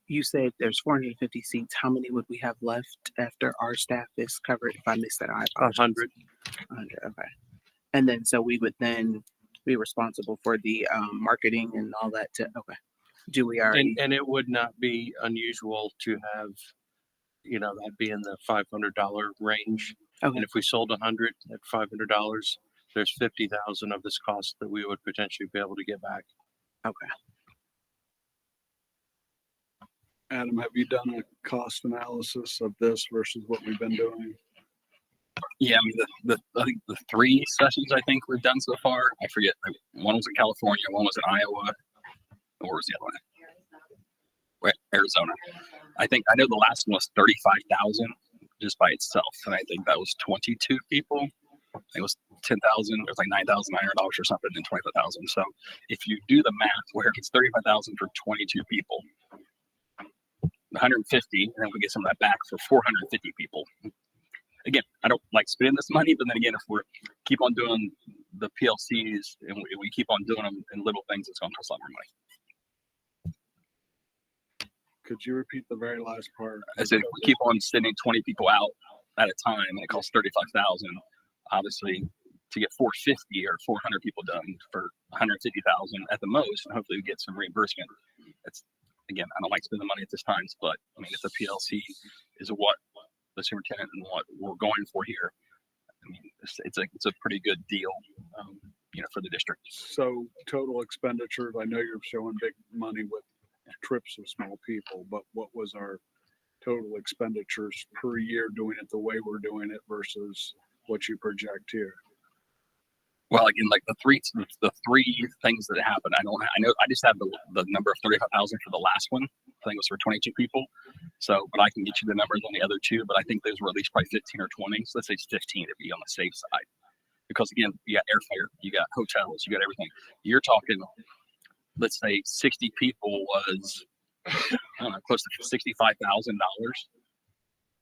you said there's 450 seats. How many would we have left after our staff is covered? If I missed that, I apologize. 100. 100, okay. And then, so we would then be responsible for the marketing and all that okay. Do we already? And it would not be unusual to have, that be in the $500 range. Okay. And if we sold 100 at $500, there's 50,000 of this cost that we would potentially be able to get back. Okay. Adam, have you done a cost analysis of this versus what we've been doing? Yeah, I mean I think the 3 sessions I think we've done so far. I forget. One was in California, one was in Iowa. Where was the other one? Arizona. I know the last one was 35,000 just by itself, and I think that was 22 people. I think it was 10,000. It was like $9,900 or something, and 25,000. So if you do the math, where it's 35,000 for 22 people, 150, and then we get some of that back for 450 people. Again, I don't like spending this money, but then again, if we keep on doing the PLCs and we keep on doing them in little things, it's going to cost a lot more money. Could you repeat the very last part? I said, if we keep on sending 20 people out at a time, and it costs 35,000, obviously to get 450 or 400 people done for 150,000 at the most, and hopefully we get some reimbursement. That's, again, I don't like spending money at this time, but I mean, if the PLC is what the superintendent and what we're going for here, I mean, it's a pretty good deal, for the district. So total expenditures, I know you're showing big money with trips of small people, but what was our total expenditures per year doing it the way we're doing it versus what you project here? Well, again, like the three things that happened, I just have the number of 35,000 for the last one. I think it was for 22 people. So, but I can get you the numbers on the other 2, but I think those were at least probably 15 or 20. So let's say it's 15 to be on the safe side. Because again, you got airfare, you got hotels, you got everything. You're talking, let's say 60 people was, close to $65,000.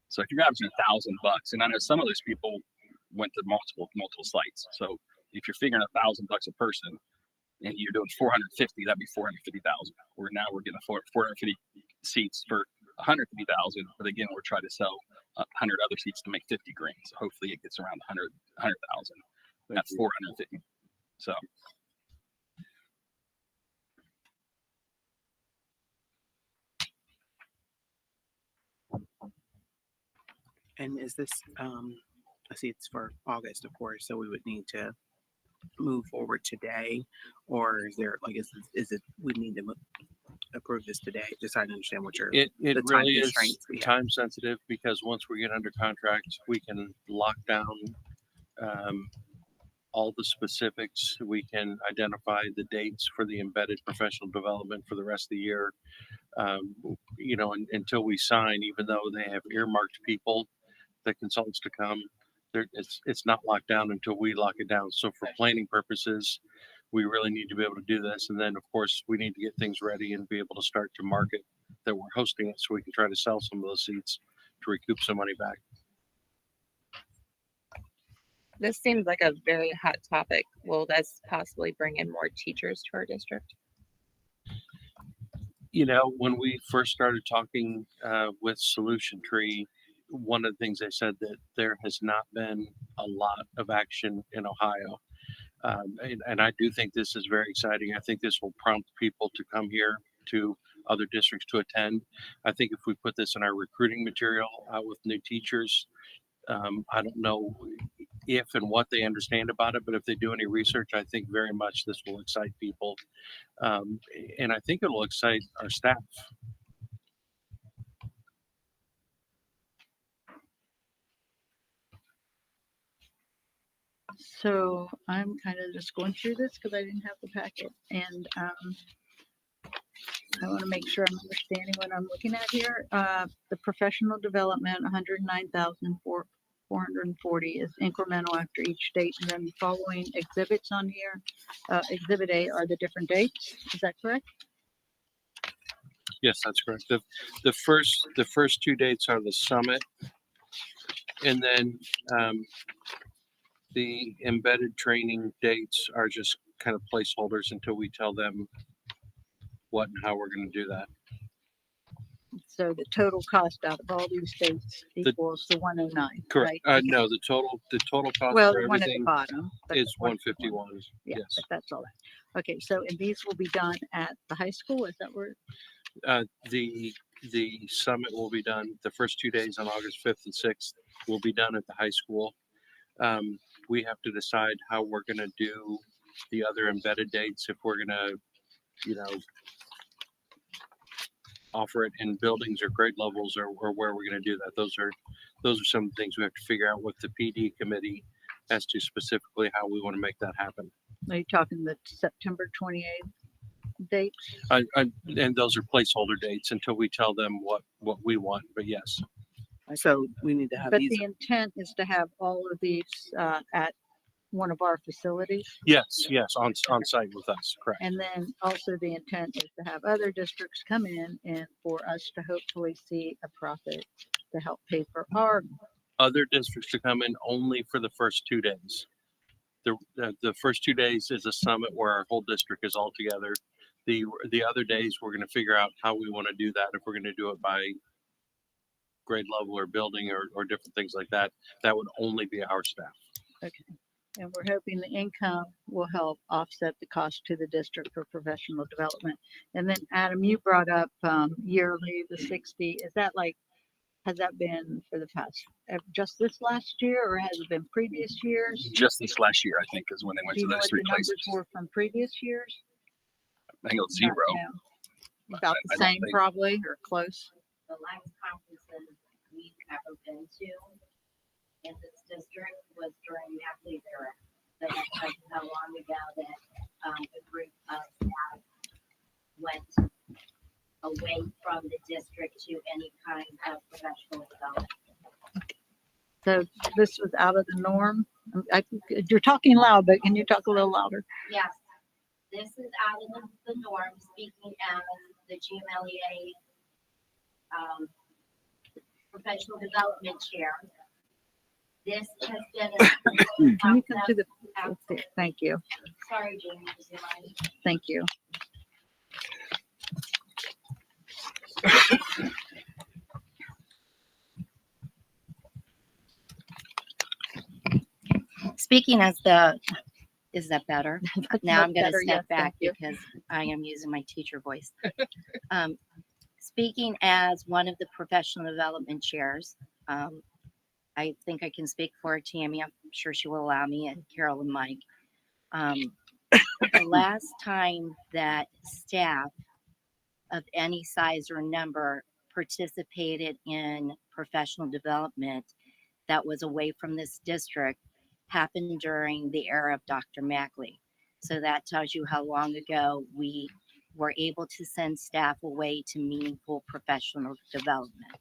So if you're averaging $1,000, and I know some of those people went to multiple sites. So if you're figuring $1,000 a person and you're doing 450, that'd be 450,000. Where now we're getting 450 seats for 150,000, but again, we're trying to sell 100 other seats to make 50 grand. So hopefully it gets around 100,000. That's 450. So. And is this, I see it's for August, of course, so we would need to move forward today? Or is there, like, is it, we need to approve this today? Just trying to understand what your, It the time really is constraints we have. time sensitive because once we get under contract, we can lock down all the specifics. We can identify the dates for the embedded professional development for the rest of the year. You know, until we sign, even though they have earmarked people, the consultants to come, it's not locked down until we lock it down. So for planning purposes, we really need to be able to do this. And then of course we need to get things ready and be able to start to market that we're hosting it so we can try to sell some of those seats to recoup some money back. This seems like a very hot topic. Will this possibly bring in more teachers to our district? You know, when we first started talking with Solution Tree, one of the things they said that there has not been a lot of action in Ohio. And I do think this is very exciting. I think this will prompt people to come here to other districts to attend. I think if we put this in our recruiting material out with new teachers, I don't know if and what they understand about it, but if they do any research, I think very much this will excite people. And I think it'll excite our staff. So I'm kind of just going through this because I didn't have the packet, and I want to make sure I'm understanding what I'm looking at here. The professional development, 109,440 is incremental after each date, and then the following exhibits on here, Exhibit A are the different dates. Is that correct? Yes, that's correct. The first 2 dates are the summit, and then the embedded training dates are just kind of placeholders until we tell them what and how we're going to do that. So the total cost out of all these dates equals the 109, Correct. right? No, the total cost Well, for the one at the everything bottom. but is one- 151. Yeah, Yes. but that's all that. Okay, so and these will be done at the high school, is that where? The summit will be done the first 2 days on August 5th and 6th will be done at the high school. We have to decide how we're going to do the other embedded dates, if we're going to, you know, offer it in buildings or grade levels, or where we're going to do that. Those are some things we have to figure out with the PD committee as to specifically how we want to make that happen. Are you talking the September 28th date? And those are placeholder dates until we tell them what we want. But yes, So we need to have But these. the intent is to have all of these at one of our facilities. yes, on site with us, correct. And then also the intent is to have other districts come in and for us to hopefully see a profit to help pay for our. Other districts to come in only for the first 2 days. The first 2 days is a summit where our whole district is all together. The other days, we're going to figure out how we want to do that. If we're going to do it by grade level or building or different things like that, that would only be our staff. Okay. And we're hoping the income will help offset the cost to the district for professional development. And then Adam, you brought up yearly, the 60. Is that like, has that been for the past, just this last year, or has it been previous years? Just this last year, I think, is when they went Do you to know those what three the numbers places. were from previous years? I think it was Not zero. now. About the I don't same think- probably, or close. The last conferences we've ever been to in this district was during Napoli era. So that's how long ago that a group of staff went away from the district to any kind of professional development. So this was out of the norm. You're talking loud, but can you talk a little louder? Yes, this is out of the norm, speaking as the GMLEA professional development chair. This has been Can you come to the, thank you, sorry, Jamie, is it mine? thank you. Speaking as the, is that better? That's Now much I'm going to better, yes, step back thank you. because I am using my teacher voice. Speaking as one of the professional development chairs, I think I can speak for Tammy. I'm sure she will allow me, and Carol and Mike. The last time that staff of any size or number participated in professional development that was away from this district happened during the era of Dr. Mackley. So that tells you how long ago we were able to send staff away to meaningful professional development.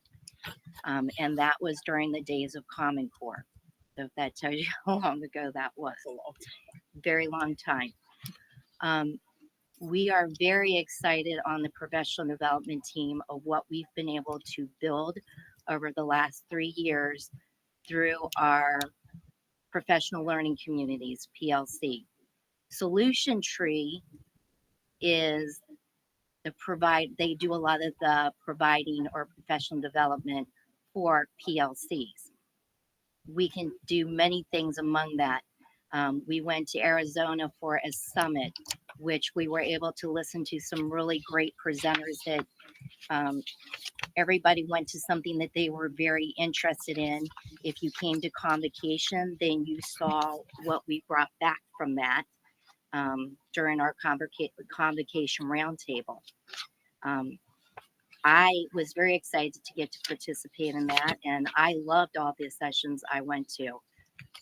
And that was during the days of Common Core. So that tells you how long ago that was. Very long time. We are very excited on the professional development team of what we've been able to build over the last 3 years through our professional learning communities, PLC. Solution Tree is they do a lot of the providing or professional development for PLCs. We can do many things among that. We went to Arizona for a summit, which we were able to listen to some really great presenters that everybody went to something that they were very interested in. If you came to convocation, then you saw what we brought back from that during our convocation roundtable. I was very excited to get to participate in that, and I loved all the sessions I went to.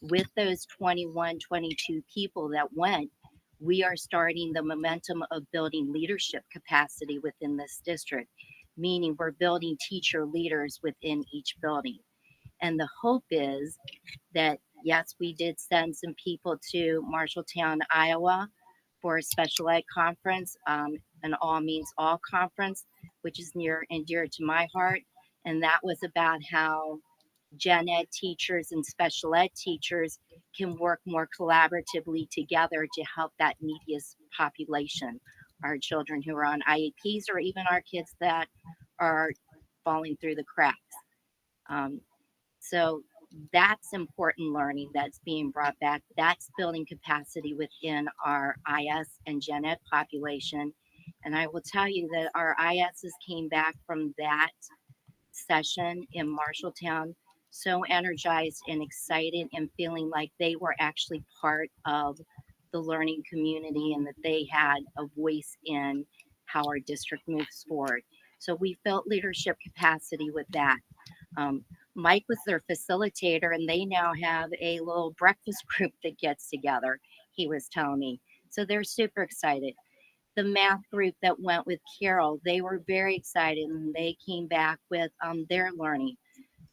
With those 21, 22 people that went, we are starting the momentum of building leadership capacity within this district, meaning we're building teacher leaders within each building. And the hope is that, yes, we did send some people to Marshalltown, Iowa for a special ed conference, an all means all conference, which is near and dear to my heart. And that was about how gen ed teachers and special ed teachers can work more collaboratively together to help that neediest population, our children who are on IEPs or even our kids that are falling through the cracks. So that's important learning that's being brought back. That's building capacity within our IS and gen ed population. And I will tell you that our ISs came back from that session in Marshalltown so energized and excited and feeling like they were actually part of the learning community and that they had a voice in how our district moves forward. So we felt leadership capacity with that. Mike was their facilitator, and they now have a little breakfast group that gets together, he was telling me. So they're super excited. The math group that went with Carol, they were very excited, and they came back with their learning.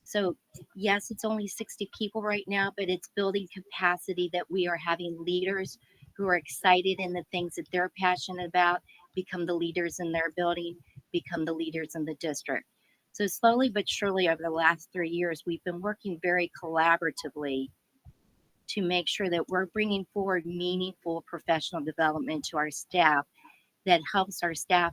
So yes, it's only 60 people right now, but it's building capacity that we are having leaders who are excited in the things that they're passionate about, become the leaders in their building, become the leaders in the district. So slowly but surely over the last 3 years, we've been working very collaboratively to make sure that we're bringing forward meaningful professional development to our staff that helps our staff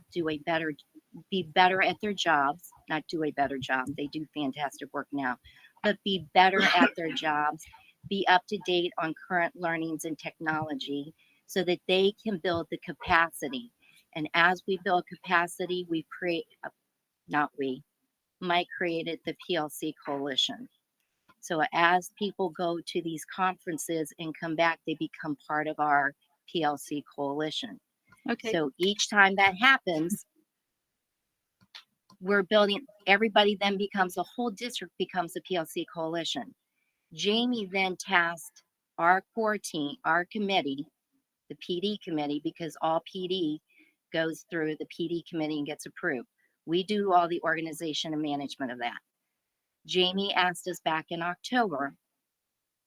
be better at their jobs, not do a better job. They do fantastic work now, but be better at their jobs, be up to date on current learnings and technology so that they can build the capacity. And as we build capacity, we create, Mike created the PLC Coalition. So as people go to these conferences and come back, they become part of our PLC Coalition. Okay. So each time that happens, we're building, everybody then becomes, the whole district becomes a PLC Coalition. Jamie then tasked our core team, our committee, the PD committee, because all PD goes through the PD committee and gets approved. We do all the organization and management of that. Jamie asked us back in October,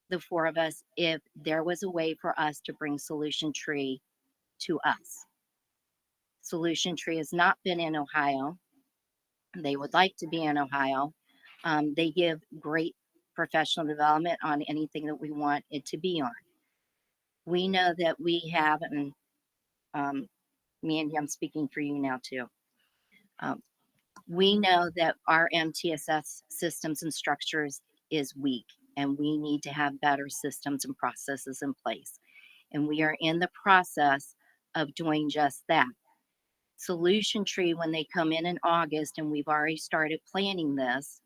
the 4 of us, if there was a way for us to bring Solution Tree to us. Solution Tree has not been in Ohio. They would like to be in Ohio. They give great professional development on anything that we want it to be on. We know that we have, and Mandy, I'm speaking for you now too. We know that our MTSS systems and structures is weak, and we need to have better systems and processes in place. And we are in the process of doing just that. Solution Tree, when they come in August, and we've already started planning this,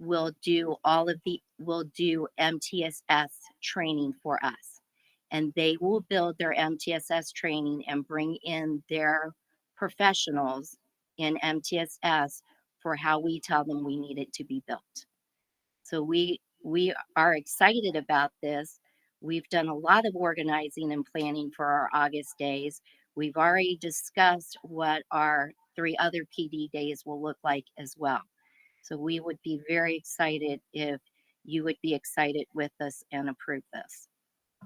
will do MTSS training for us. And they will build their MTSS training and bring in their professionals in MTSS for how we tell them we need it to be built. So we are excited about this. We've done a lot of organizing and planning for our August days. We've already discussed what our 3 other PD days will look like as well. So we would be very excited if you would be excited with us and approve this.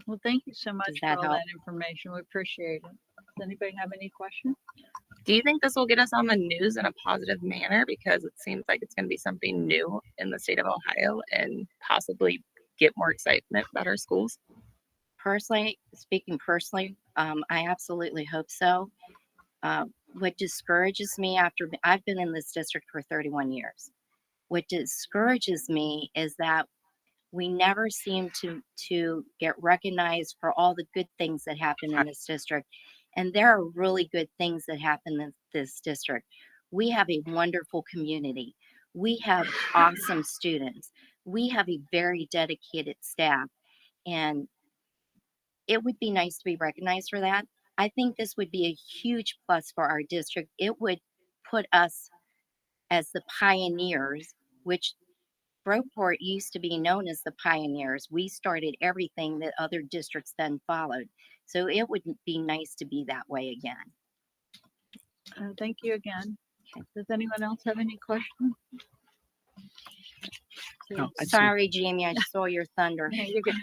Well, thank you so much Does for that all help? that information. We appreciate it. Does anybody have any questions? Do you think this will get us on the news in a positive manner? Because it seems like it's going to be something new in the state of Ohio and possibly get more excitement about our schools. Speaking personally, I absolutely hope so. What discourages me I've been in this district for 31 years. What discourages me is that we never seem to get recognized for all the good things that happen in this district. And there are really good things that happen in this district. We have a wonderful community. We have awesome students. We have a very dedicated staff. And it would be nice to be recognized for that. I think this would be a huge plus for our district. It would put us as the pioneers, which Groveport used to be known as the pioneers. We started everything that other districts then followed. So it would be nice to be that way again. Thank you again. Does anyone else have any questions? No, I just- Sorry, Jamie, I saw your thunder.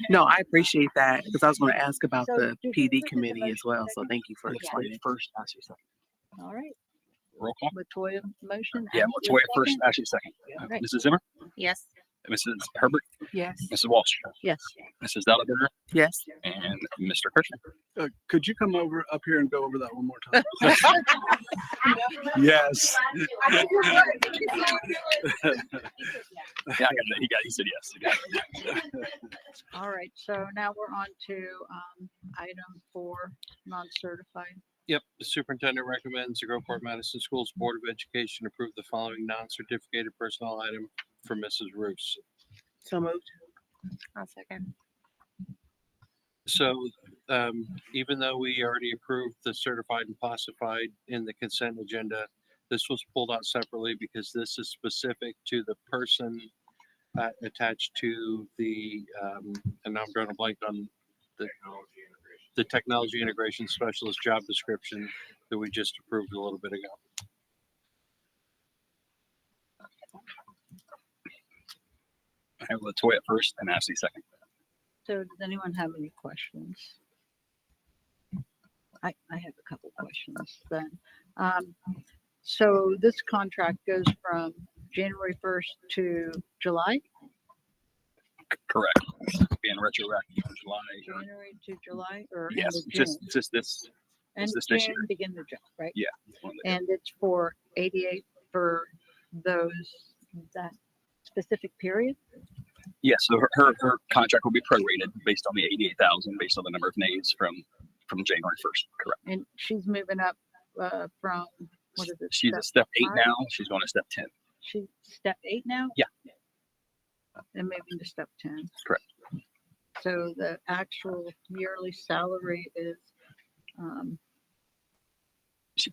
No, I appreciate that because I was going to ask about So, the do we PD look at the committee as motion well. that So you- thank you for Latoya explaining. first, Ashley second. All right, Roll call. Latoya motion. Yeah, Ashley Latoya first, second. Ashley second. All right. Mrs. Zimmer, Yes. Mrs. Herbert, Yes. Mrs. Walsh, Yes. Mrs. Delaberger, Yes. and Mr. Kirschner. Could you come up here and go over that one more time? Yes. Yeah, I got that. He said yes. He got it. All right, so now we're on to item 4, non-certified. Yep, the superintendent recommends the Groveport Madison Schools Board of Education approve the following non-certificated personnel item for Mrs. Roos. So moved. I'll second. So, even though we already approved the certified and classified in the consent agenda, this was pulled out separately because this is specific to the person attached to the, and I'm drawing a blank on the technology integration specialist job description that we just approved a little bit ago. I have Latoya first and Ashley second. So does anyone have any questions? I have a couple questions then. So this contract goes from January 1st to July? Correct. Being retroactive in July. January to July or end Yes, of June? just this. End this of this June, year. begin of July, right? Yeah. one of the- And it's for 88 for that specific period? Yeah, so her contract will be prorated based on the 88,000, based on the number of nays from January 1st. Correct. And she's moving up from, what is it? She's at step 8 five? now. She's going to step 10. She's step 8 now? Yeah. And moving to step 10. Correct. So the actual yearly salary is,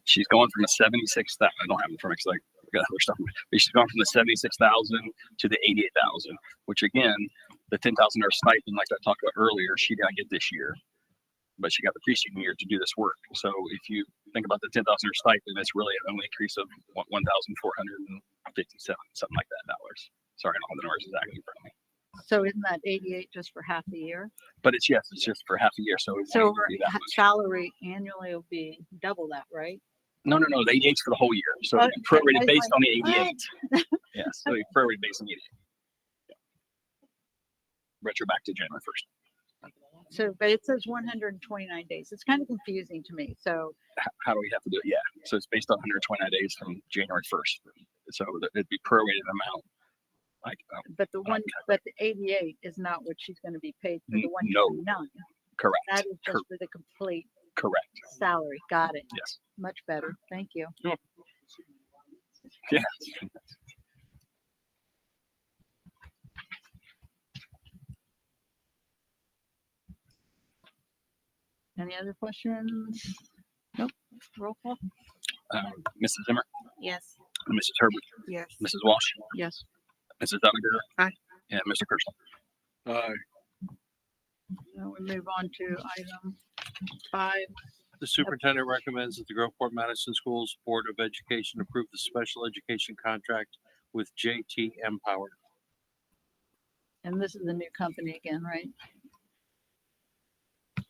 She's going from a 76,000. I don't have it for me because I got other stuff. But she's going from the 76,000 to the 88,000, which again, the 10,000 stipend, like I talked about earlier, she didn't get this year, but she got the preceding year to do this work. So if you think about the 10,000 stipend, it's really an only increase of 1,457, something like that dollars. Sorry, I don't have the numbers exactly in front of me. so isn't that 88 just for half the year? But it's it's just for half a year, so it So won't her be that much. salary annually will be double that, right? No, the 88's for the whole year. So Okay, prorated I was based like, on the 88. Yeah, so prorated based on the 88. Yeah. Retro back to January 1st. So, but it says 129 days. It's kind of confusing to me. So, How do we have to do it? Yeah, so it's based on 129 days from January 1st. So it'd be prorated amount. Like but but the 88 is not what she's going to be paid for the No. 129. correct. That is just for the complete Correct. salary. Got it. Yes. Much better. Thank you. Yeah. Any other questions? Nope. Roll call? Mrs. Zimmer, Yes. Mrs. Herbert, Yes. Mrs. Walsh, Yes. Mrs. Duggar. Aye. And Mr. Kirschner. Aye. Now we move on to item 5. The superintendent recommends that the Groveport Madison Schools Board of Education approve the special education contract with JT Empower. And this is a new company again, right?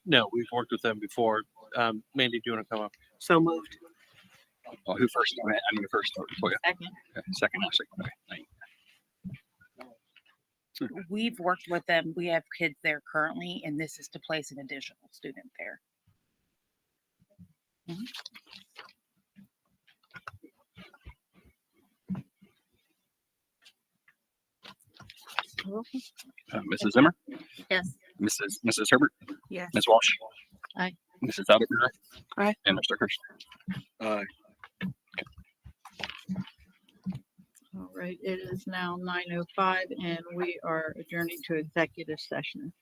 No, we've worked with them before. Mandy, do you want to come up? So moved. Oh, who first? I need to first start for you. Second. Okay, second, I'll second. Okay, thank you. We've worked with them. We have kids there currently, and this is to place an additional student there. Roll call? Mrs. Zimmer, Yes. Mrs. Herbert, Yes. Ms. Walsh. Aye. Mrs. Duggar. Aye. And Mr. Kirschner. Aye. All right, it is now 9:05 and we are adjourning to executive session.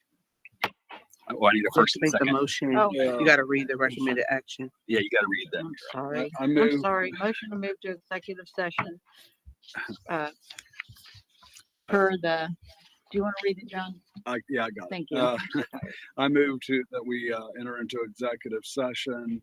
Oh, I need a first First, and make the second. motion. Oh. You gotta read the recommended action. Yeah, you got to read that. I'm sorry. I I'm move, sorry. Motion to move to executive session. Per the, do you want to read it, John? yeah, I got it. Thank you. I move that we enter into executive session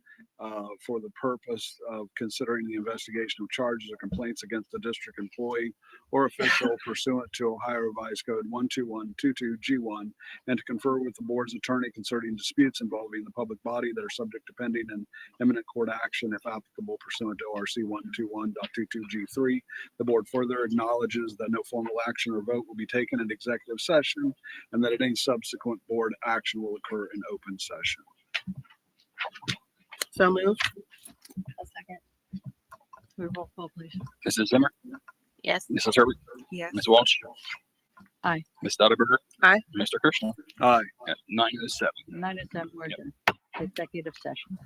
for the purpose of considering the investigation of charges or complaints against the district employee or official pursuant to Ohio Revised Code 12122G1, and to confer with the board's attorney concerning disputes involving the public body that are subject to pending and imminent court action if applicable pursuant to ORC 121.22G3. The board further acknowledges that no formal action or vote will be taken in executive session, and that any subsequent board action will occur in open session. So moved. A second. Roll call, please. Mrs. Zimmer, Yes. Mrs. Herbert, Yes. Ms. Walsh. Aye. Ms. Duggar. Aye. Mr. Kirschner. Aye. At 9:07. 9:07, we're adjourned. Executive session.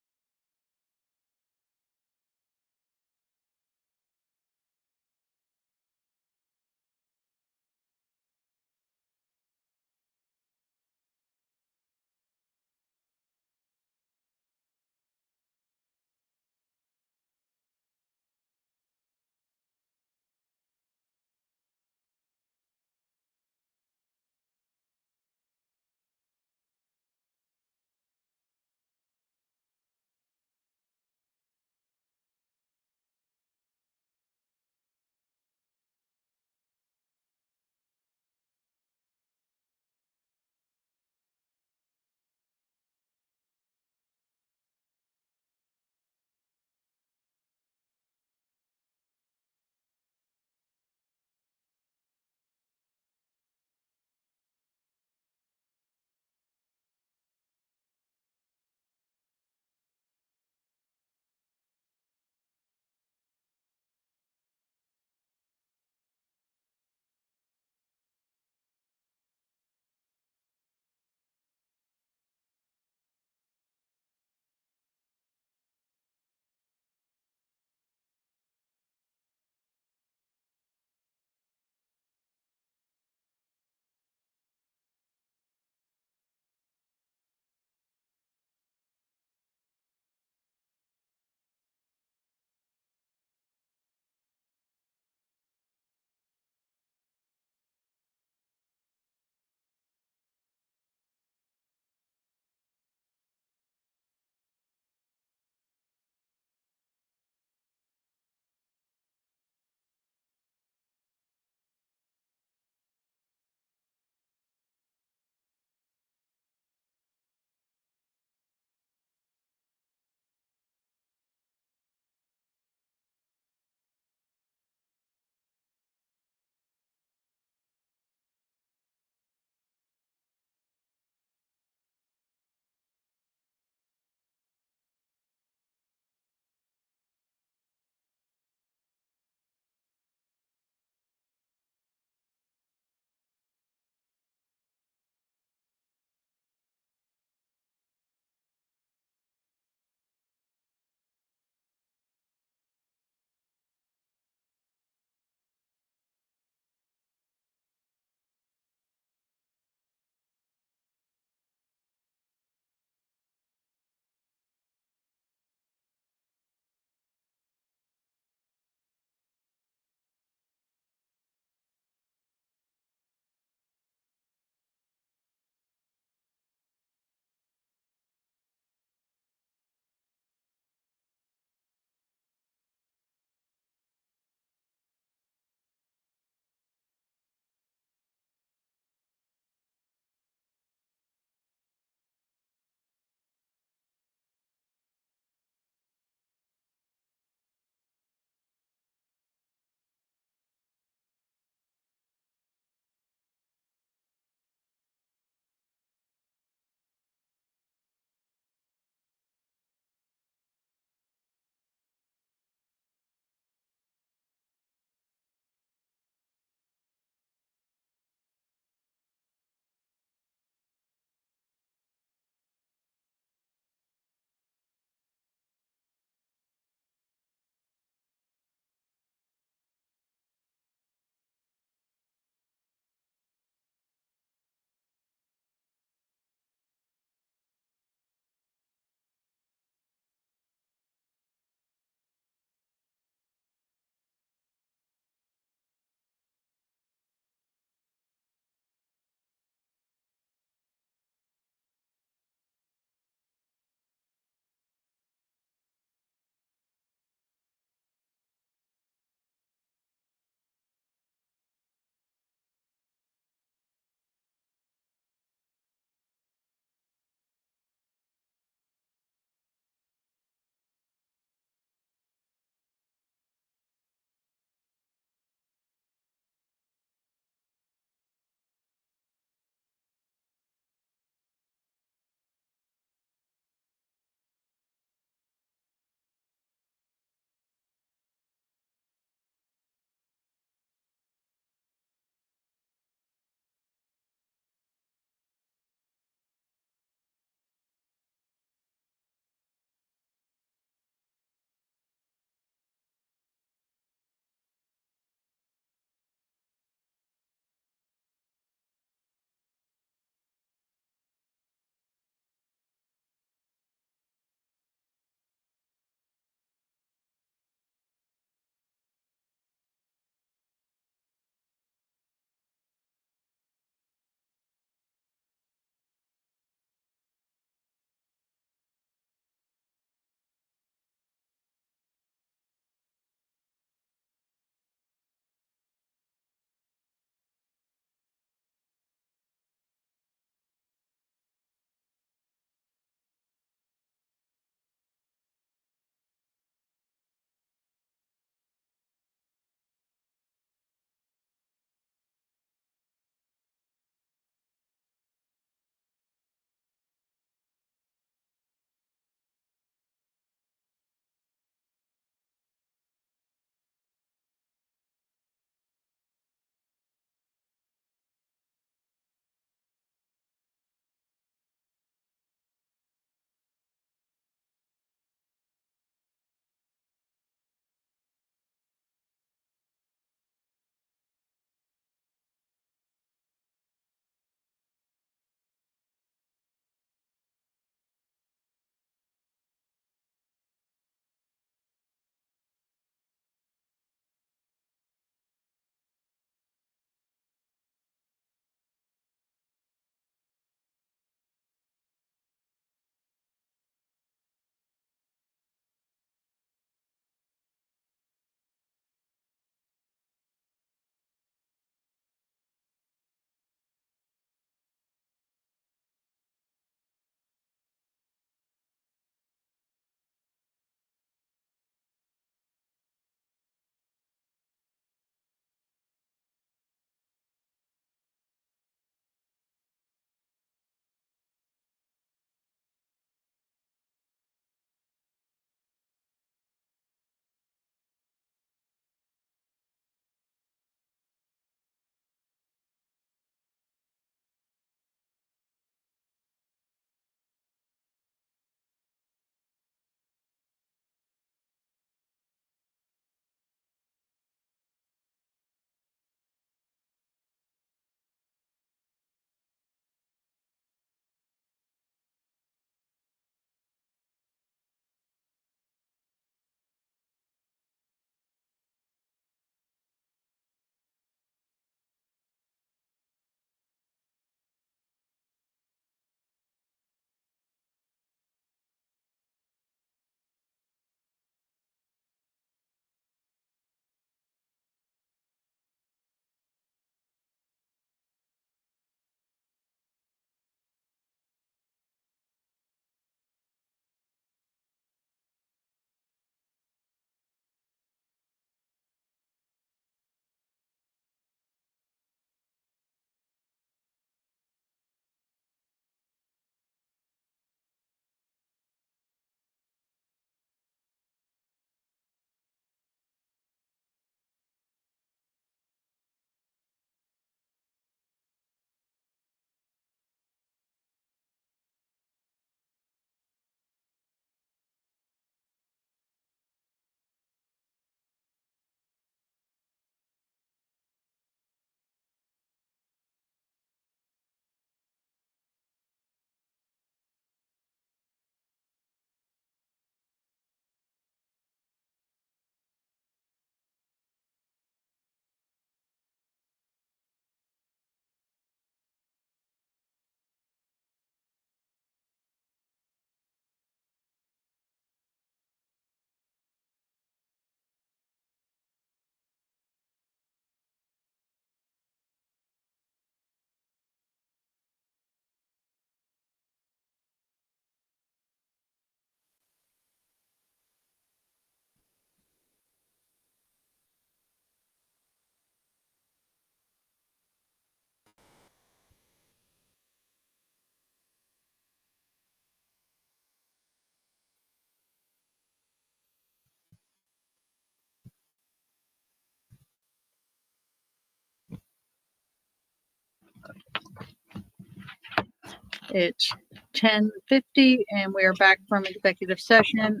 It's 10:50 and we are back from executive session.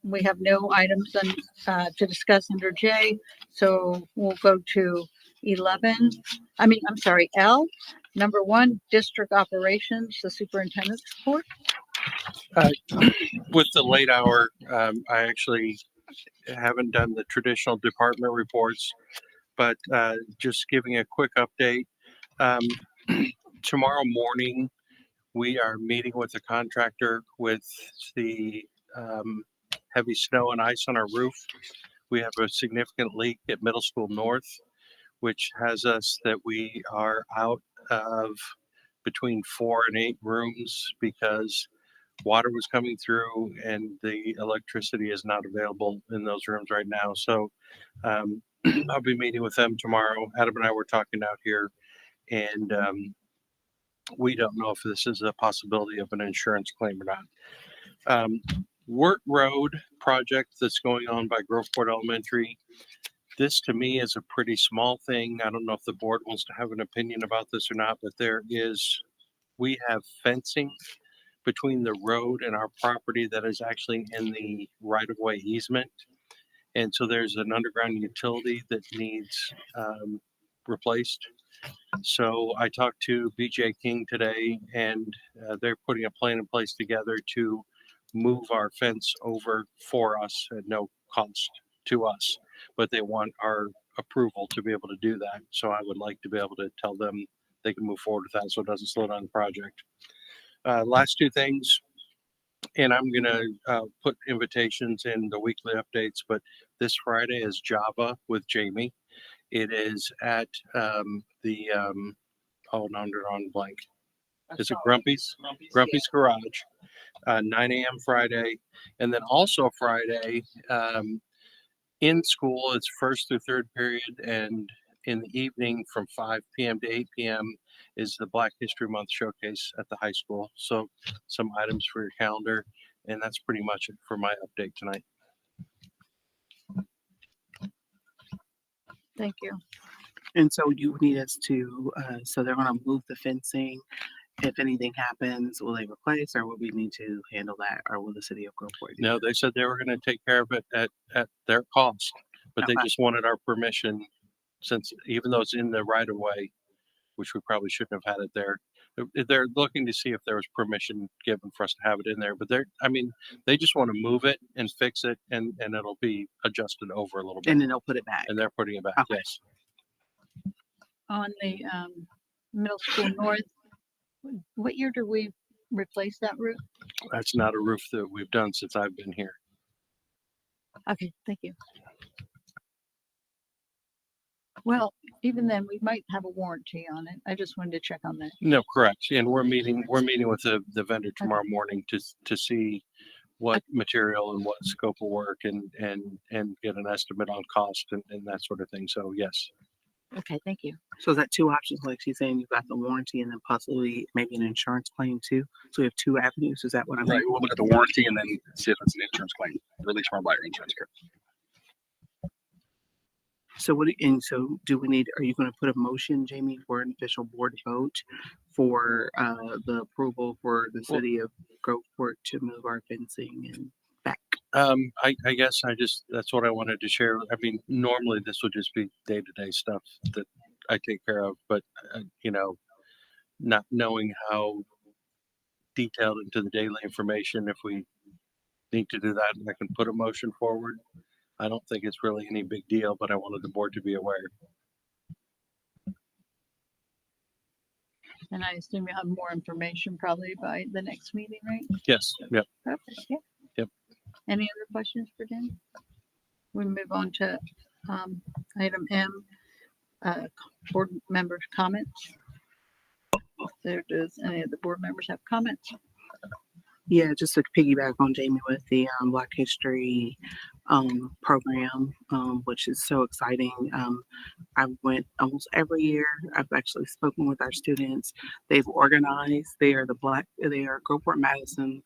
We have no items to discuss under J, so we'll go to 11. I'm sorry, L. Number 1, district operations, the superintendent's report. With the late hour, I actually haven't done the traditional department reports, but just giving a quick update. Tomorrow morning, we are meeting with the contractor with the heavy snow and ice on our roof. We have a significant leak at Middle School North, which has us that we are out of between 4 and 8 rooms because water was coming through and the electricity is not available in those rooms right now. So I'll be meeting with them tomorrow. Adam and I were talking out here, and we don't know if this is a possibility of an insurance claim or not. Wirt Road project that's going on by Groveport Elementary. This to me is a pretty small thing. I don't know if the board wants to have an opinion about this or not, but we have fencing between the road and our property that is actually in the right-of-way easement. And so there's an underground utility that needs replaced. So I talked to BJ King today, and they're putting a plan in place together to move our fence over for us at no cost to us. But they want our approval to be able to do that. So I would like to be able to tell them they can move forward with that so it doesn't slow down the project. Last 2 things, and I'm gonna put invitations in the weekly updates, but this Friday is Java with Jamie. It is at oh, no, I'm drawing a blank. Is it Grumpy's? Grumpy's Garage, 9 a.m. Friday. And then also Friday, in school, it's 1st through 3rd period, and in the evening from 5 p.m. to 8 p.m. is the Black History Month showcase at the high school. So some items for your calendar, and that's pretty much it for my update tonight. Thank you. And so you need us to, so they're gonna move the fencing. If anything happens, will they replace, or will we need to handle that, or will the city of Groveport? No, they said they were going to take care of it at their cost, but they Okay. just wanted our permission, since even though it's in the right of way, which we probably shouldn't have had it there. They're looking to see if there was permission given for us to have it in there, but they just want to move it and fix it, and it'll be adjusted over a little bit. And then they'll put it back. And they're putting it back. Okay. Yes. On the middle school north, what year did we replace that roof? That's not a roof that we've done since I've been here. Okay, thank you. Well, even then, we might have a warranty on it. I just wanted to check on that. No, correct. And we're meeting with the vendor tomorrow morning to see what material and what scope of work and get an estimate on cost and that sort of thing. So yes. Okay, thank you. So is that 2 options? Like she's saying, you've got the warranty and then possibly maybe an insurance claim too. So we have 2 avenues. Is that what I'm Right, hearing? we'll look at the warranty and then see if it's an insurance claim, release from our buyer insurance care. So do we need, are you going to put a motion, Jamie, for an official board vote for the approval for the city of Groveport to move our fencing and back? I guess that's what I wanted to share. I mean, normally this would just be day-to-day stuff that I take care of, but not knowing how detailed into the daily information, if we need to do that, and I can put a motion forward. I don't think it's really any big deal, but I wanted the board to be aware. And I assume you'll have more information probably by the next meeting, right? Yes. Yep. Perfect. Yeah. Yep. Any other questions for Dan? We move on to item M, board members' comments. Does any of the board members have comments? Yeah, just to piggyback on Jamie with the Black History program, which is so exciting. I went almost every year. I've actually spoken with our students. They've organized. They are Groveport Madison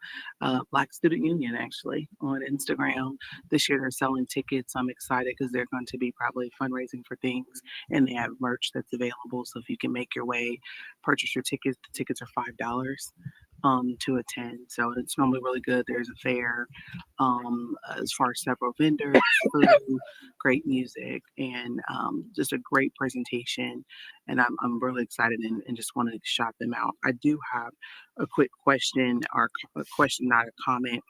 Black Student Union actually on Instagram. This year they're selling tickets. I'm excited because they're going to be probably fundraising for things, and they have merch that's available. So if you can make your way, purchase your tickets. The tickets are $5 to attend. So it's normally really good. There's a fair as far as several vendors, food, great music, and just a great presentation. And I'm really excited and just wanted to shout them out. I do have a quick question, or a question, not a comment.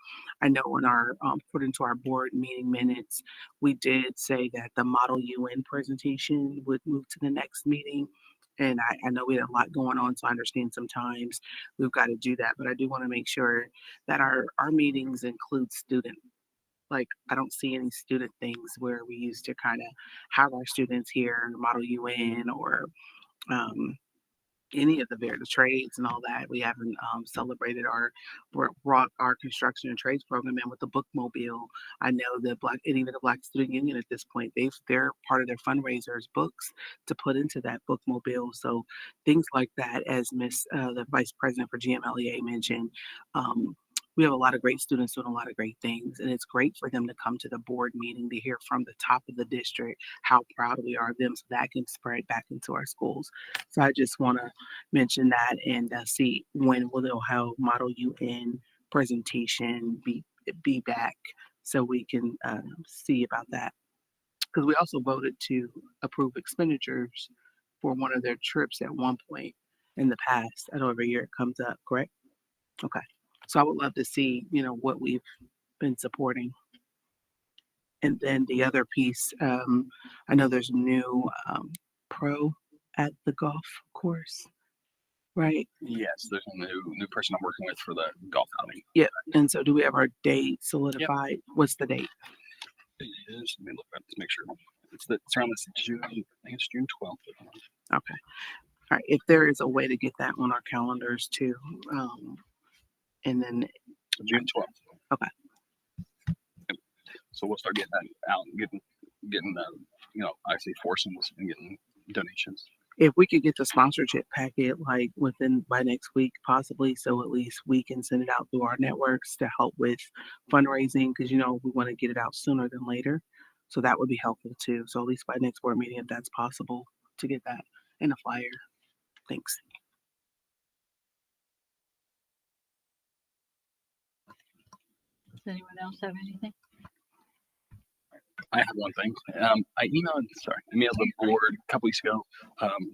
I know in our put into our board meeting minutes, we did say that the Model UN presentation would move to the next meeting. And I know we had a lot going on, so I understand sometimes we've got to do that. But I do want to make sure that our meetings include student. Like, I don't see any student things where we used to kind of have our students here, Model UN, or um, any of the trades and all that. We haven't celebrated brought our construction and trades program in with the bookmobile. I know and even the Black Student Union at this point, they're part of their fundraisers books to put into that bookmobile. So things like that, as the Vice President for GMLEA mentioned, we have a lot of great students doing a lot of great things, and it's great for them to come to the board meeting to hear from the top of the district how proud we are of them, so that can spread back into our schools. So I just want to mention that and see when will they'll have Model UN presentation be back, so we can see about that. Because we also voted to approve expenditures for one of their trips at one point in the past. I know every year it comes up, correct? Okay. So I would love to see, what we've been supporting. And then the other piece, I know there's a new pro at the golf course, right? Yes, there's a new person I'm working with for the golf outing. Yeah. And so do we have our date solidified? What's the date? It is. Let me look at this, make sure. It's around this June. I think it's June 12th. Okay. All right. If there is a way to get that on our calendars too. And then June 12th. Okay. So we'll start getting that out and getting actually forcing this and getting donations. If we could get the sponsorship packet like by next week, possibly, so at least we can send it out through our networks to help with fundraising, because we want to get it out sooner than later. So that would be helpful too. So at least by next board meeting, if that's possible, to get that in a flyer. Thanks. Does anyone else have anything? I have one thing. I emailed the board a couple weeks ago.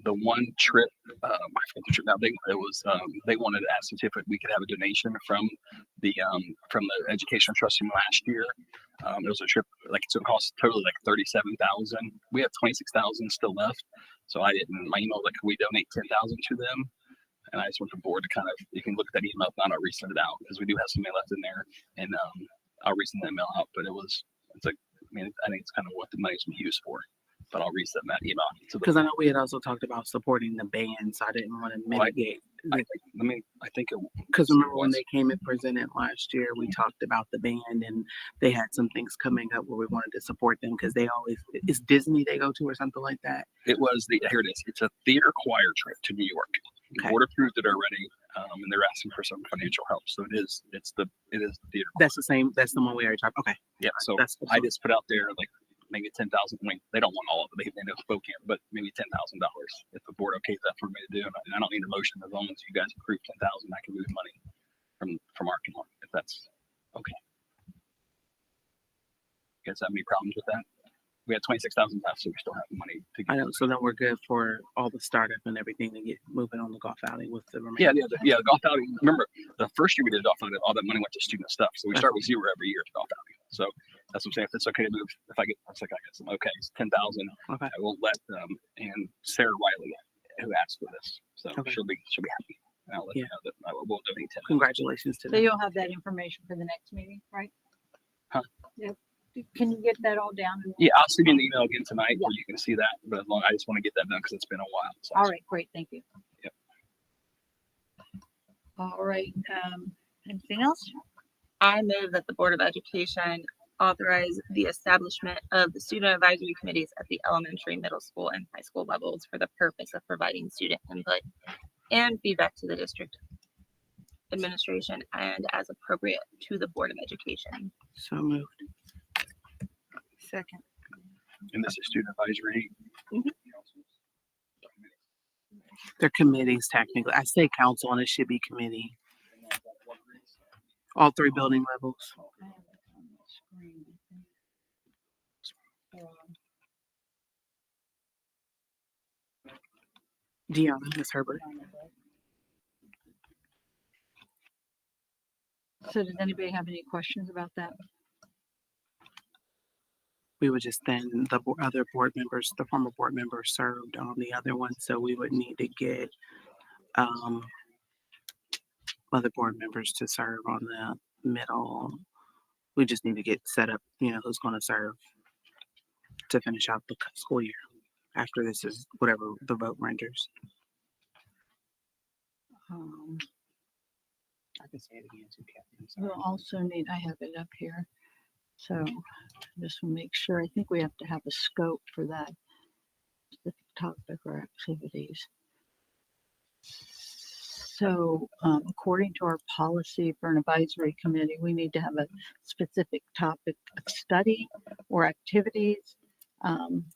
The one trip, I forget the trip now. They wanted to ask if we could have a donation from the educational trust fund last year. It was a trip so it cost totally like $37,000. We have $26,000 still left. So my email was like, can we donate $10,000 to them? And I just want the board to you can look at that email. If not, I'll resend it out because we do have some mail left in there, and I'll resend that email out. But I think it's kind of what the money's been used for, but I'll resend that email. Because I know we had also talked about supporting the band, so I didn't want to mitigate. Because remember when they came and presented last year, we talked about the band, and they had some things coming up where we wanted to support them because it's Disney they go to or something like that. It was here it is. It's a theater choir trip to New York. The board approved it already, and they're asking for some financial help. So it is the theater. That's the same. That's the one we already talked. Okay. Yeah. So I just put out there maybe $10,000. They don't want all of it. They know Spokane, but maybe $10,000 if the board okays that for me to do. And I don't need a motion as long as you guys approve 10,000. I can move money from our account if that's okay. You guys have any problems with that? We had 26,000 left, so we still have the money to get. I know. So then we're good for all the startup and everything to get moving on the golf outing with the remaining. Yeah. The golf outing. Remember, the first year we did golf outing, all that money went to student stuff. So we start with zero every year at golf outing. So that's what I'm saying. If it's okay to move, I get some. Okay, it's 10,000. Okay. I will let and Sarah Riley, who asked for this, so she'll be happy. And I'll let her know that I will donate 10. Congratulations to So them. you'll have that information for the next meeting, right? Huh? Yep. Can you get that all down? Yeah, I'll send you an email again tonight where you can see that. But I just want to get that done because it's been a while. So All right, great, thank you. Yep. All right, anything else? I move that the Board of Education authorize the establishment of the student advisory committees at the elementary, middle school, and high school levels for the purpose of providing student input and feedback to the district administration and as appropriate to the Board of Education. So moved. Second. And this is student advisory. They're committees technically. I say council and it should be committee. All three building levels. Deanna, Ms. Herbert. So does anybody have any questions about that? We would just then, other board members, the former board members served on the other one, so we would need to get other board members to serve on the middle. We just need to get set up, who's going to serve to finish out the school year. After this is whatever the vote renders. I can say it again too, Captain. We'll also need, I have it up here. So just to make sure, I think we have to have a scope for that specific topic or activities. So according to our policy for an advisory committee, we need to have a specific topic of study or activities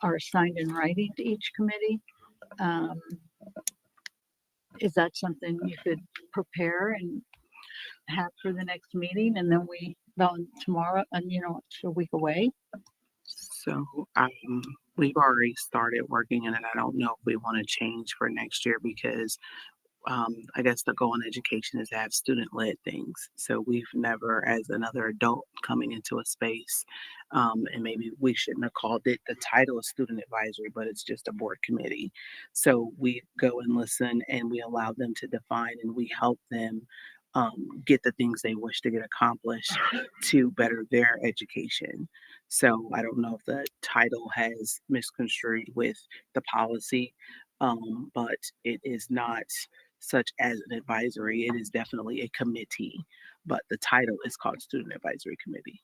are assigned in writing to each committee. Is that something you could prepare and have for the next meeting, and then tomorrow, and it's a week away? So we've already started working on it. I don't know if we want to change for next year because I guess the goal in education is to have student-led things. So we've never, as another adult coming into a space, and maybe we shouldn't have called it the title of student advisory, but it's just a board committee. So we go and listen and we allow them to define and we help them get the things they wish to get accomplished to better their education. So I don't know if the title has misconstrued with the policy, but it is not such as an advisory. It is definitely a committee, but the title is called Student Advisory Committee.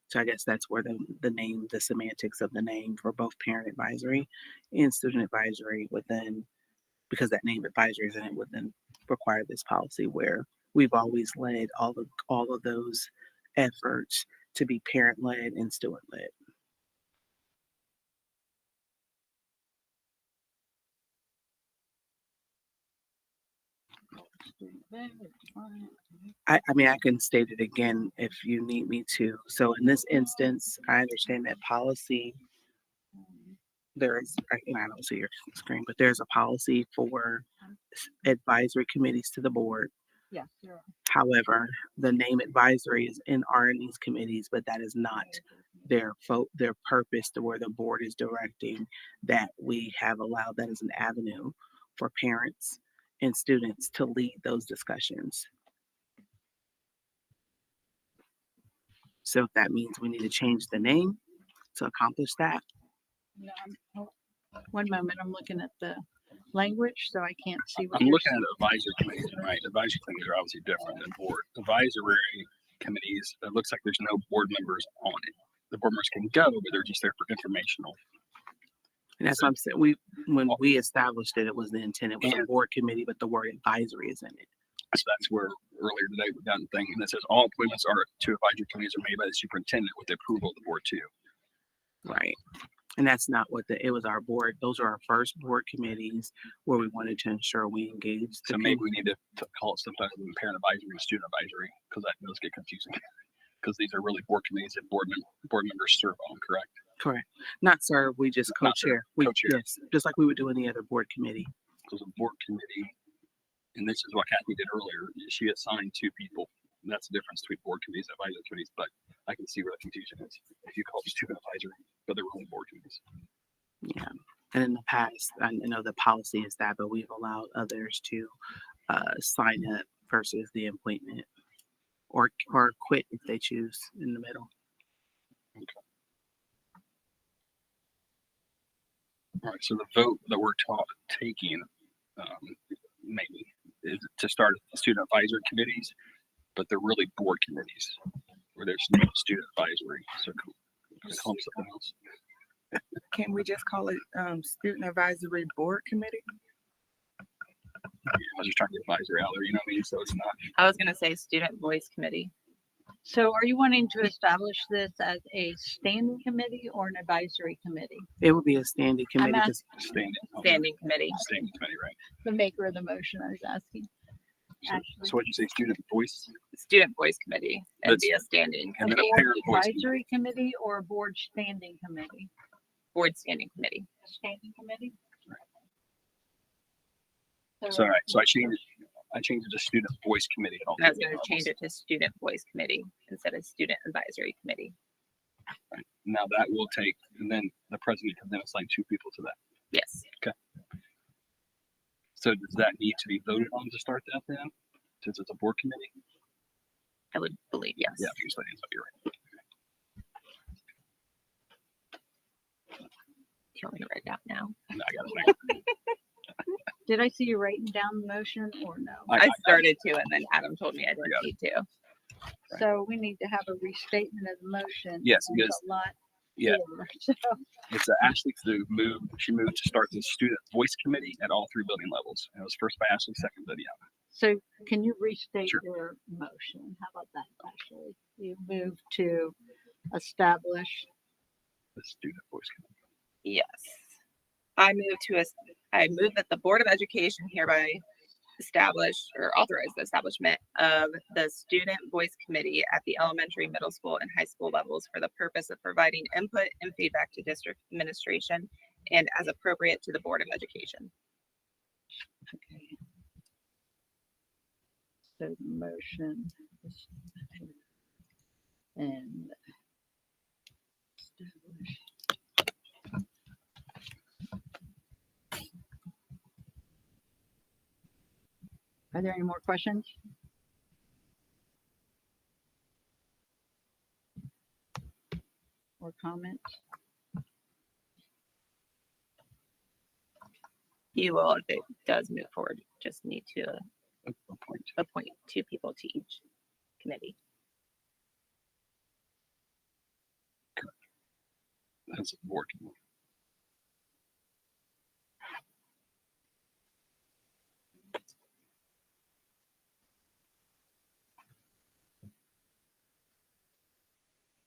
So I guess that's where the name, the semantics of the name for both parent advisory and student advisory would then, because that name advisory is in it, would then require this policy where we've always led all of those efforts to be parent led and student led. I mean, I can state it again if you need me to. So in this instance, I understand that policy, there is, I don't see your screen, but there's a policy for advisory committees to the board. Yes, there are. However, the name advisory is in these committees, but that is not their purpose to where the board is directing that we have allowed that as an avenue for parents and students to lead those discussions. So if that means we need to change the name to accomplish that. No, one moment, I'm looking at the language, so I can't see what I'm you're looking at advisory committees, right? Advisory committees are obviously different than board. Advisory committees, it looks like there's no board members on it. The board members can go, but they're just there for informational. And that's what I'm saying. When we established it, it was the intent. It was a board committee, but the word advisory is in it. So that's where earlier today we done the thing, and it says all appointments to advisory committees are made by the superintendent with the approval of the board too. Right. And that's not what it was our board. Those are our first board committees where we wanted to ensure we engaged. So maybe we need to call it sometimes parent advisory and student advisory, because that does get confusing. Because these are really board committees that board members serve on, correct? Correct. Not serve, we just co-chair. Co-chair. Yes, just like we would do any other board committee. Because a board committee, and this is what Kathy did earlier, she assigned 2 people. And that's the difference between board committees and advisory committees, but I can see where the confusion is. If you call it student advisory, but they're really board committees. Yeah. And in the past, I know the policy is that, but we've allowed others to sign up versus the appointment or quit if they choose in the middle. Okay. All right, so the vote that we're taking maybe is to start student advisory committees, but they're really board committees. or there's student advisory. So call them something else. Can we just call it Student Advisory Board Committee? I was just trying to get advisory out there, you know what I mean? So it's not. I was gonna say student voice committee. So are you wanting to establish this as a standing committee or an advisory committee? It would be a standing committee. ask- Just Standing committee. Standing committee, right? The maker of the motion, I was asking. So what'd you say, student voice? Student voice committee. It'd be a standing And A then a board parent voice. advisory committee or a board standing committee? board standing committee. Standing committee? So, all right, so I changed it to student voice committee at all. And I was gonna change it to student voice committee instead of student advisory committee. Right. Now that will take, and then the president can then assign 2 people to that. Yes. So does that need to be voted on to start that then? Since it's a board committee? I would believe yes. Yeah, usually it's, you're right. Do you want me to write it out now? No, I got it. Did I see you writing down the motion or no? I started to, and then Adam told me I didn't got need to. So we need to have a restatement of the motion. Yes, and because- a lot Yeah, more. So, it's Ashley she moved to start the student voice committee at all 3 building levels. And it was first by Ashley, second by Deanna. so can you restate Sure. your motion? How about that, actually? You move to establish, The student voice committee. Yes. I move that the Board of Education hereby establish or authorize the establishment of the Student Voice Committee at the elementary, middle school, and high school levels for the purpose of providing input and feedback to district administration and as appropriate to the Board of Education. okay. So the motion is and establish. Are there any more questions? Or comments? You will, if it does move forward, just need to Appoint. appoint 2 people to each committee. That's a board committee.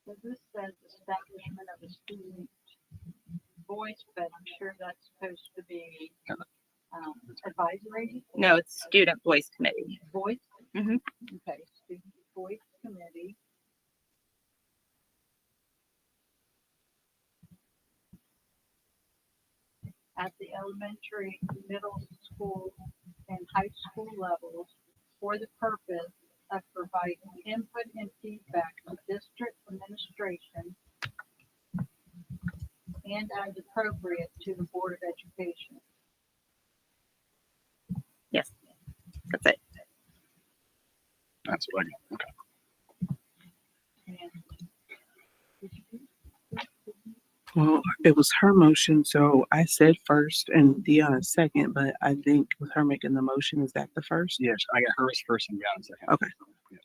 So this says establishment of a student voice, but I'm sure that's supposed to be advisory No, it's Student Voice Committee. voice. Mhm. Okay, student voice committee. At the elementary, middle school, and high school levels for the purpose of providing input and feedback to district administration and as appropriate to the Board of Education. Yes, that's it. That's what I got. Okay. And Well, it was her motion, so I said first and Deanna second, but I think with her making the motion, is that the first? Yes, I got hers first and Deanna second. Okay. Yeah.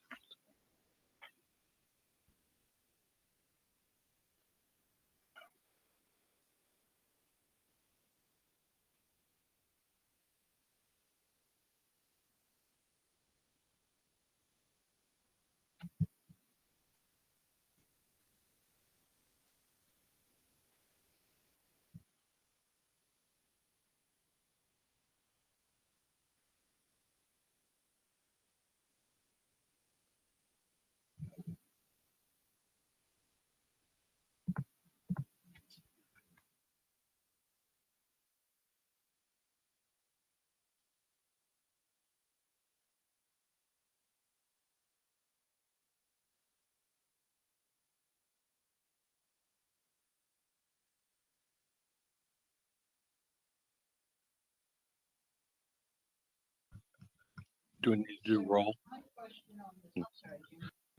Do we need to do roll?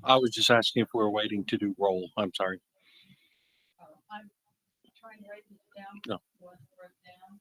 I was just asking if we're waiting to do roll. I'm sorry. I'm trying to write this down. No. What I wrote down.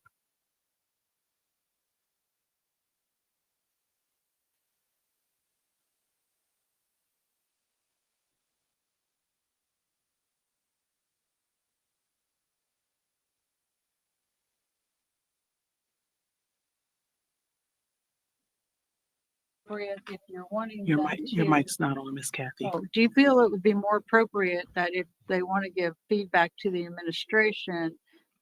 appropriate if you're wanting Your them mic, your to- mic's not on, Miss Kathy. Oh, do you feel it would be more appropriate that if they want to give feedback to the administration,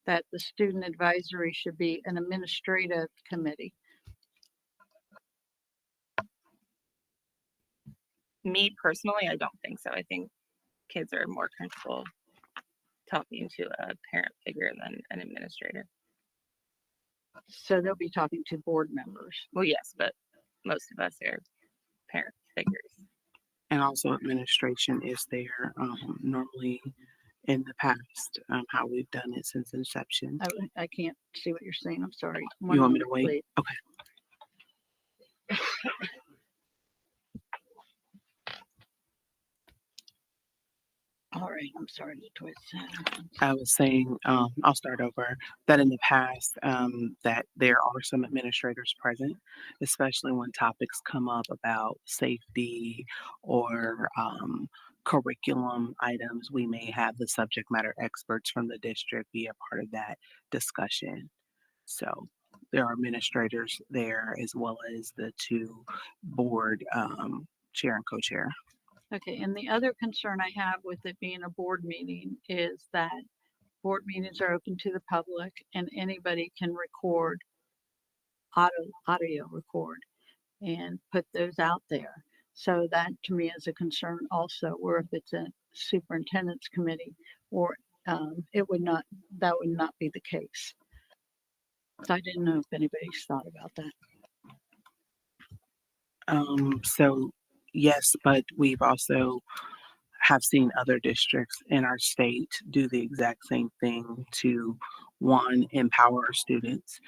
that the student advisory should be an administrative committee? Me personally, I don't think so. I think kids are more comfortable talking to a parent figure than an administrator. So they'll be talking to board members. Well, yes, but most of us are parent figures. And also administration is there, normally in the past, how we've done it since inception. I can't see what you're saying. I'm sorry. You want me to moment, wait? please. Okay. All right. I'm sorry to twist. I was saying, I'll start over, that in the past, that there are some administrators present, especially when topics come up about safety or curriculum items. We may have the subject matter experts from the district be a part of that discussion. So there are administrators there as well as the two board chair and co-chair. Okay, and the other concern I have with it being a board meeting is that board meetings are open to the public and anybody can record, audio record and put those out there. So that to me is a concern also, where if it's a superintendent's committee or that would not be the case. So I didn't know if anybody's thought about that. So yes, but we've also have seen other districts in our state do the exact same thing to, one, empower our students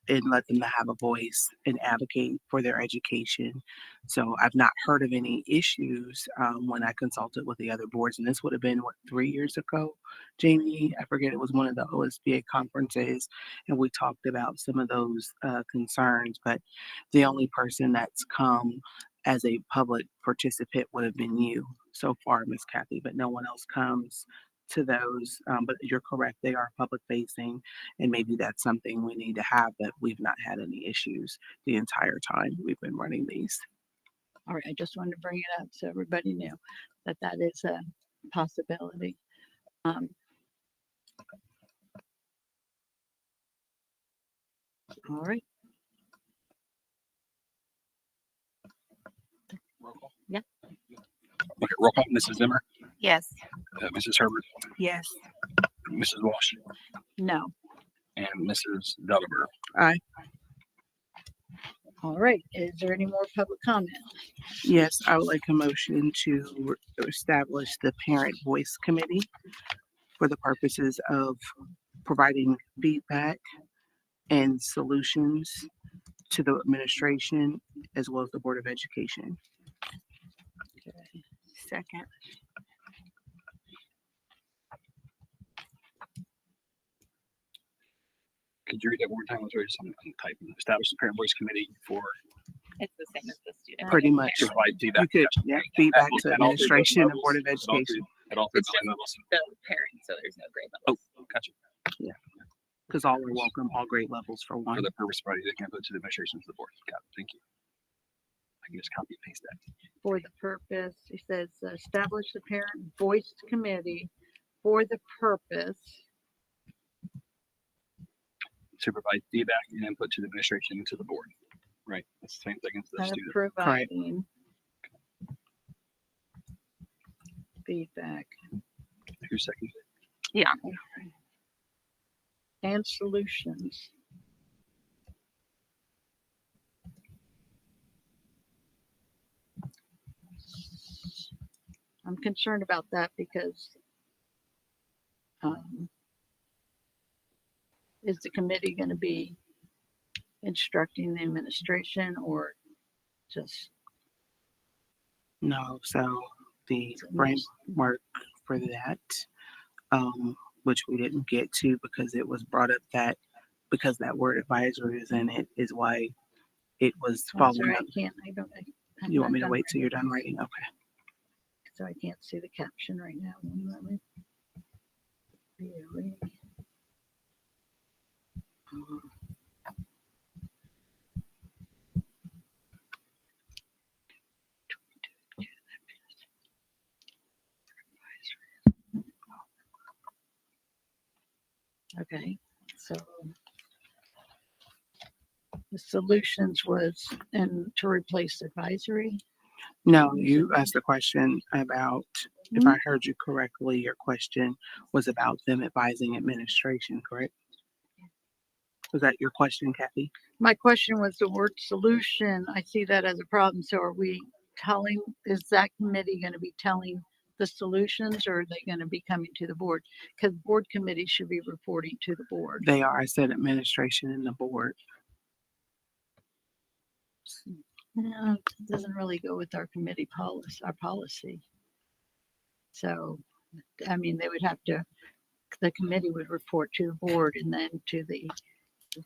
and let them have a voice and advocate for their education. So I've not heard of any issues when I consulted with the other boards, and this would have been, what, 3 years ago, Jamie? I forget, it was one of the OSBA conferences, and we talked about some of those concerns, but the only person that's come as a public participant would have been you so far, Miss Kathy, but no one else comes to those. But you're correct, they are public facing, and maybe that's something we need to have, but we've not had any issues the entire time we've been running these. All right, I just wanted to bring it up so everybody knew that that is a possibility. All right. Roll call. Yeah. Okay, roll call. Mrs. Zimmer, Yes. Mrs. Herbert, Yes. Mrs. Walsh, No. and Mrs. Delliver. Aye. All right. Is there any more public comment? Yes, I would like a motion to establish the Parent Voice Committee for the purposes of providing feedback and solutions to the administration as well as the Board of Education. Second. Could you read that one more time? I was just I'm typing. Establish the parent voice committee for It's the same as the student. Pretty much. to provide feedback. You could, yeah, feedback to At all three administration and levels? Board of At all three- Education, At all three It's just levels. the parent, so there's no grade Oh, level. gotcha. because all are welcome, all grade levels for For one. the purpose of providing the input to the administration of the board. Got it. Thank you. I can just copy and paste that. For the purpose, he says, establish the parent voice committee for the purpose To provide feedback and input to the administration and to the board. Right. That's the same thing as the of student. providing feedback Who's second? Yeah. and solutions. I'm concerned about that because is the committee going to be instructing the administration or just No, so the It's a mess. framework for that, which we didn't get to because it was brought up that, because that word advisory is in it, is why it was I'm following sorry, up. I can't, I'm You want not me to done wait till writing. you're done writing? Okay. So I can't see the caption right now. One moment. Really? Okay, so the solutions was and to replace advisory. No, you asked a question about, if Hmm? I heard you correctly, your question was about them advising administration, correct? Was that your question, Kathy? My question was the word solution. I see that as a problem. So are we telling, is that committee going to be telling the solutions or are they going to be coming to the board? Because board committees should be reporting to the board. They are, I said administration and the board. No, it doesn't really go with our committee policy, our policy. So, I mean, they would have to, the committee would report to the board and then to the,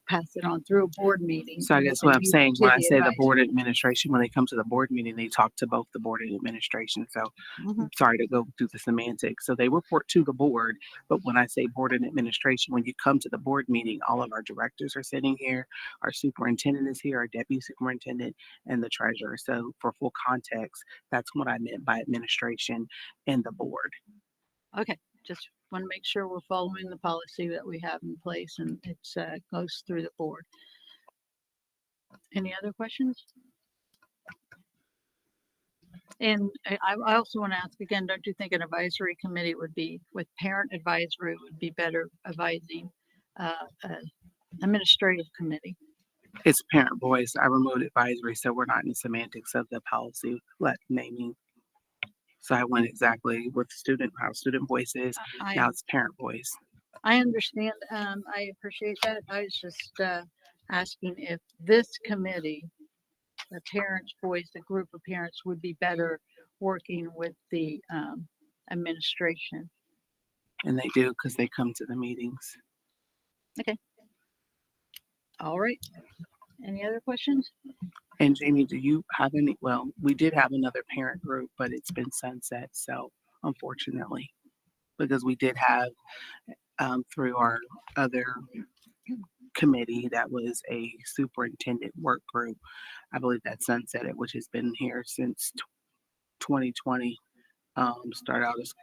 pass it on through a board meeting. So I and guess then what I'm you saying, to when I say the board advisory. administration, when they come to the board meeting, they talk to both the board and administration. So Mhm. sorry to go through the semantics. So they report to the board, but when I say board and administration, when you come to the board meeting, all of our directors are sitting here, our superintendent is here, our deputy superintendent, and the treasurer. So for full context, that's what I meant by administration and the board. Okay, just want to make sure we're following the policy that we have in place and it's goes through the board. Any other questions? And I also want to ask again, don't you think an advisory committee would be, with parent advisory would be better advising administrative committee? It's parent voice. I removed advisory, so we're not in the semantics of the policy, like naming. So I went exactly with student, how student voice is. Now it's parent voice. I understand. I appreciate that. I was just asking if this committee, the parents' voice, a group of parents would be better working with the administration. And they do because they come to the meetings. All right. Any other questions? And Jamie, do you have any? Well, we did have another parent group, but it's been sunset. So unfortunately, because we did have through our other committee that was a superintendent work group. I believe that sunsetted, which has been here since 2020. Started out as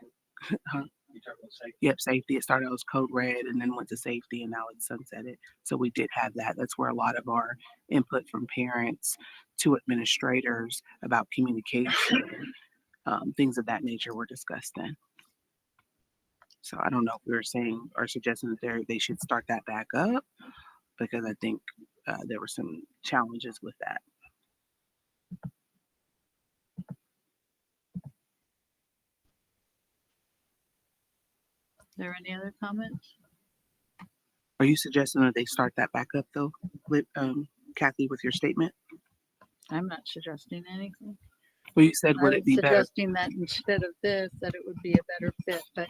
Yep, safety. It started out as code red and then went to safety and now it's sunsetted. So we did have that. That's where a lot of our input from parents to administrators about communication, things of that nature were discussed then. So I don't know if we were saying or suggesting that they should start that back up because I think there were some challenges with that. There any other comments? Are you suggesting that they start that back up though, Kathy, with your statement? I'm not suggesting anything. Well, you said, would I'm it be better? suggesting that instead of this, that it would be a better fit, but,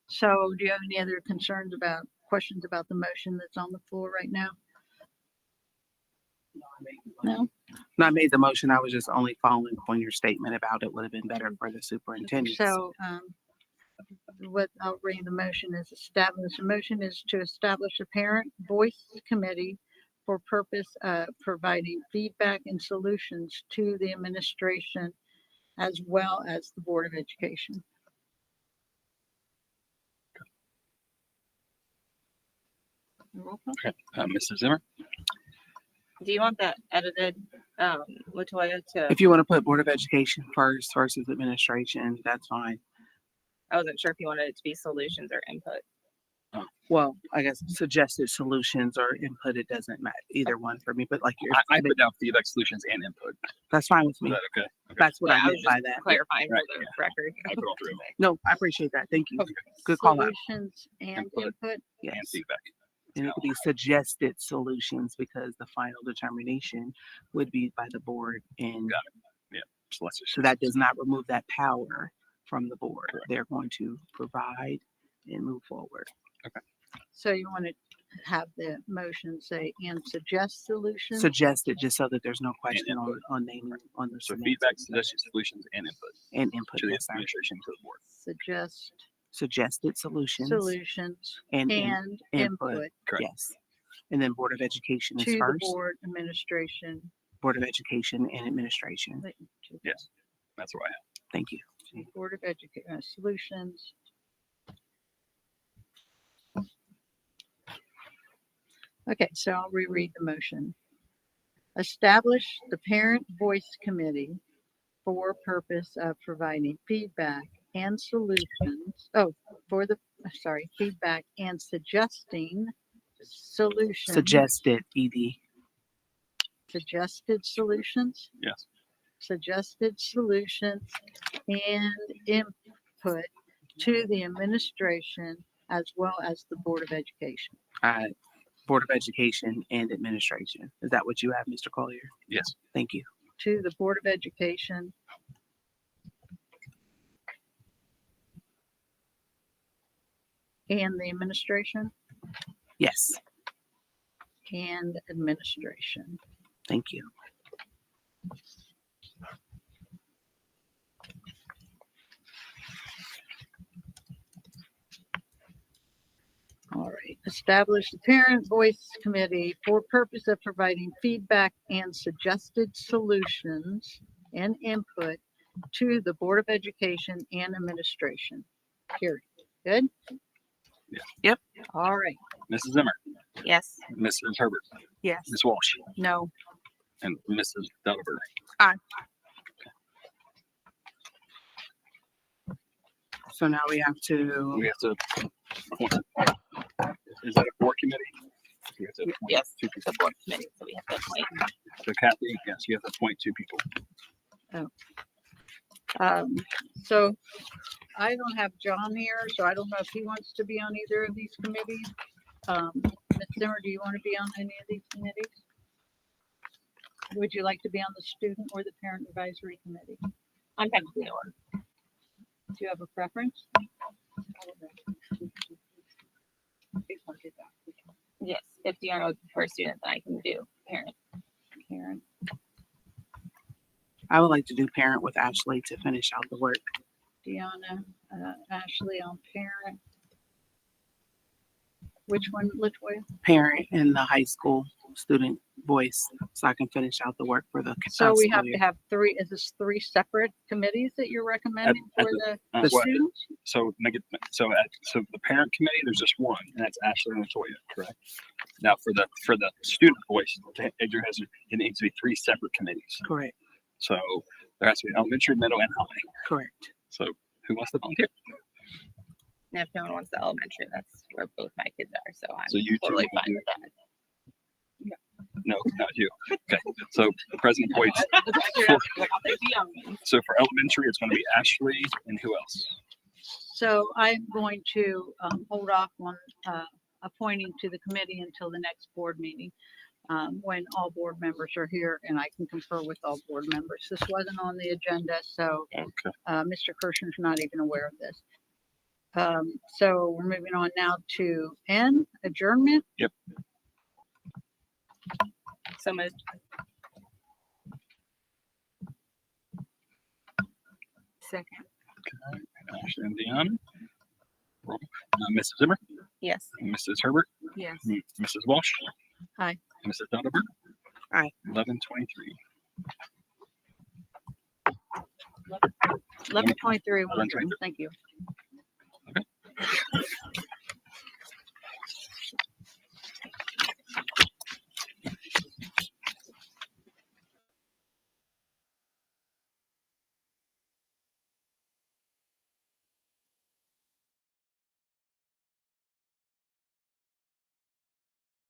so do you have any other concerns about, questions about the motion that's on the floor right now? No? No, I made the motion. I was just only following up on your statement about it would have been better for the superintendent. So, what I'll read the motion is establish, the motion is to establish a parent voice committee for purpose of providing feedback and solutions to the administration as well as the Board of Education. Roll call. Okay. Mrs. Zimmer, Do you want that edited, Latoya, to, If you want to put Board of Education first versus administration, that's fine. I wasn't sure if you wanted it to be solutions or input. Well, I guess suggested solutions or input, it doesn't matter, either one for me, but like I put down feedback, solutions, and input. that's fine with Is me. that okay? That's what Yeah, I I meant was by just that. clarifying Right, for the yeah. record. I put all three. No, I appreciate that. Thank you. Okay. Good call out. Solutions and Input. input. And Yes. feedback. And it could be suggested solutions because the final determination would be by the board. And Got it. Yeah. So let's just. so that does not remove that power from the board. Correct. They're going to provide and move forward. So you want to have the motion say and suggest solutions? Suggested, just so that there's no question input. on naming, on the So semantics feedback, suggestions, solutions, and input and input. to the Yes, sir. administration, to the board. Suggest Suggested solutions solutions and and input. input Correct. Yes. And then Board of Education is to the first. board administration. Board of Education and Administration. To Yes. That's what I have. Thank you. Board of Education, solutions Okay, so I'll reread the motion. Establish the Parent Voice Committee for purpose of providing feedback and solutions. Feedback and suggesting solutions. Suggested, ED. Suggested solutions. Yes. Suggested solutions and input to the administration as well as the Board of Education. Board of Education and Administration. Is that what you have, Mr. Collier? Yes. Thank you. To the Board of Education and the administration Yes. and administration. Thank you. All right. Establish the Parent Voice Committee for purpose of providing feedback and suggested solutions and input to the Board of Education and Administration. Period. Good? Yeah. Yep. All right. Mrs. Zimmer, Yes. Mrs. Herbert, Yes. Ms. Walsh, No. and Mrs. Delver. So now we have to, We have to appoint. Is that a board committee? We have to appoint Yes. two The people. board committee, so we have to appoint. So Kathy, yes, you have to appoint two people. So I don't have John here, so I don't know if he wants to be on either of these committees. Ms. Zimmer, do you want to be on any of these committees? Would you like to be on the student or the parent advisory committee? I'm kind of newer. Do you have a preference? Yes. If Deanna would prefer student, then I can do parent. Karen, I would like to do parent with Ashley to finish out the work. Deanna, Ashley on parent. Which one, Latoya? Parent in the high school student voice, so I can finish out the work for the. So we school have year. to have three, is this three separate committees that you're recommending at for the Well, students? So so the parent committee, there's just one, and that's Ashley and Latoya, correct? Now for the student voice, Adrian has, it needs to be three separate committees. Correct. So there has to be elementary, middle, and high. Correct. So who wants to volunteer? And if no one wants the elementary, that's where both my kids are. So I'm So you two totally will fine do- with that. No, not you. Okay, so the president appoints. Like, I'll take the young ones. So for elementary, it's going to be Ashley and who else? So I'm going to hold off on appointing to the committee until the next board meeting, when all board members are here and I can confer with all board members. This wasn't on the agenda, so Okay. Mr. Kirschner's not even aware of this. So we're moving on now to N, adjournment. Yep. So moved. Second. Ashley and Deanna. Roll. Mrs. Zimmer, Yes. Mrs. Herbert, Yes. Mrs. Walsh. Aye. Mrs. Donberg. Aye. 11:23. 11:23. 11:23. Thank you.